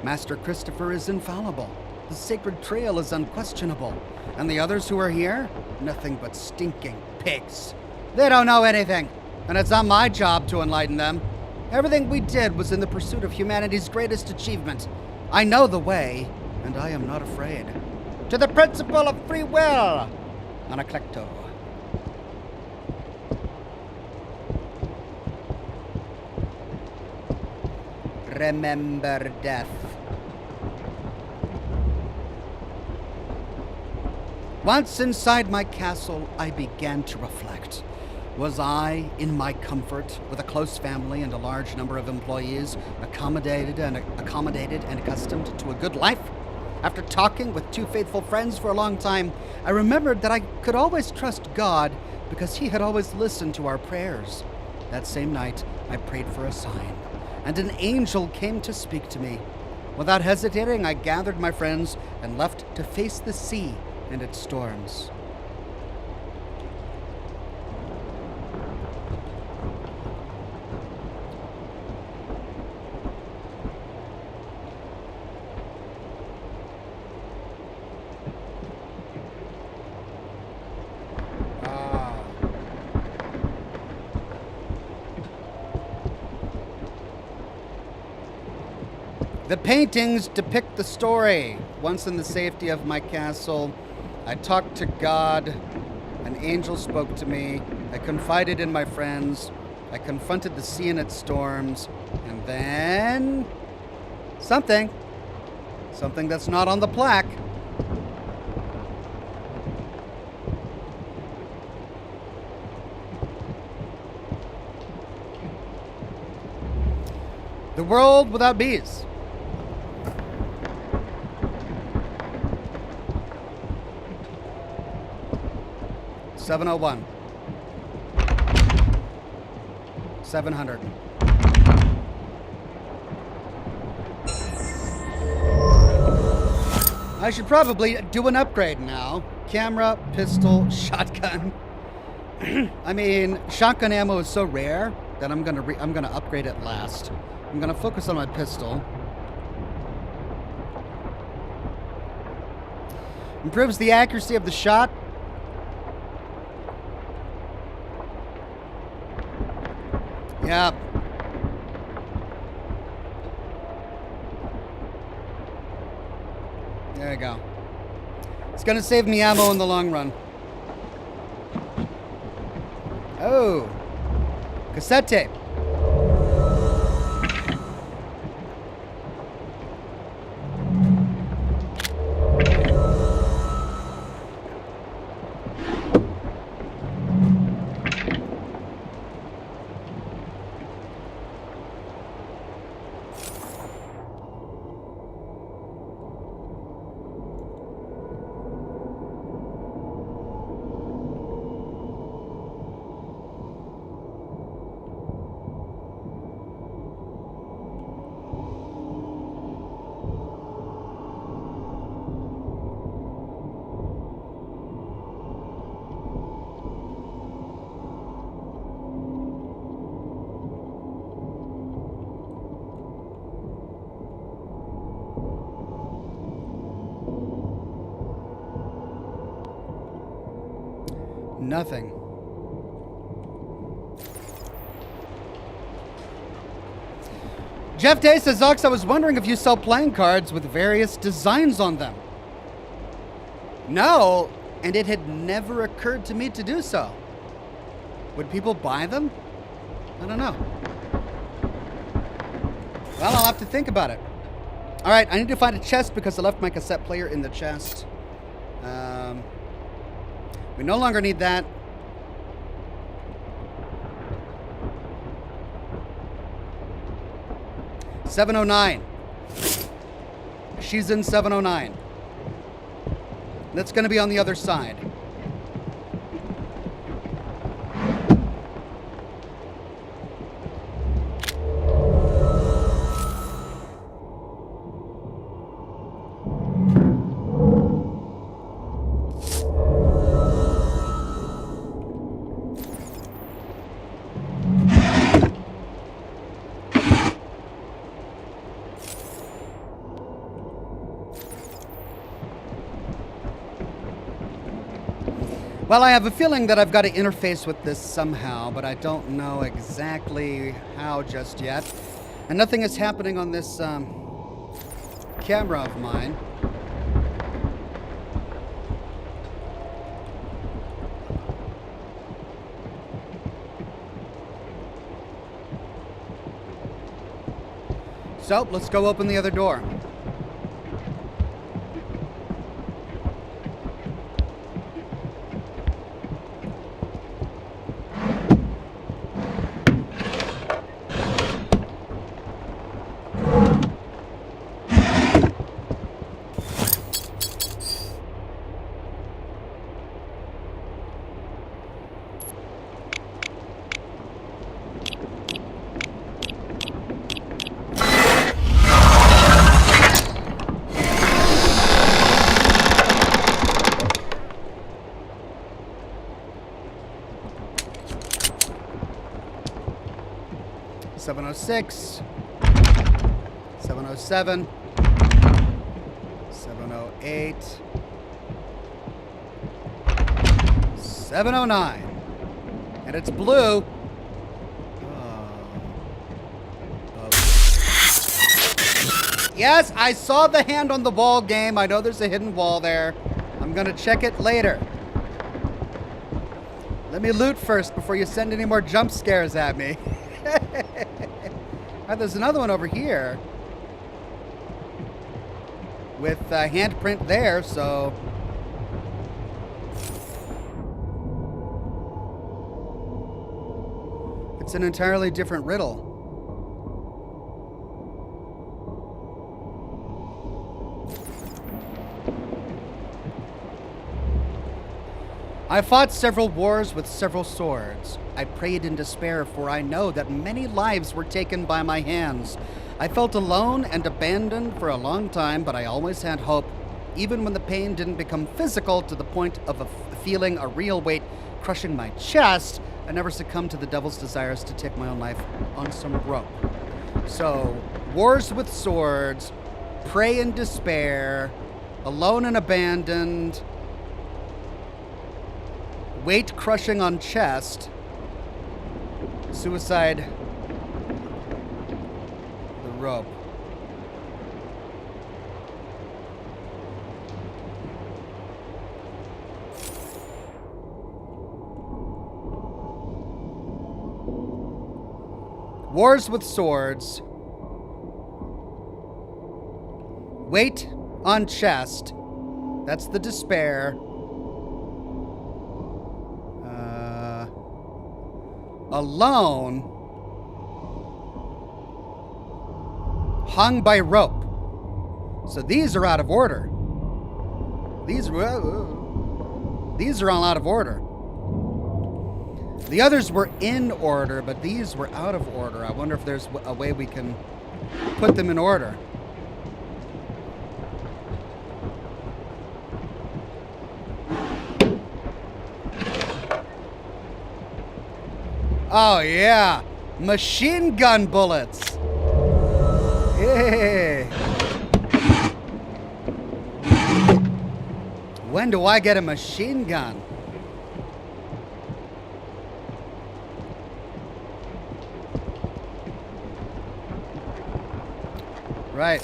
Master Christopher is infallible. The sacred trail is unquestionable. And the others who are here? Nothing but stinking pigs. They don't know anything. And it's not my job to enlighten them. Everything we did was in the pursuit of humanity's greatest achievement. I know the way, and I am not afraid. To the principle of free will. Anaclecto. Remember death. Once inside my castle, I began to reflect. Was I, in my comfort, with a close family and a large number of employees, accommodated and accustomed to a good life? After talking with 2 faithful friends for a long time, I remembered that I could always trust God because He had always listened to our prayers. That same night, I prayed for a sign, and an angel came to speak to me. Without hesitating, I gathered my friends and left to face the sea and its storms. The paintings depict the story. Once in the safety of my castle, I talked to God. An angel spoke to me. I confided in my friends. I confronted the sea and its storms. And then... something. Something that's not on the plaque. The world without bees. $701. 700. I should probably do an upgrade now. Camera, pistol, shotgun. I mean, shotgun ammo is so rare that I'm gonna upgrade it last. I'm gonna focus on my pistol. Improves the accuracy of the shot. Yep. There you go. It's gonna save me ammo in the long run. Oh. Cassette tape. Nothing. Jeff Day says, Ox, I was wondering if you sell playing cards with various designs on them. No, and it had never occurred to me to do so. Would people buy them? I don't know. Well, I'll have to think about it. All right, I need to find a chest because I left my cassette player in the chest. We no longer need that. $709. She's in 709. That's going to be on the other side. Well, I have a feeling that I've got to interface with this somehow, but I don't know exactly how just yet. And nothing is happening on this camera of mine. So, let's go open the other door. $706, $707, $708, $709, and it's blue. Yes, I saw the hand on the wall, game. I know there's a hidden wall there. I'm gonna check it later. Let me loot first before you send any more jump scares at me. Oh, there's another one over here with a handprint there, so it's an entirely different riddle. I fought several wars with several swords. I prayed in despair, for I know that many lives were taken by my hands. I felt alone and abandoned for a long time, but I always had hope. Even when the pain didn't become physical to the point of feeling a real weight crushing my chest, I never succumbed to the devil's desires to take my own life on some rope. So, wars with swords, pray in despair, alone and abandoned, weight crushing on chest, suicide, the rope. Wars with swords, weight on chest, that's the despair. Alone, hung by rope. So these are out of order. These are all out of order. The others were in order, but these were out of order. I wonder if there's a way we can put them in order. Oh, yeah. Machine gun bullets. Hey. When do I get a machine gun? Right.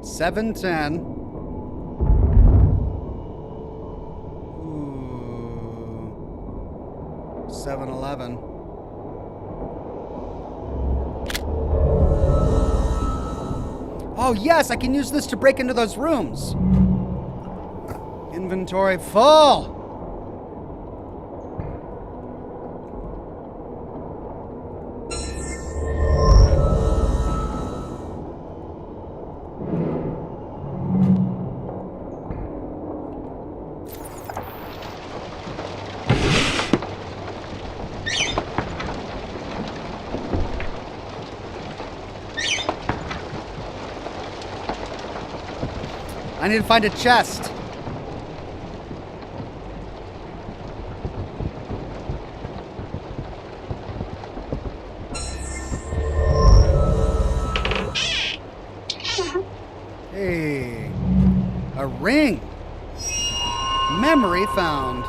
$7.10. Ooh. 7-Eleven. Oh yes, I can use this to break into those rooms. Inventory full. I need to find a chest. Hey, a ring. Memory found.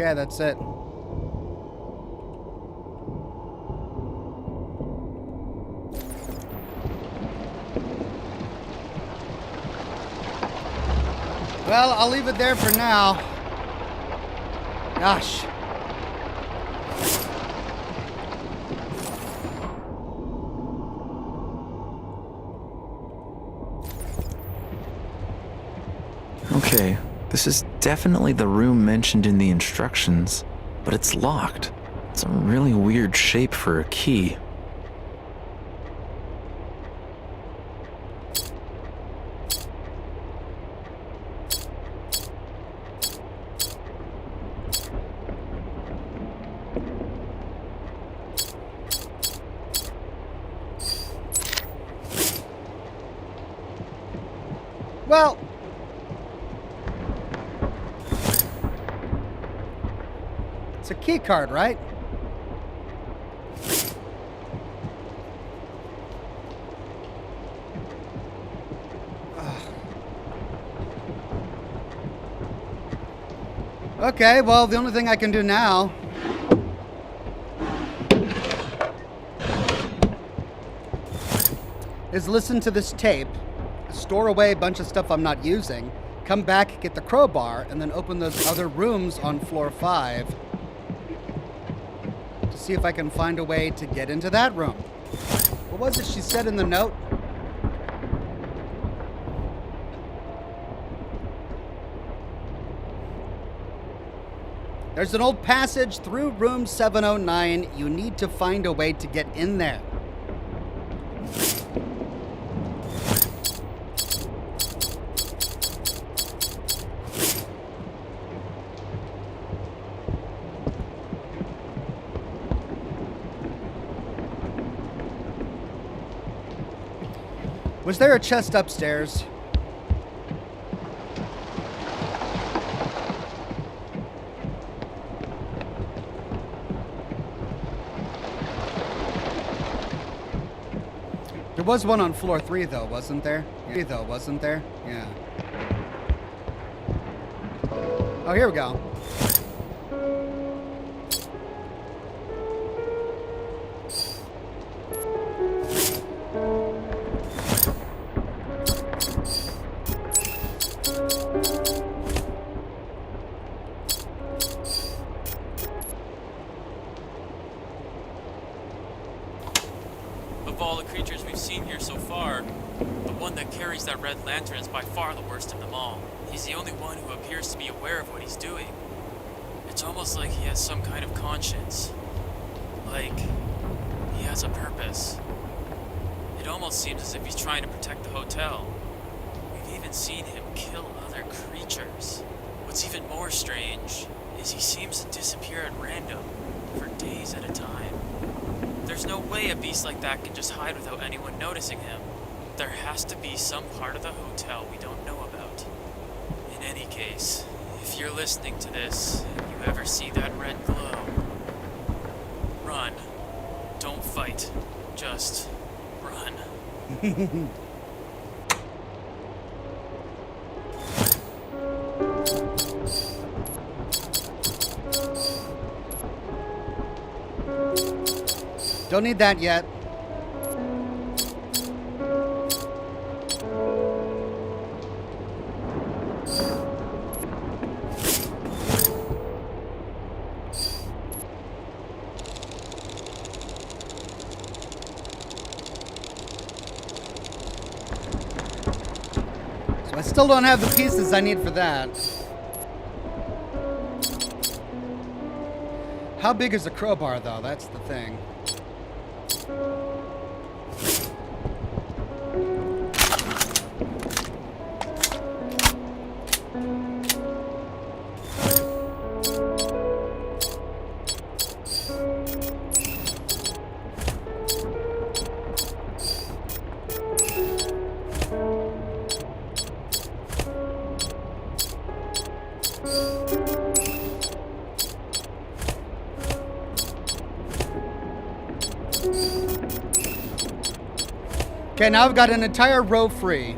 Okay, that's it. Well, I'll leave it there for now. Gosh. Okay, this is definitely the room mentioned in the instructions, but it's locked. It's a really weird shape for a key. Well, it's a key card, right? Okay, well, the only thing I can do now is listen to this tape, store away a bunch of stuff I'm not using, come back, get the crowbar, and then open those other rooms on floor 5 to see if I can find a way to get into that room. What was it she said in the note? There's an old passage through room 709. You need to find a way to get in there. Was there a chest upstairs? There was one on floor 3 though, wasn't there? Yeah. Oh, here we go. Of all the creatures we've seen here so far, the one that carries that red lantern is by far the worst of them all. He's the only one who appears to be aware of what he's doing. It's almost like he has some kind of conscience. Like, he has a purpose. It almost seems as if he's trying to protect the hotel. We've even even seen him kill other creatures. What's even more strange is he seems to disappear at random for days at a time. There's no way a beast like that can just hide without anyone noticing him. There has to be some part of the hotel we don't know about. In any case, if you're listening to this and you ever see that red glow, run. Don't fight. Just run. Don't need that yet. So I still don't have the pieces I need for that. How big is the crowbar, though? That's the thing. Okay, now I've got an entire row free.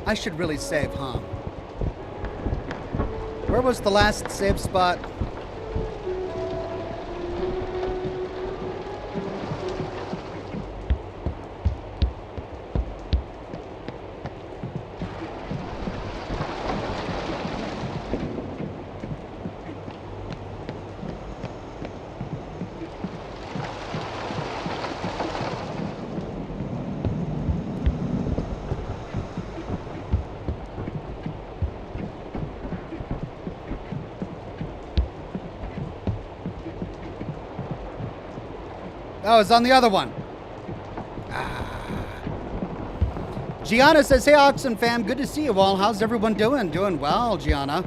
I should really save, huh? Where was the last save spot? Oh, it's on the other one. Gianna says, hey, Oxhorn fam, good to see you all. How's everyone doing? Doing well, Gianna.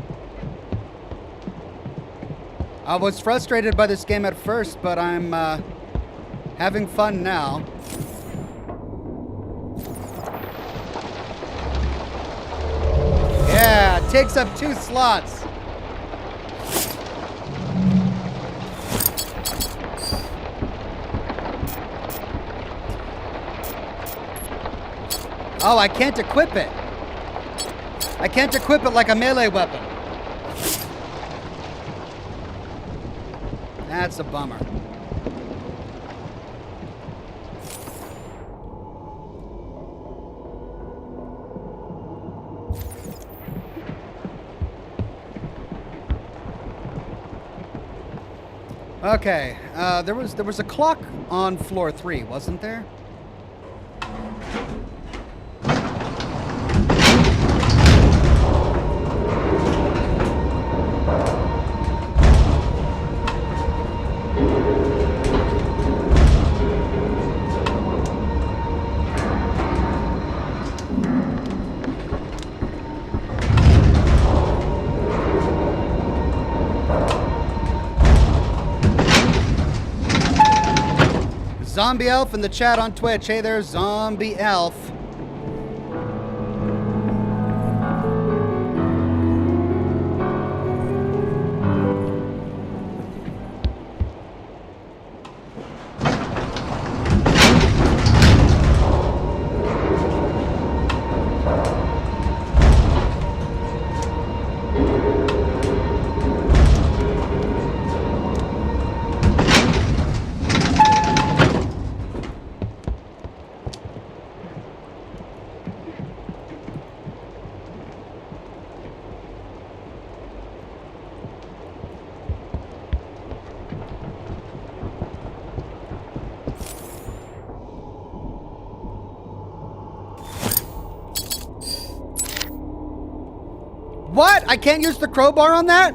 I was frustrated by this game at first, but I'm having fun now. Yeah, it takes up 2 slots. Oh, I can't equip it. I can't equip it like a melee weapon. That's a bummer. Okay, there was a clock on floor 3, wasn't there? Zombie Elf in the chat on Twitch. Hey there, Zombie Elf. What? I can't use the crowbar on that?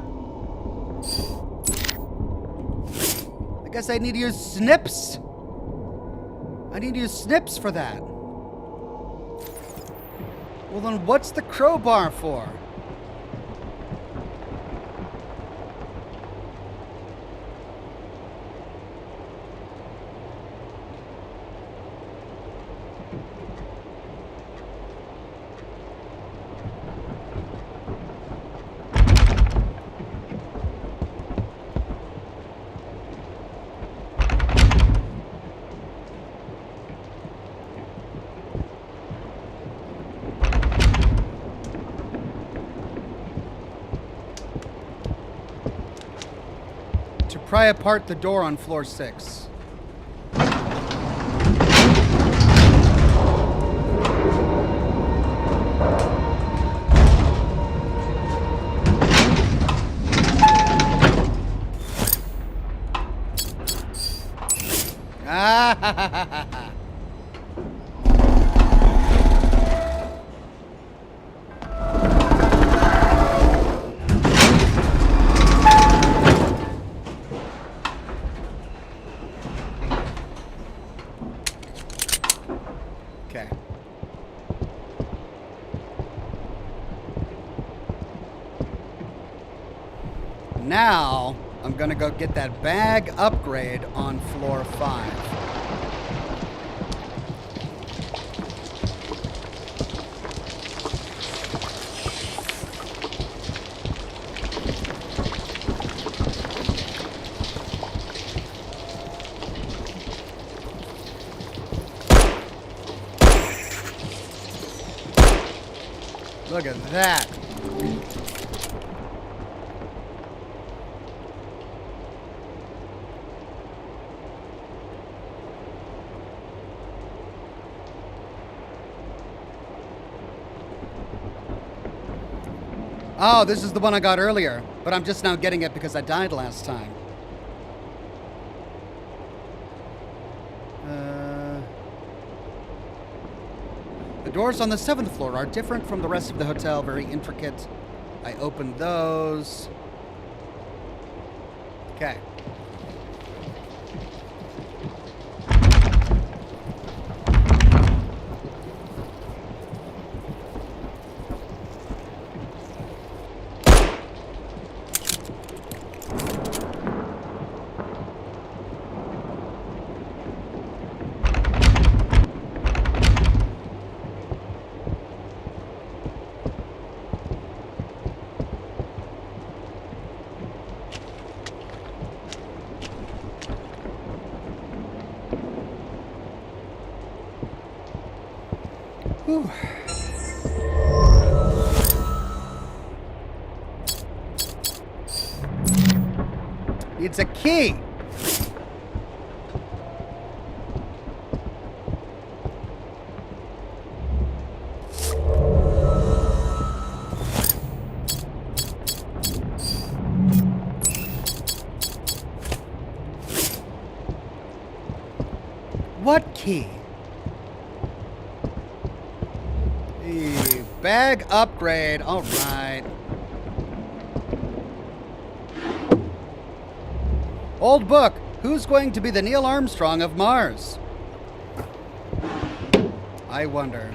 I guess I need to use snips. I need to use snips for that. Well, then what's the crowbar for? Pry apart the door on floor 6. Ah! Okay. Now, I'm gonna go get that bag upgrade on floor 5. Look at that. Oh, this is the one I got earlier, but I'm just now getting it because I died last time. The doors on the 7th floor are different from the rest of the hotel, very intricate. I opened those. Okay. Whew. It's a key. What key? Bag upgrade. All right. Old book. Who's going to be the Neil Armstrong of Mars? I wonder.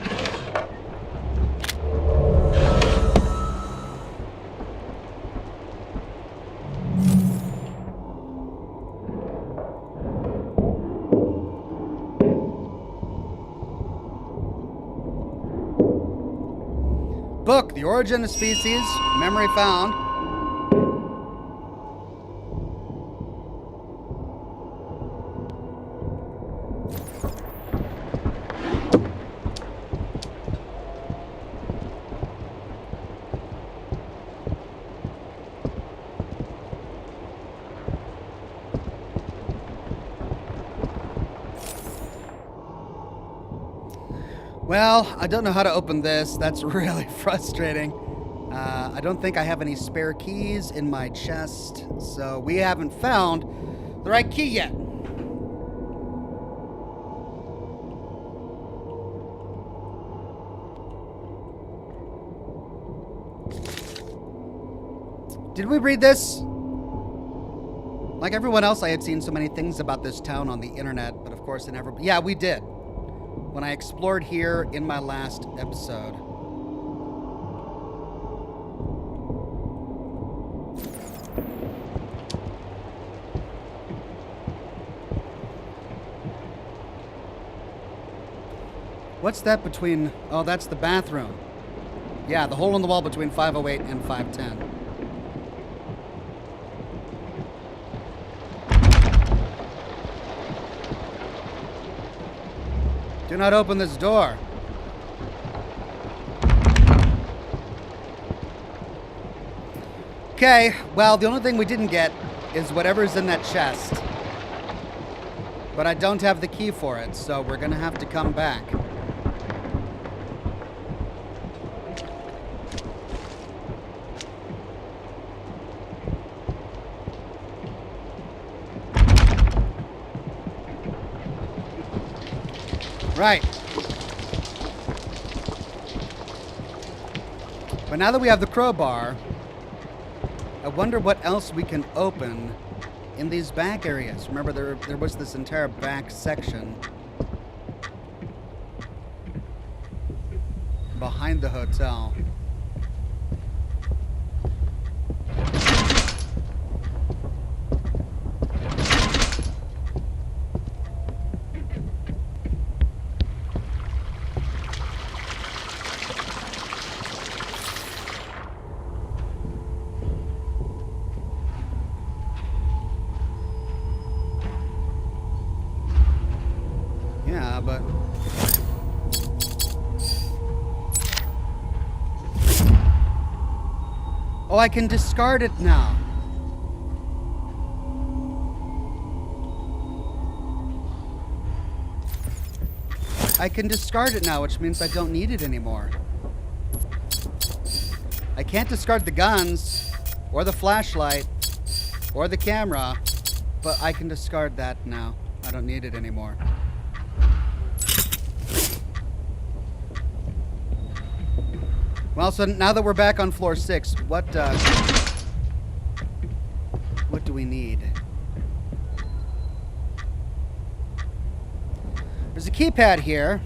Book, The Origin of Species, Memory Found. Well, I don't know how to open this. That's really frustrating. I don't think I have any spare keys in my chest, so we haven't found the right key yet. Did we read this? Like everyone else, I had seen so many things about this town on the internet, but of course it never... Yeah, we did. When I explored here in my last episode. What's that between... Oh, that's the bathroom. Yeah, the hole in the wall between 508 and 510. Do not open this door. Okay, well, the only thing we didn't get is whatever's in that chest. But I don't have the key for it, so we're gonna have to come back. Right. But now that we have the crowbar, I wonder what else we can open in these back areas. Remember, there was this entire back section behind the hotel. Yeah, but... Oh, I can discard it now. I can discard it now, which means I don't need it anymore. I can't discard the guns, or the flashlight, or the camera, but I can discard that now. I don't need it anymore. Well, so now that we're back on floor 6, what do we need? There's a keypad here.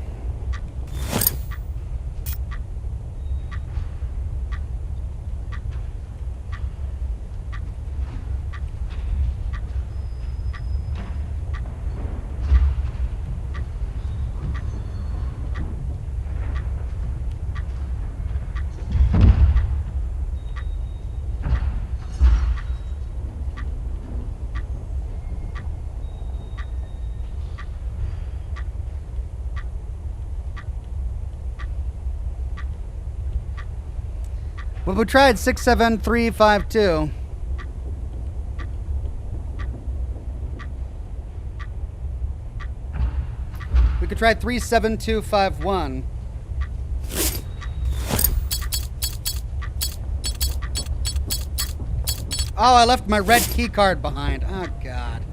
Well, we tried 67352. We could try 37251. Oh, I left my red key card behind. Oh, God.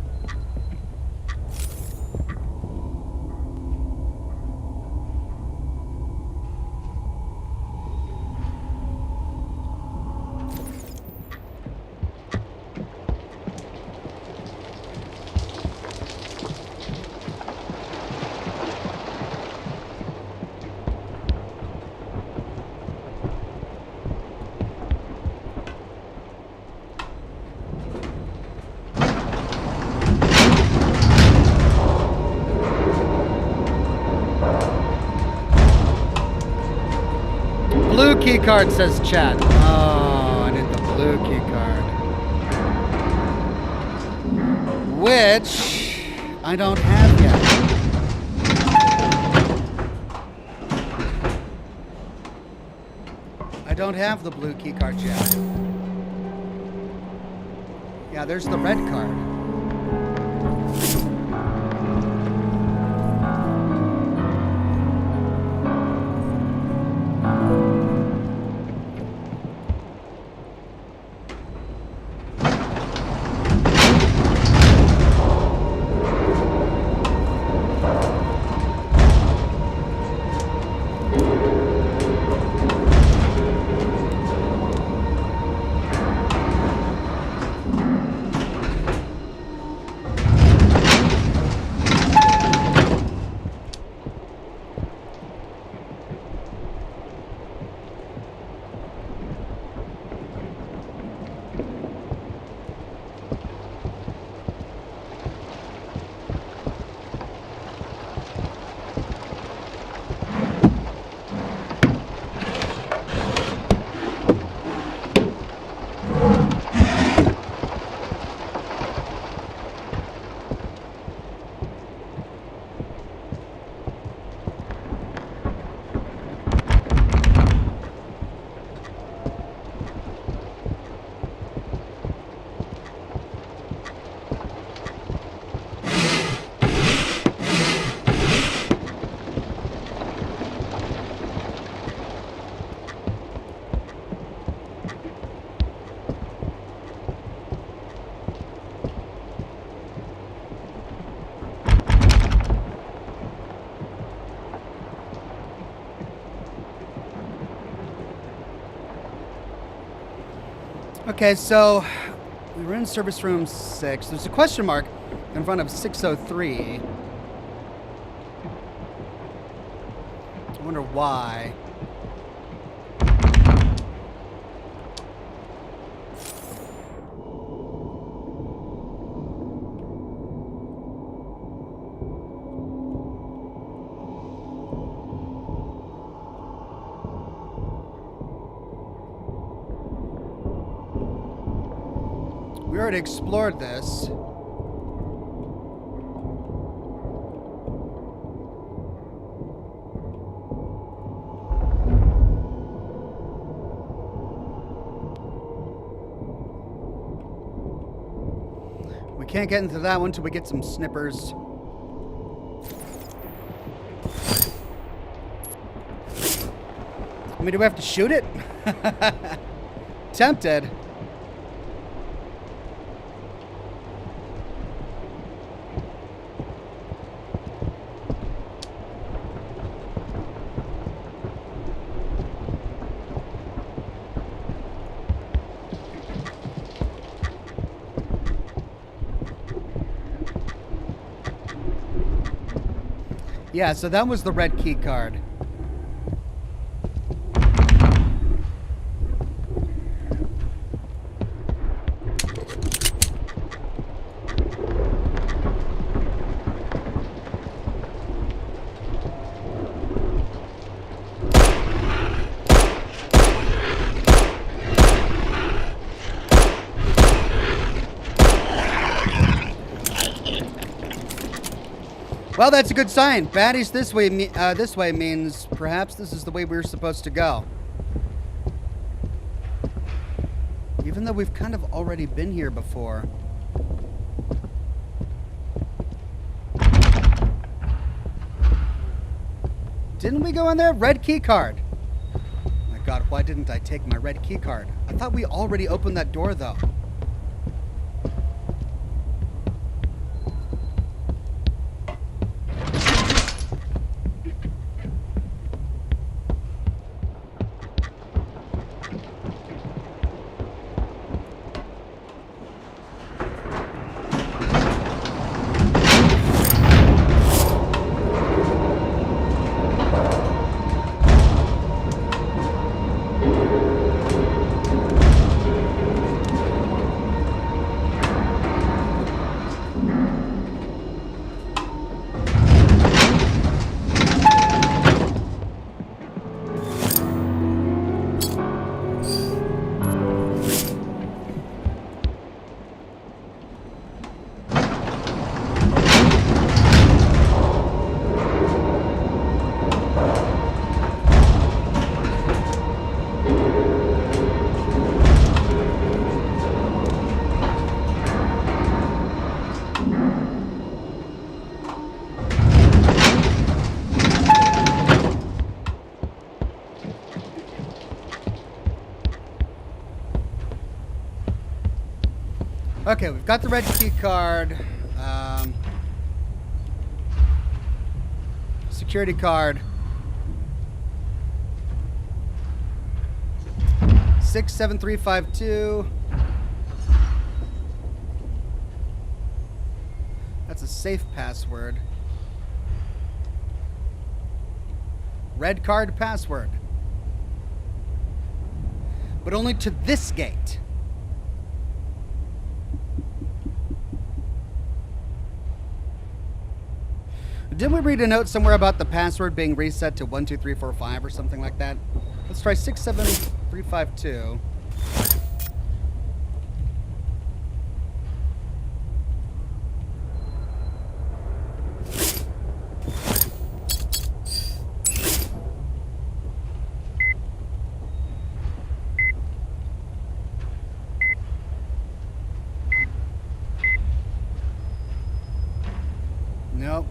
Blue key card, says chat. Oh, I need the blue key card. Which I don't have yet. I don't have the blue key card yet. Yeah, there's the red card. Okay, so we were in service room 6. There's a question mark in front of 603. I wonder why. We already explored this. We can't get into that one until we get some snippers. I mean, do we have to shoot it? Tempted. Yeah, so that was the red key card. Well, that's a good sign. Baddies this way means perhaps this is the way we're supposed to go. Even though we've kind of already been here before. Didn't we go in there? Red key card. My God, why didn't I take my red key card? I thought we already opened that door, though. Okay, we've got the red key card. Security card. 67352. That's a safe password. Red card password. But only to this gate. Didn't we read a note somewhere about the password being reset to 12345 or something like that? Let's try 67352. Nope.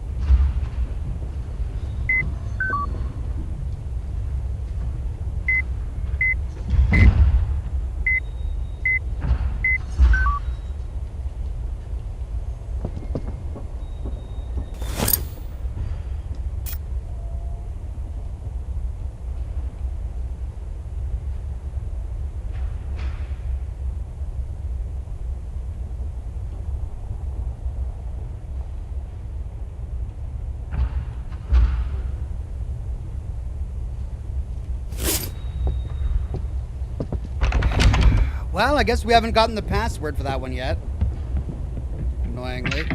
Well, I guess we haven't gotten the password for that one yet. Annoyingly.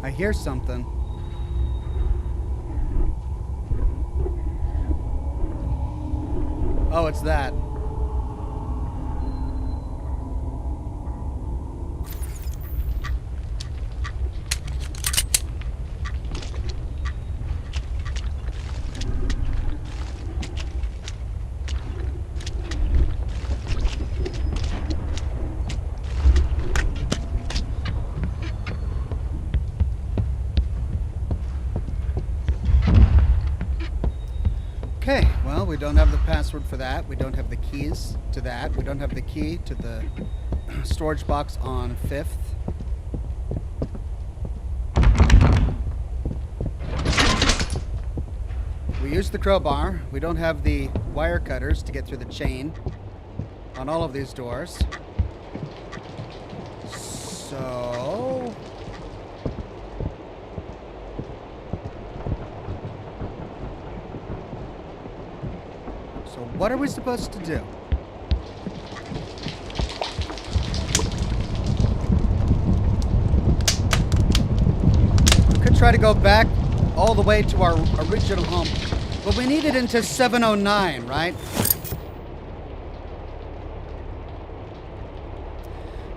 I hear something. Oh, it's that. Okay, well, we don't have the password for that. We don't have the keys to that. We don't have the key to the storage box on 5th. We used the crowbar. We don't have the wire cutters to get through the chain on all of these doors. So... what are we supposed to do? We could try to go back all the way to our original home, but we need it into 709, right?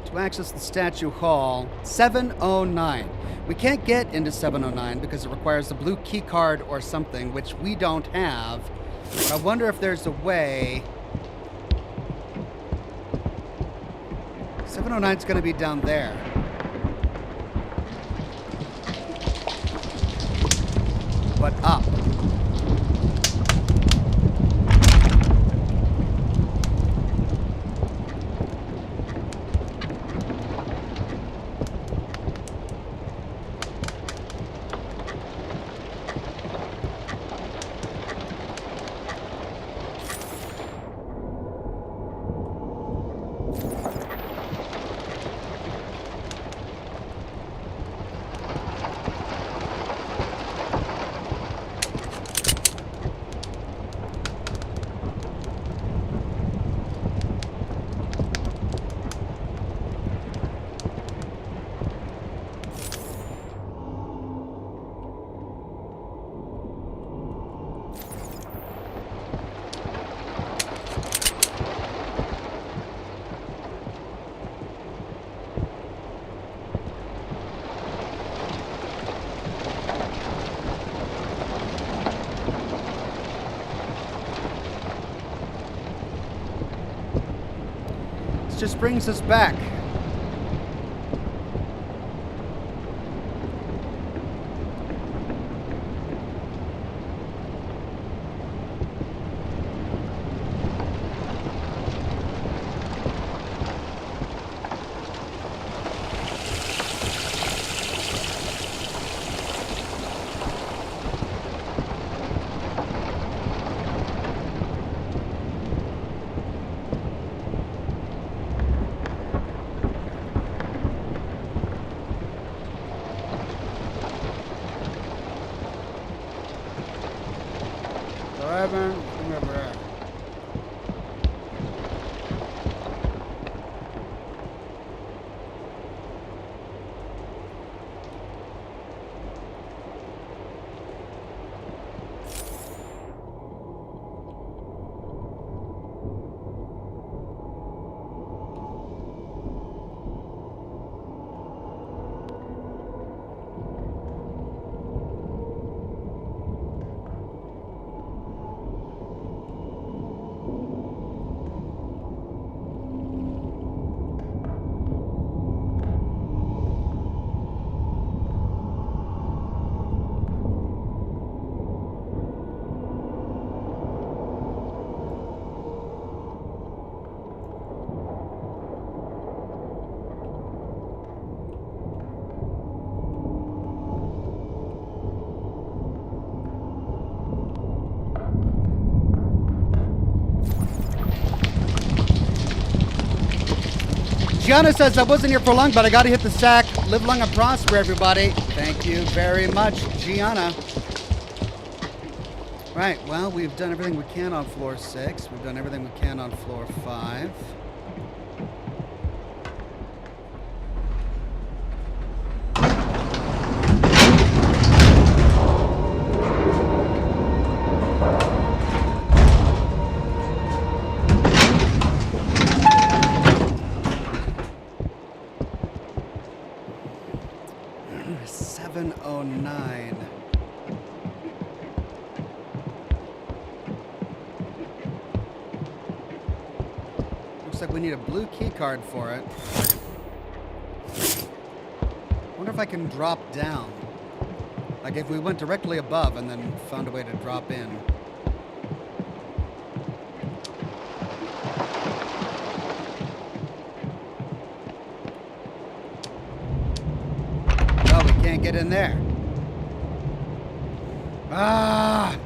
To access the statue hall, 709. We can't get into 709 because it requires a blue key card or something, which we don't have. I wonder if there's a way. 709 is going to be down there. But up. Just brings us back. Gianna says, I wasn't here for long, but I got to hit the sack. Live long and prosper, everybody. Thank you very much, Gianna. Right, well, we've done everything we can on floor 6. We've done everything we can on floor 5. We need a blue key card for it. Wonder if I can drop down. Like if we went directly above and then found a way to drop in. Oh, we can't get in there. Ah!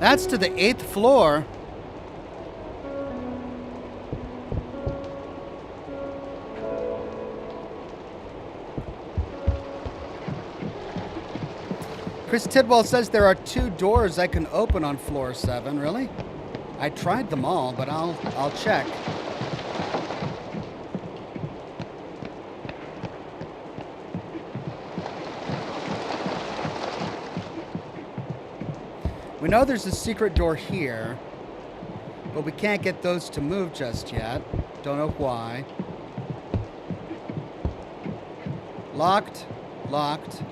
That's to the 8th floor. Chris Tidwell says there are 2 doors I can open on floor 7. Really? I tried them all, but I'll check. We know there's a secret door here, but we can't get those to move just yet. Don't know why. Locked. Locked.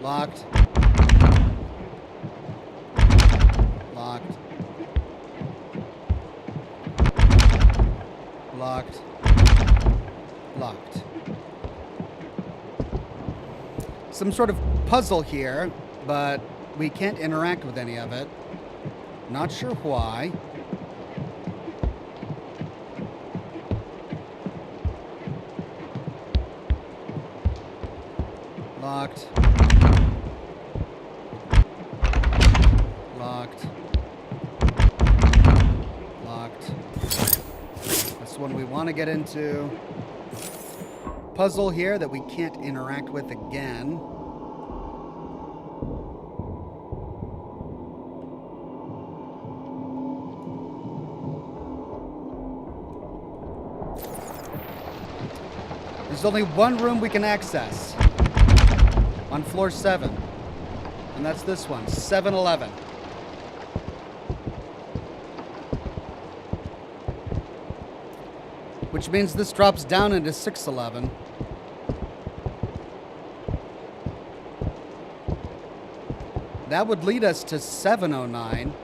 Locked. Locked. Locked. Locked. Some sort of puzzle here, but we can't interact with any of it. Not sure why. Locked. Locked. Locked. That's the one we want to get into. Puzzle here that we can't interact with again. There's only one room we can access on floor 7, and that's this one, 7-Eleven. Which means this drops down into 6-Eleven. That would lead us to 709.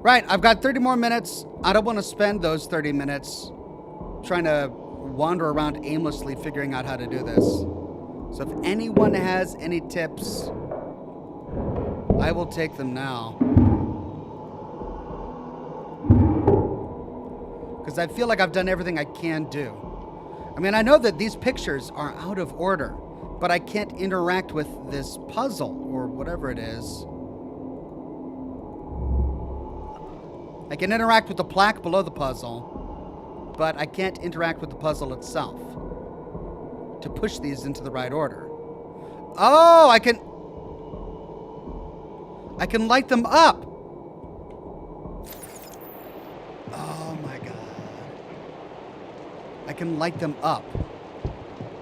Right, I've got 30 more minutes. I don't want to spend those 30 minutes trying to wander around aimlessly figuring out how to do this. So if anyone has any tips, I will take them now. Because I feel like I've done everything I can do. I mean, I know that these pictures are out of order, but I can't interact with this puzzle or whatever it is. I can interact with the plaque below the puzzle, but I can't interact with the puzzle itself to push these into the right order. Oh, I can light them up. Oh my God. I can light them up.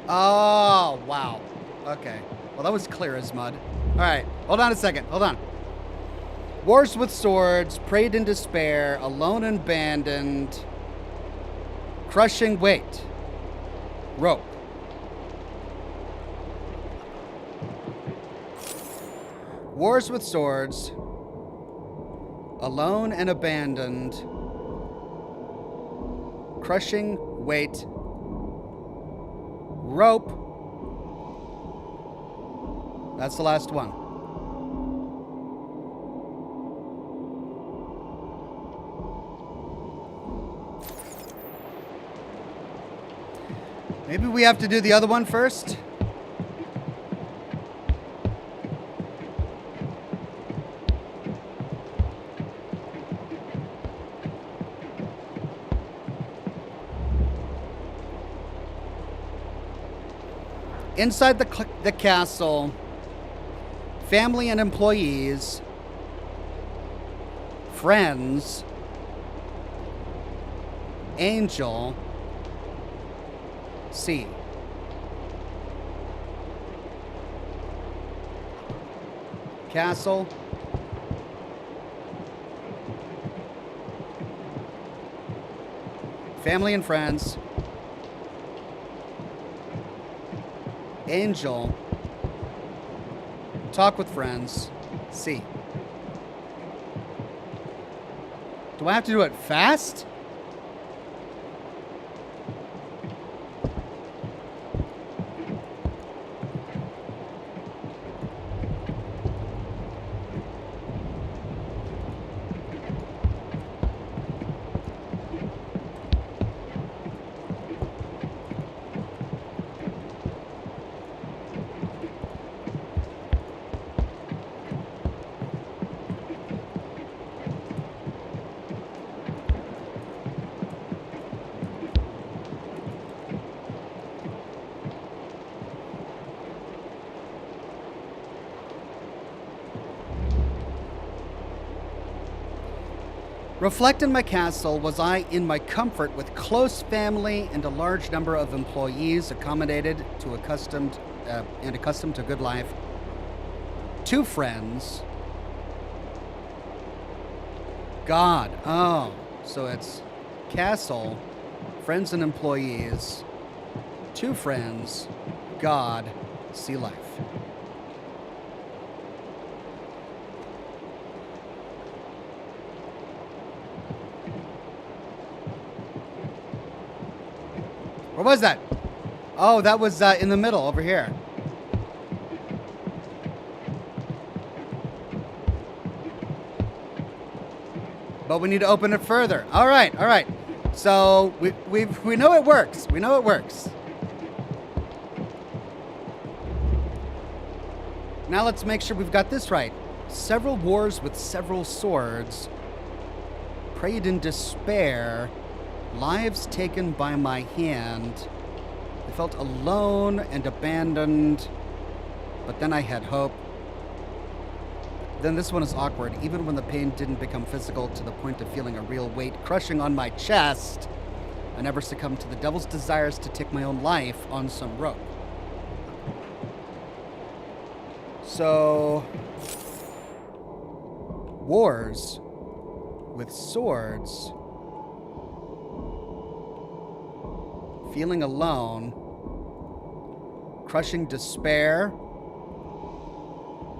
Oh, wow. Okay. Well, that was clear as mud. All right. Hold on a second. Hold on. Wars with swords, prayed in despair, alone and abandoned, crushing weight, rope. Wars with swords, alone and abandoned, crushing weight, rope. That's the last one. Maybe we have to do the other one first. Inside the castle, family and employees, friends, Angel, C. Castle. Family and friends. Angel. Talk with friends. C. Do I have to do it fast? Reflect in my castle, was I in my comfort with close family and a large number of employees accommodated to accustomed to good life. 2 friends. God. Oh, so it's castle, friends and employees, 2 friends, God, sea life. What was that? Oh, that was in the middle over here. But we need to open it further. All right, all right. So we know it works. We know it works. Now let's make sure we've got this right. Several wars with several swords, prayed in despair, lives taken by my hand. I felt alone and abandoned, but then I had hope. Then this one is awkward. Even when the pain didn't become physical to the point of feeling a real weight crushing on my chest, I never succumbed to the devil's desires to take my own life on some rope. So, wars with swords, feeling alone, crushing despair,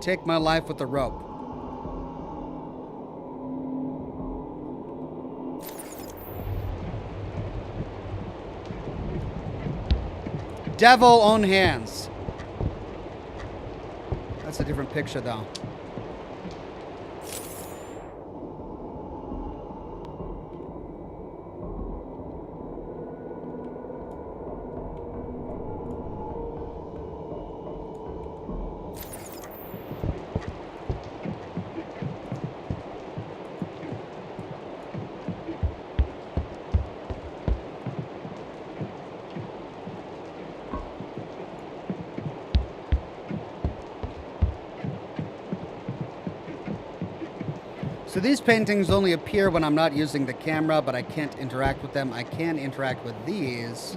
take my life with a rope. Devil on hands. That's a different picture though. So these paintings only appear when I'm not using the camera, but I can't interact with them. I can interact with these.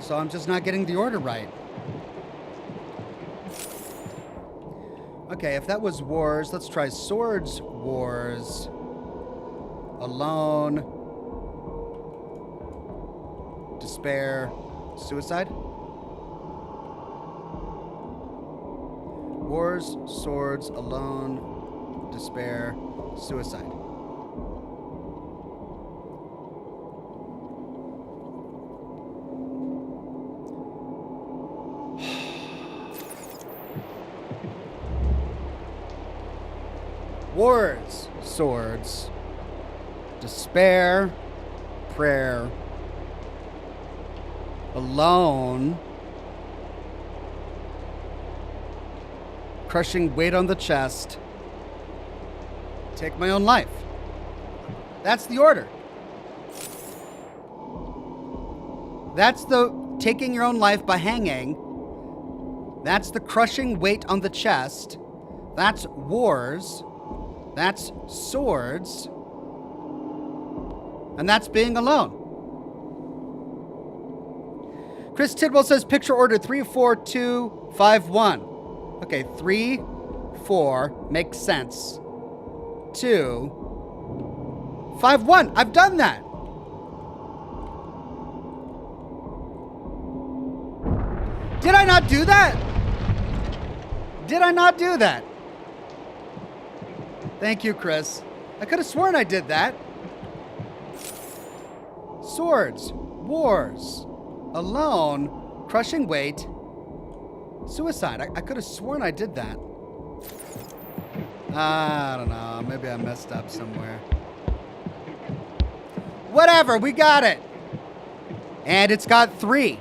So I'm just not getting the order right. Okay, if that was wars, let's try swords, wars, alone, despair, suicide. Wars, swords, alone, despair, suicide. Wars, swords, despair, prayer, alone, crushing weight on the chest, take my own life. That's the order. That's the taking your own life by hanging. That's the crushing weight on the chest. That's wars. That's swords. And that's being alone. Chris Tidwell says picture order 34251. Okay, 3, 4 makes sense. 2, 5, 1. I've done that. Did I not do that? Did I not do that? Thank you, Chris. I could have sworn I did that. Swords, wars, alone, crushing weight, suicide. I could have sworn I did that. I don't know. Maybe I messed up somewhere. Whatever. We got it. And it's got 3.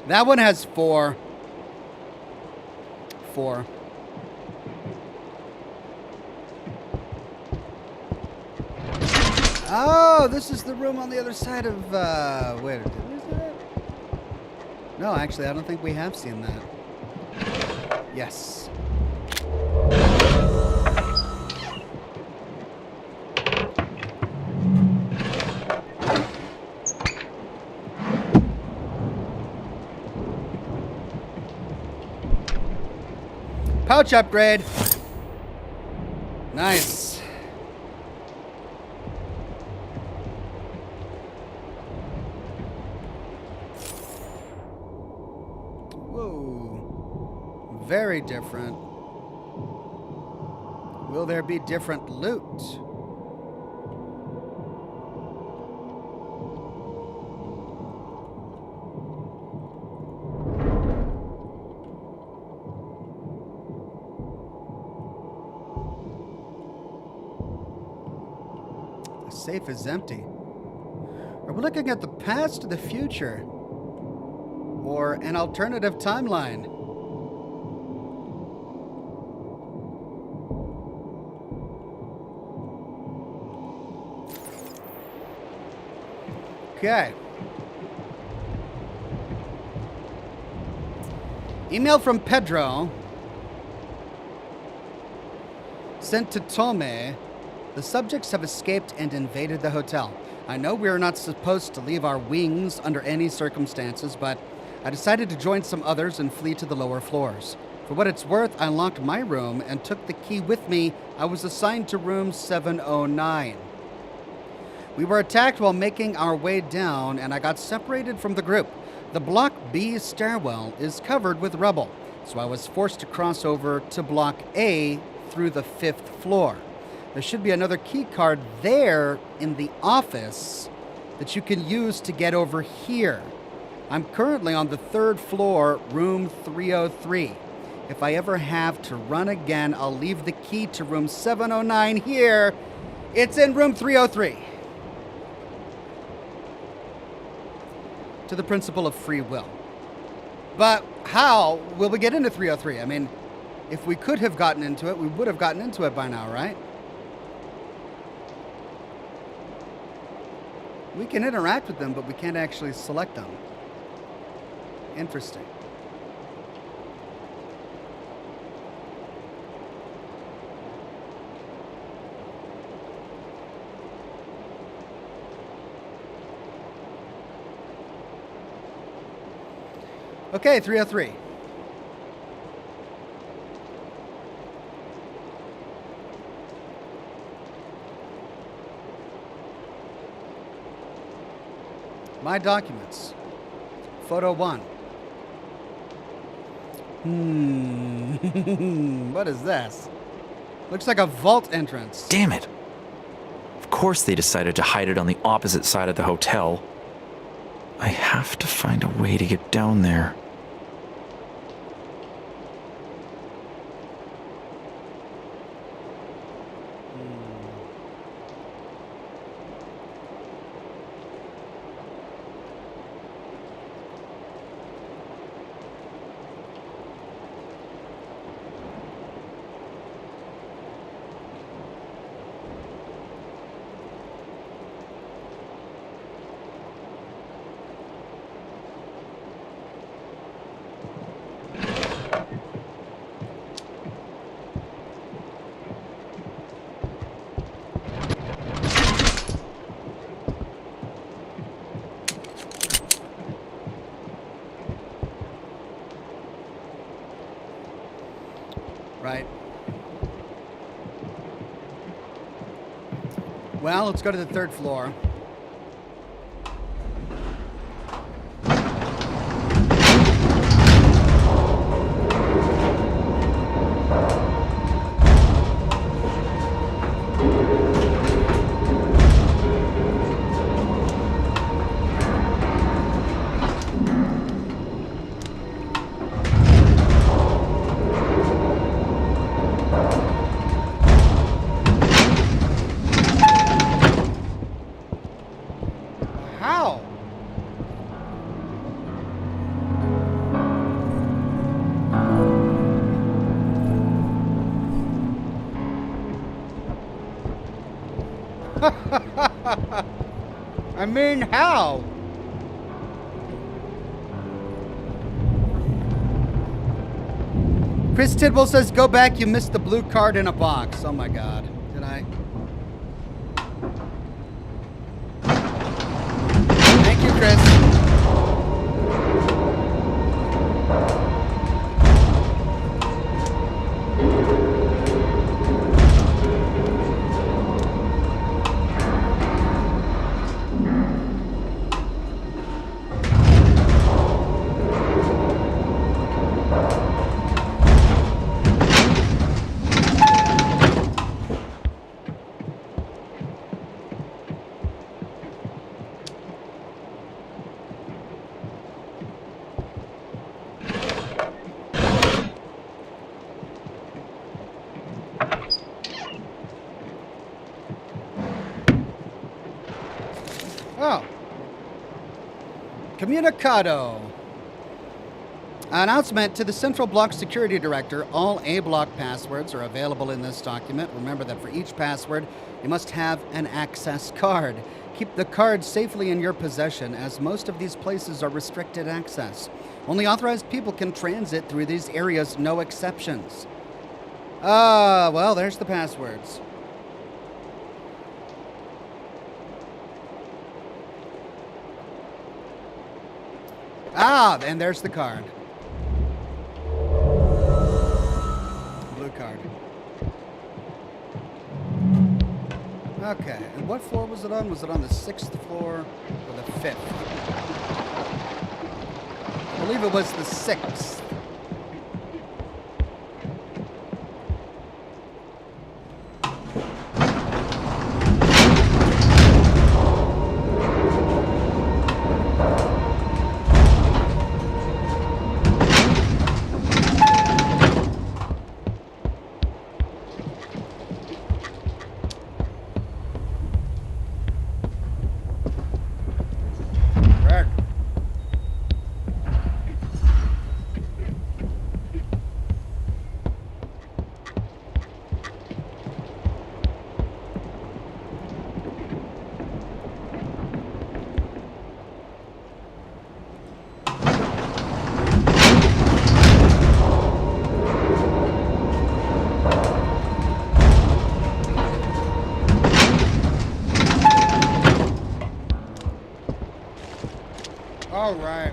That one has 4. 4. Oh, this is the room on the other side of, wait, did we see that? No, actually, I don't think we have seen that. Yes. Pouch upgrade. Nice. Whoa. Very different. Will there be different loot? Safe is empty. Are we looking at the past or the future? Or an alternative timeline? Okay. Email from Pedro. Sent to Tome. The subjects have escaped and invaded the hotel. I know we are not supposed to leave our wings under any circumstances, but I decided to join some others and flee to the lower floors. For what it's worth, I unlocked my room and took the key with me. I was assigned to room 709. We were attacked while making our way down, and I got separated from the group. The Block B stairwell is covered with rubble, so I was forced to cross over to Block A through the 5th floor. There should be another key card there in the office that you can use to get over here. I'm currently on the 3rd floor, room 303. If I ever have to run again, I'll leave the key to room 709 here. It's in room 303. To the principle of free will. But how will we get into 303? I mean, if we could have gotten into it, we would have gotten into it by now, right? We can interact with them, but we can't actually select them. Interesting. Okay, 303. My documents. Photo 1. What is this? Looks like a vault entrance. Damn it. Of course they decided to hide it on the opposite side of the hotel. I have to find a way to get down there. Right. Well, let's go to the 3rd floor. How? I mean, how? Chris Tidwell says, go back, you missed the blue card in a box. Oh my God. Did I? Thank you, Chris. Oh. Comunicado. Announcement to the Central Block Security Director. All A-Block passwords are available in this document. Remember that for each password, you must have an access card. Keep the card safely in your possession, as most of these places are restricted access. Only authorized people can transit through these areas, no exceptions. Well, there's the passwords. And there's the card. Blue card. Okay, and what floor was it on? Was it on the 6th floor or the 5th? I believe it was the 6th. All right.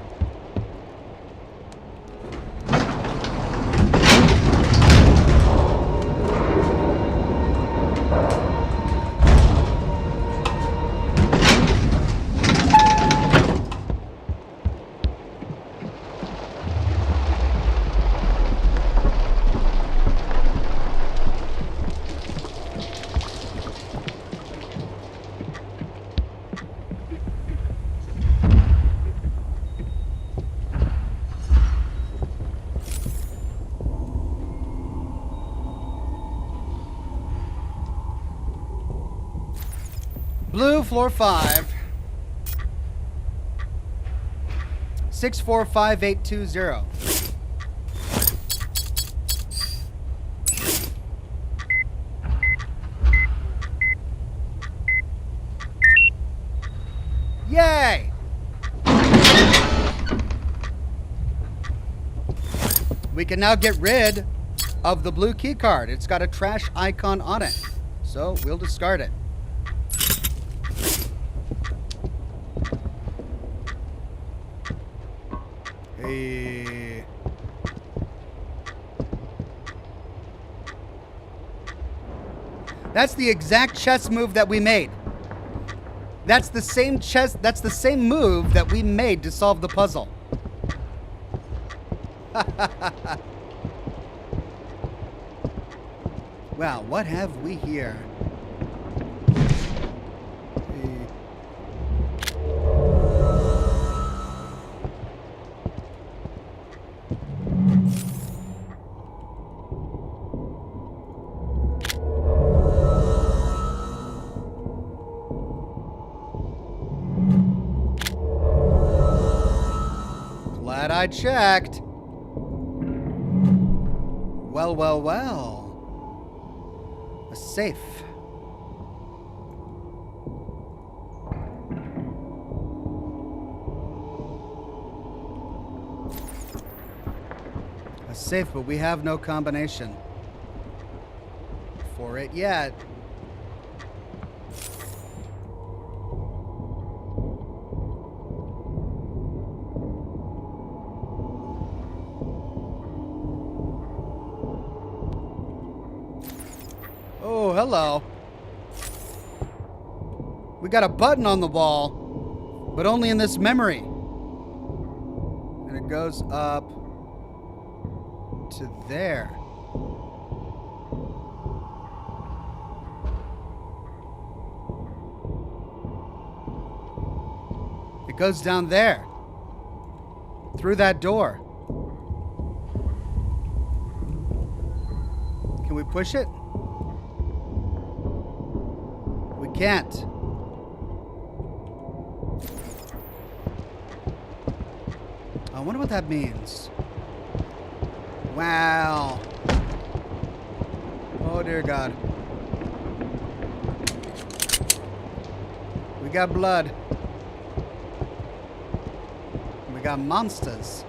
Blue, floor 5. 645820. Yay! We can now get rid of the blue key card. It's got a trash icon on it. So we'll discard it. Hey. That's the exact chess move that we made. That's the same move that we made to solve the puzzle. Wow, what have we here? Glad I checked. Well, well, well. A safe. A safe, but we have no combination for it yet. Oh, hello. We got a button on the wall, but only in this memory. And it goes up to there. It goes down there. Through that door. Can we push it? We can't. I wonder what that means. Wow. Oh, dear God. We got blood. We got monsters.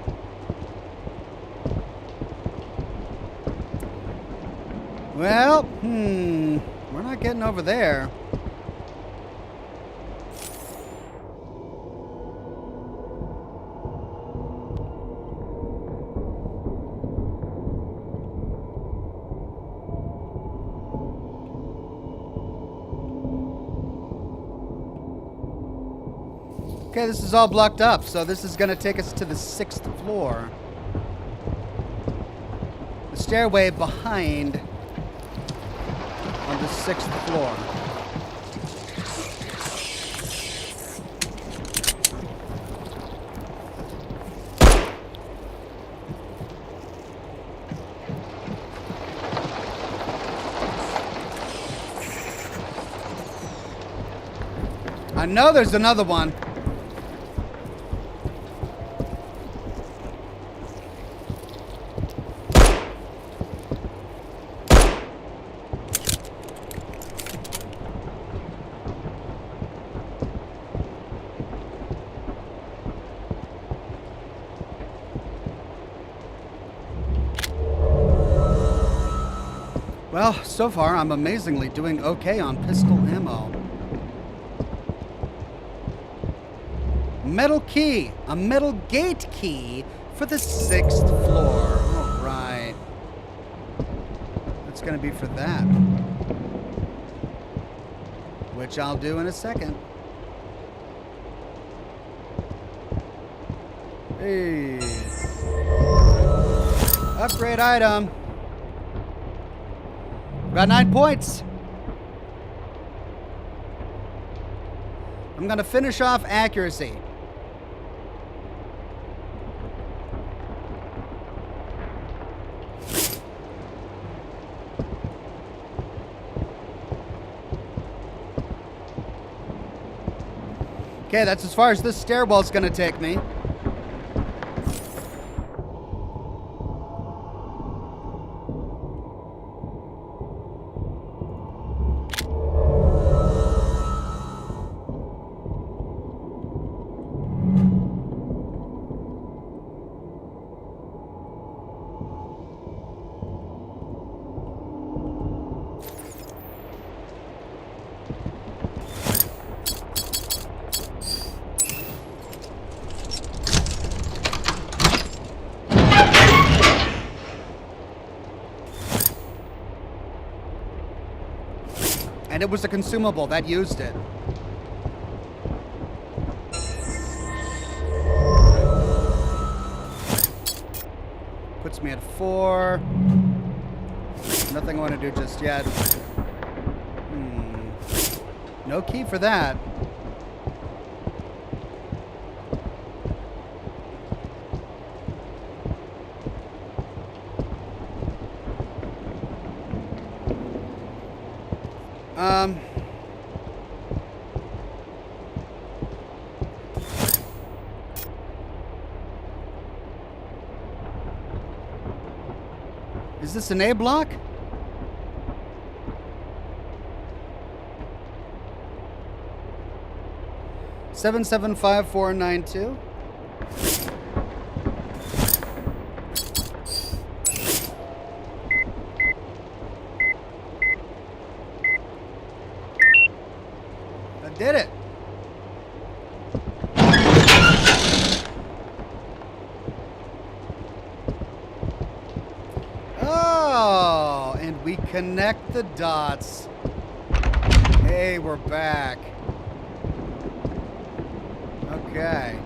Well, we're not getting over there. Okay, this is all blocked up, so this is gonna take us to the 6th floor. The stairway behind on the 6th floor. I know there's another one. Well, so far I'm amazingly doing okay on pistol ammo. Metal key, a metal gate key for the 6th floor. All right. That's gonna be for that. Which I'll do in a second. Hey. Upgrade item. Got 9 points. I'm gonna finish off accuracy. Okay, that's as far as this stairwell's gonna take me. And it was a consumable that used it. Puts me at 4. Nothing I want to do just yet. No key for that. Is this an A block? Seven 75492. I did it. Oh, and we connect the dots. Hey, we're back. Okay.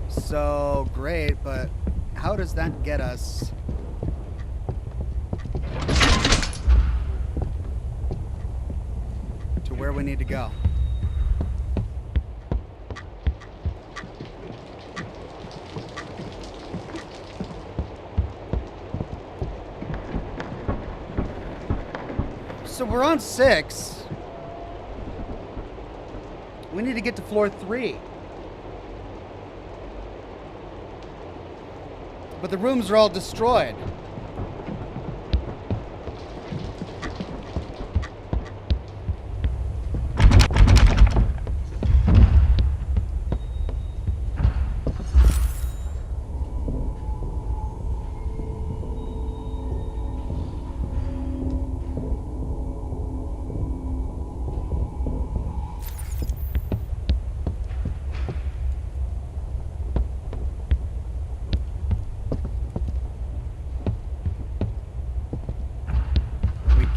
So great, but how does that get us? To where we need to go? So we're on 6. We need to get to floor 3. But the rooms are all destroyed.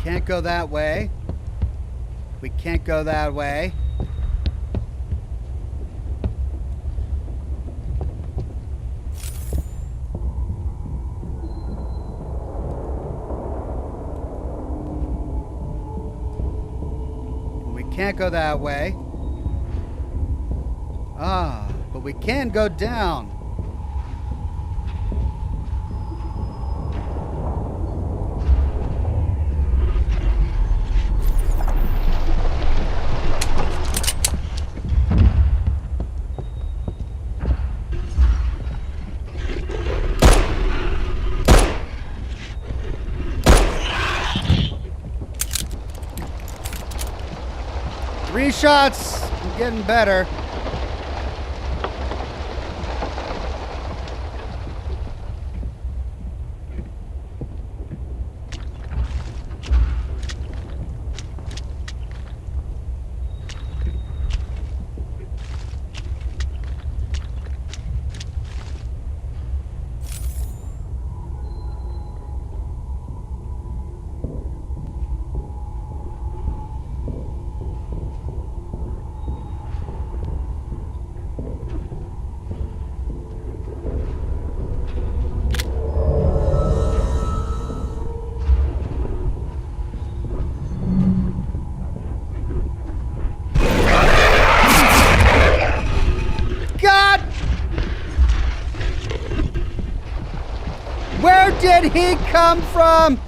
Can't go that way. We can't go that way. can't go that way. Ah, but we can go down. Three shots. I'm getting better. Where did he come from?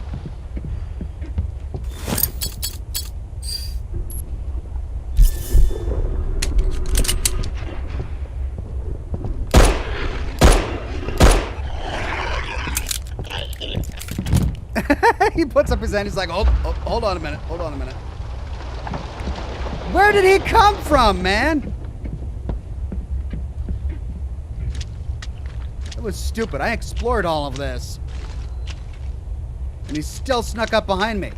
He puts up his hand. He's like, hold on a minute. Hold on a minute. Where did he come from, man? It was stupid. I explored all of this. And he still snuck up behind me.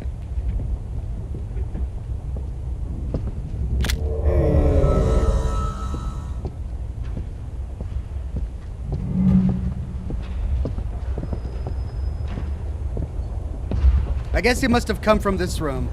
I guess he must have come from this room.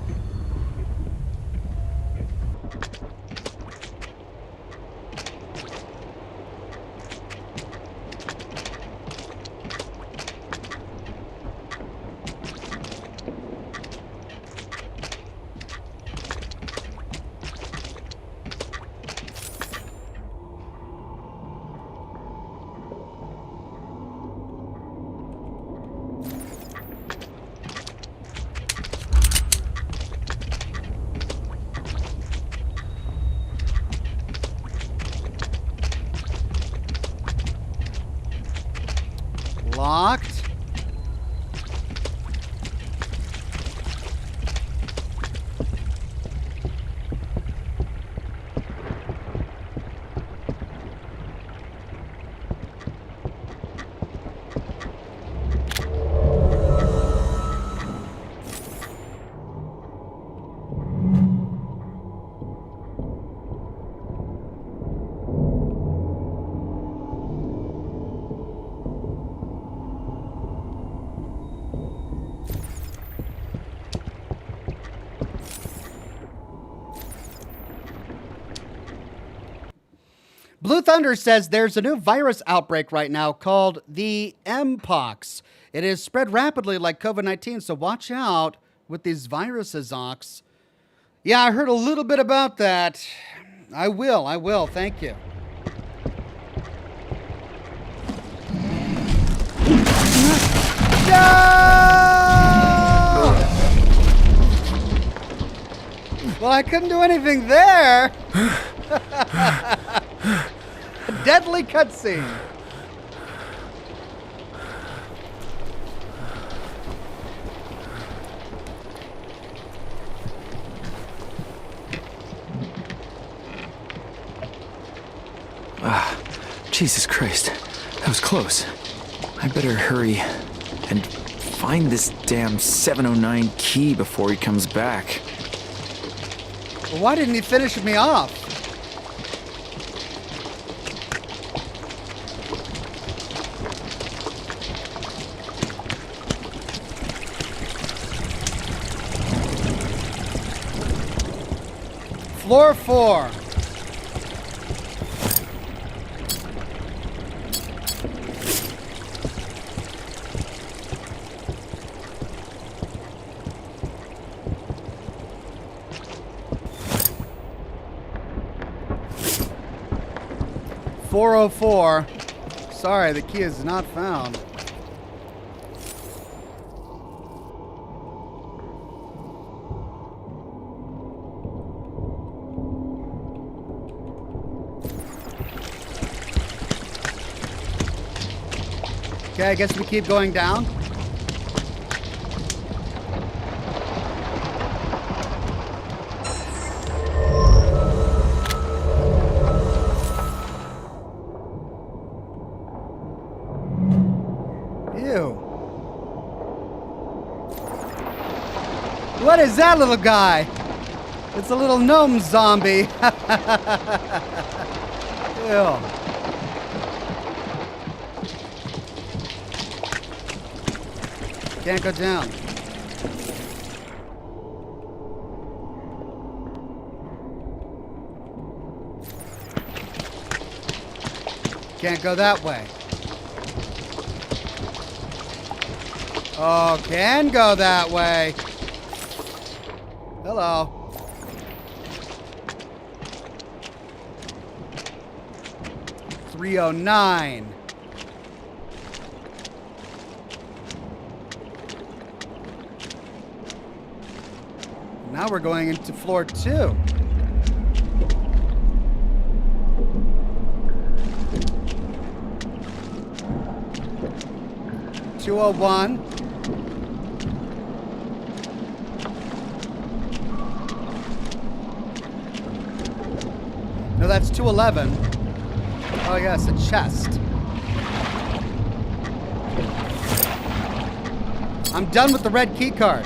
Locked. Blue Thunder says there's a new virus outbreak right now called the Mpox. It is spread rapidly like COVID-19, so watch out with these viruses, Ox. Yeah, I heard a little bit about that. I will. Thank you. No! Well, I couldn't do anything there. A deadly cutscene. Jesus Christ. That was close. I better hurry and find this damn 709 key before he comes back. Well, why didn't he finish me off? Floor 4. 404. Sorry, the key is not found. Okay, I guess we keep going down. Ew. What is that little guy? It's a little gnome zombie. Ew. Can't go down. Can't go that way. Oh, can go that way. Hello. $309. Now we're going into floor 2. $201. No, that's 211. Oh yes, a chest. I'm done with the red key card.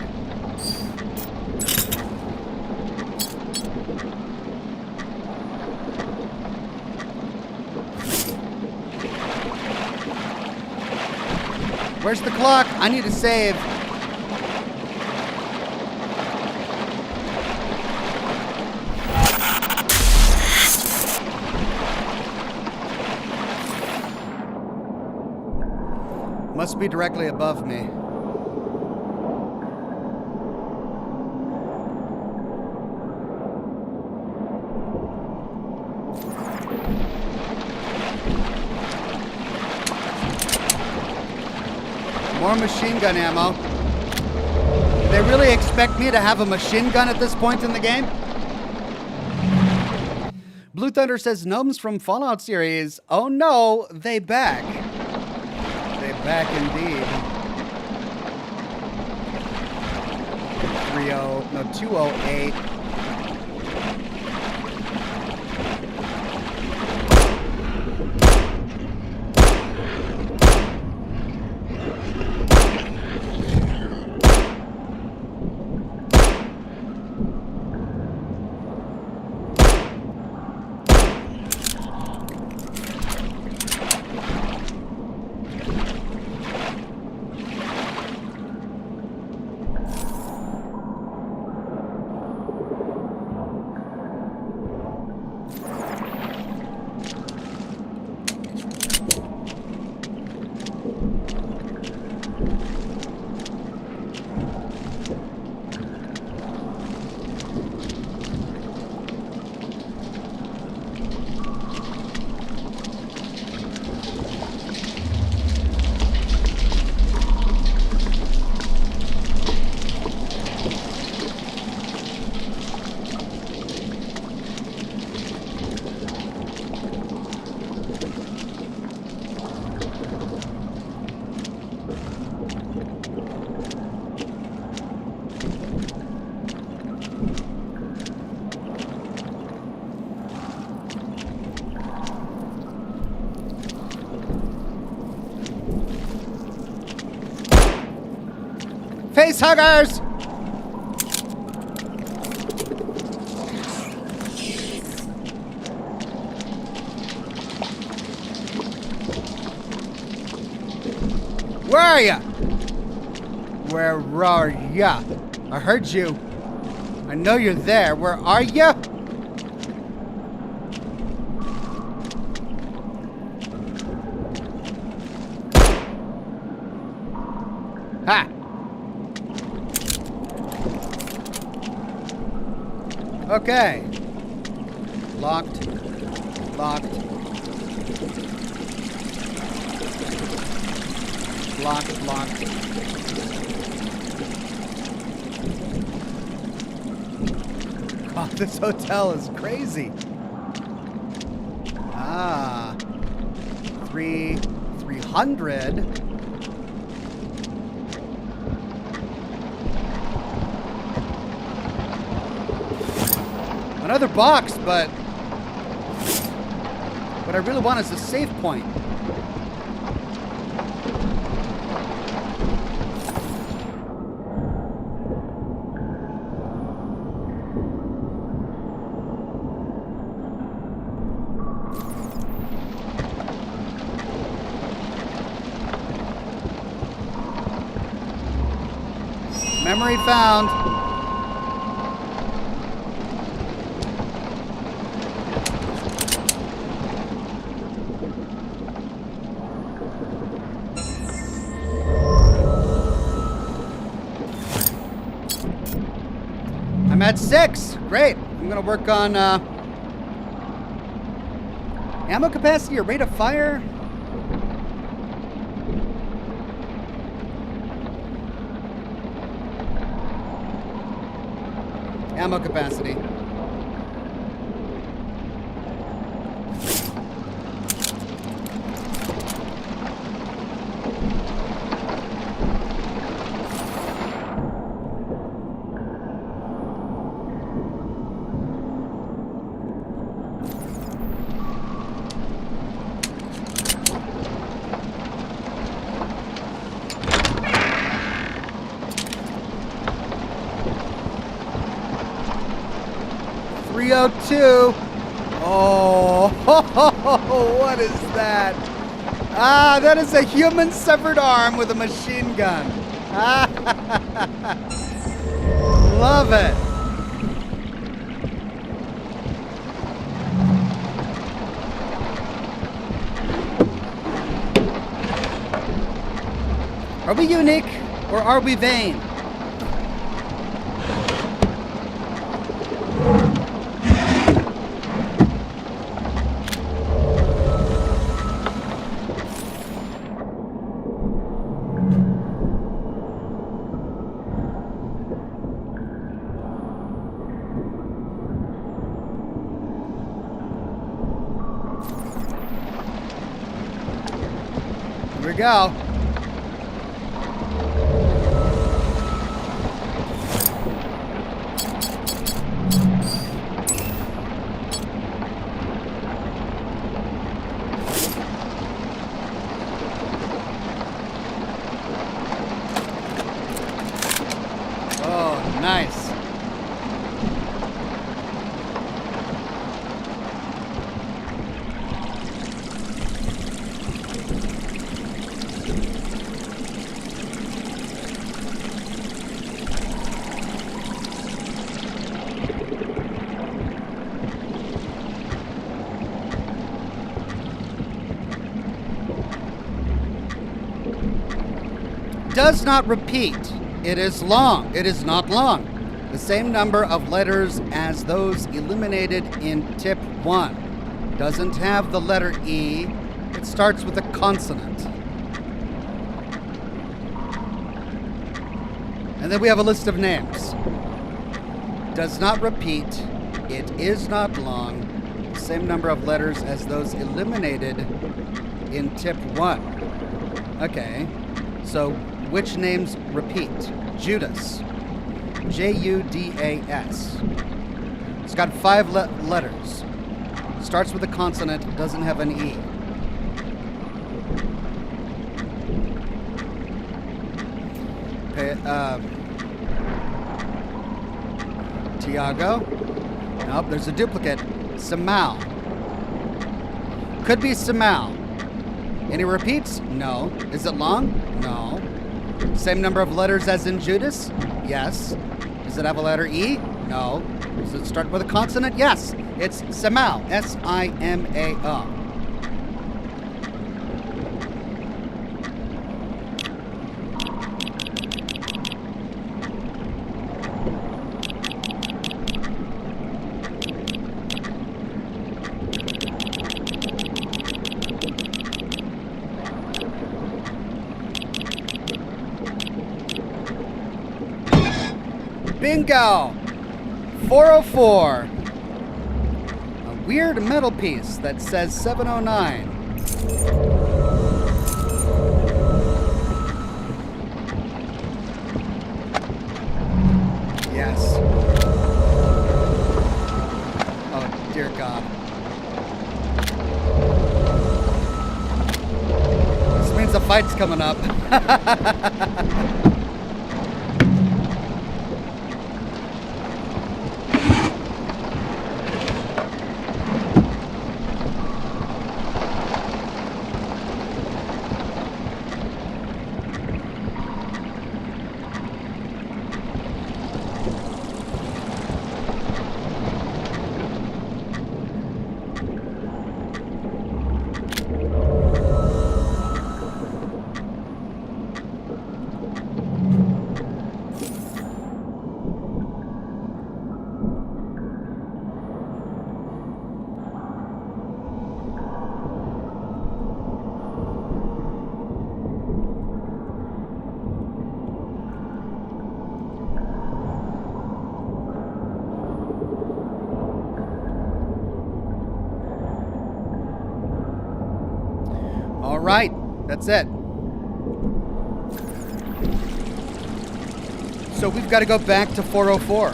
Where's the clock? I need to save. Must be directly above me. More machine gun ammo. Do they really expect me to have a machine gun at this point in the game? Blue Thunder says gnomes from Fallout series. Oh no, they back. They back indeed. 208. Face huggers! Where are ya? Where are ya? I heard you. I know you're there. Where are ya? Ha! Okay. Locked. Locked. Blocked. Oh, this hotel is crazy. 300. Another box, but what I really want is a save point. Memory found. I'm at 6. Great. I'm gonna work on ammo capacity or rate of fire. Ammo capacity. .302. Oh, what is that? Ah, that is a human severed arm with a machine gun. Love it. Are we unique or are we vain? Here we go. Oh, nice. Does not repeat. It is long. It is not long. The same number of letters as those eliminated in tip 1. Doesn't have the letter E. It starts with a consonant. And then we have a list of names. Does not repeat. It is not long. The same number of letters as those eliminated in tip 1. Okay. So which names repeat? Judas. Judas. It's got 5 letters. Starts with a consonant, doesn't have an E. Tiago. Nope, there's a duplicate. Samal. Could be Samal. Any repeats? No. Is it long? No. Same number of letters as in Judas? Yes. Does it have a letter E? No. Does it start with a consonant? Yes. It's Simao. S-I-M-A-O. Bingo! 404. A weird metal piece that says 709. Yes. Oh, dear God. This means the fight's coming up. All right, that's it. So we've got to go back to 404.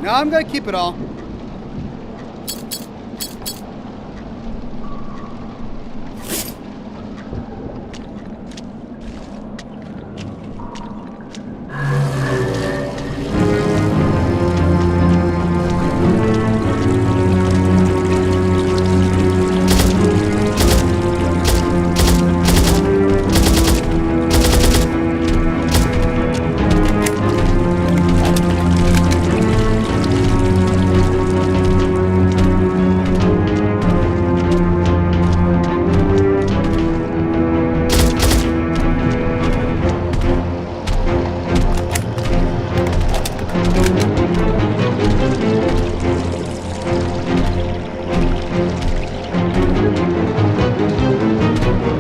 No, I'm going to keep it all.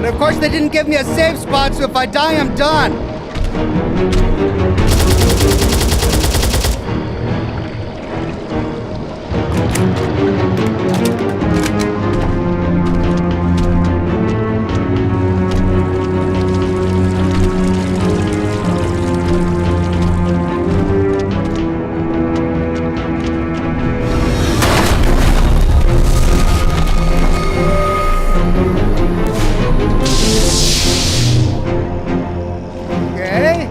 But of course they didn't give me a save spot, so if I die, I'm done. Okay.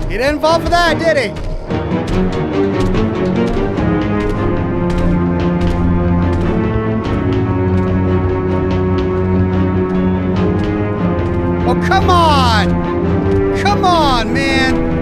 He didn't fall for that, did he? Oh, come on! Come on, man!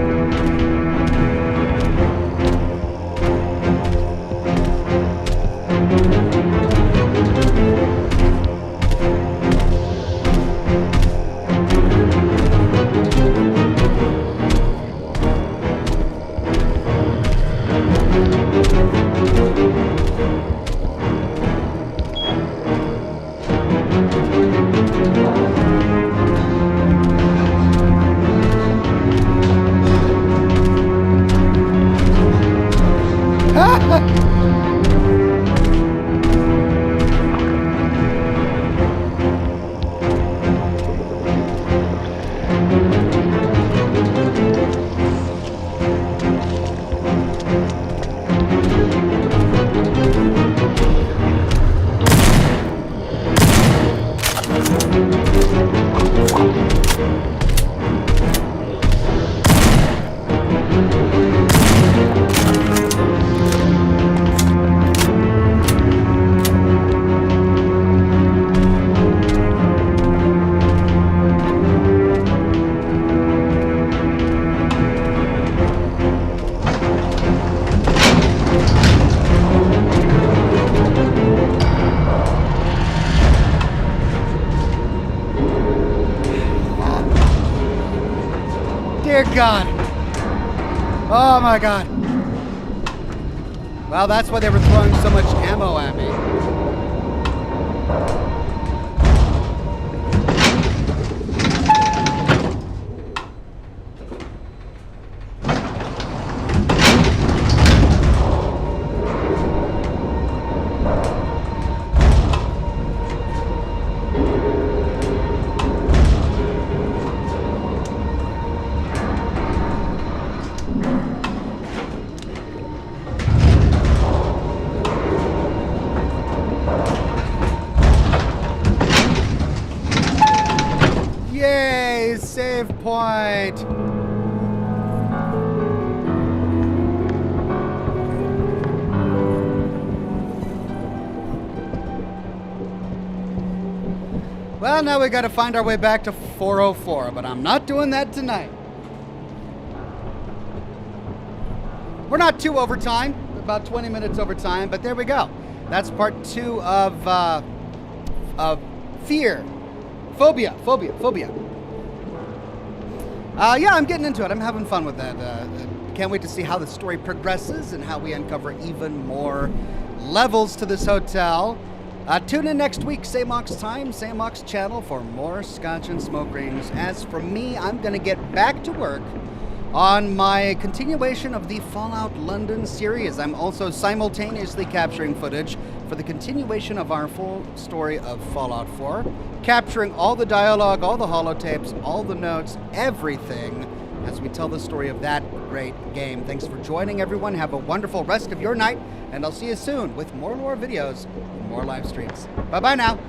Dear God. Oh my God. Well, that's why they were throwing so much ammo at me. Yay, save point. Well, now we got to find our way back to 404, but I'm not doing that tonight. We're not too overtime, about 20 minutes overtime, but there we go. That's part 2 of Fear. Fobia. Yeah, I'm getting into it. I'm having fun with that. Can't wait to see how the story progresses and how we uncover even more levels to this hotel. Tune in next week, same Ox time, same Ox channel for more Scotch and Smoke Rings. As for me, I'm going to get back to work on my continuation of the Fallout London series. I'm also simultaneously capturing footage for the continuation of our full story of Fallout 4, capturing all the dialogue, all the holotapes, all the notes, everything, as we tell the story of that great game. Thanks for joining, everyone. Have a wonderful rest of your night, and I'll see you soon with more lore videos, more live streams. Bye-bye now.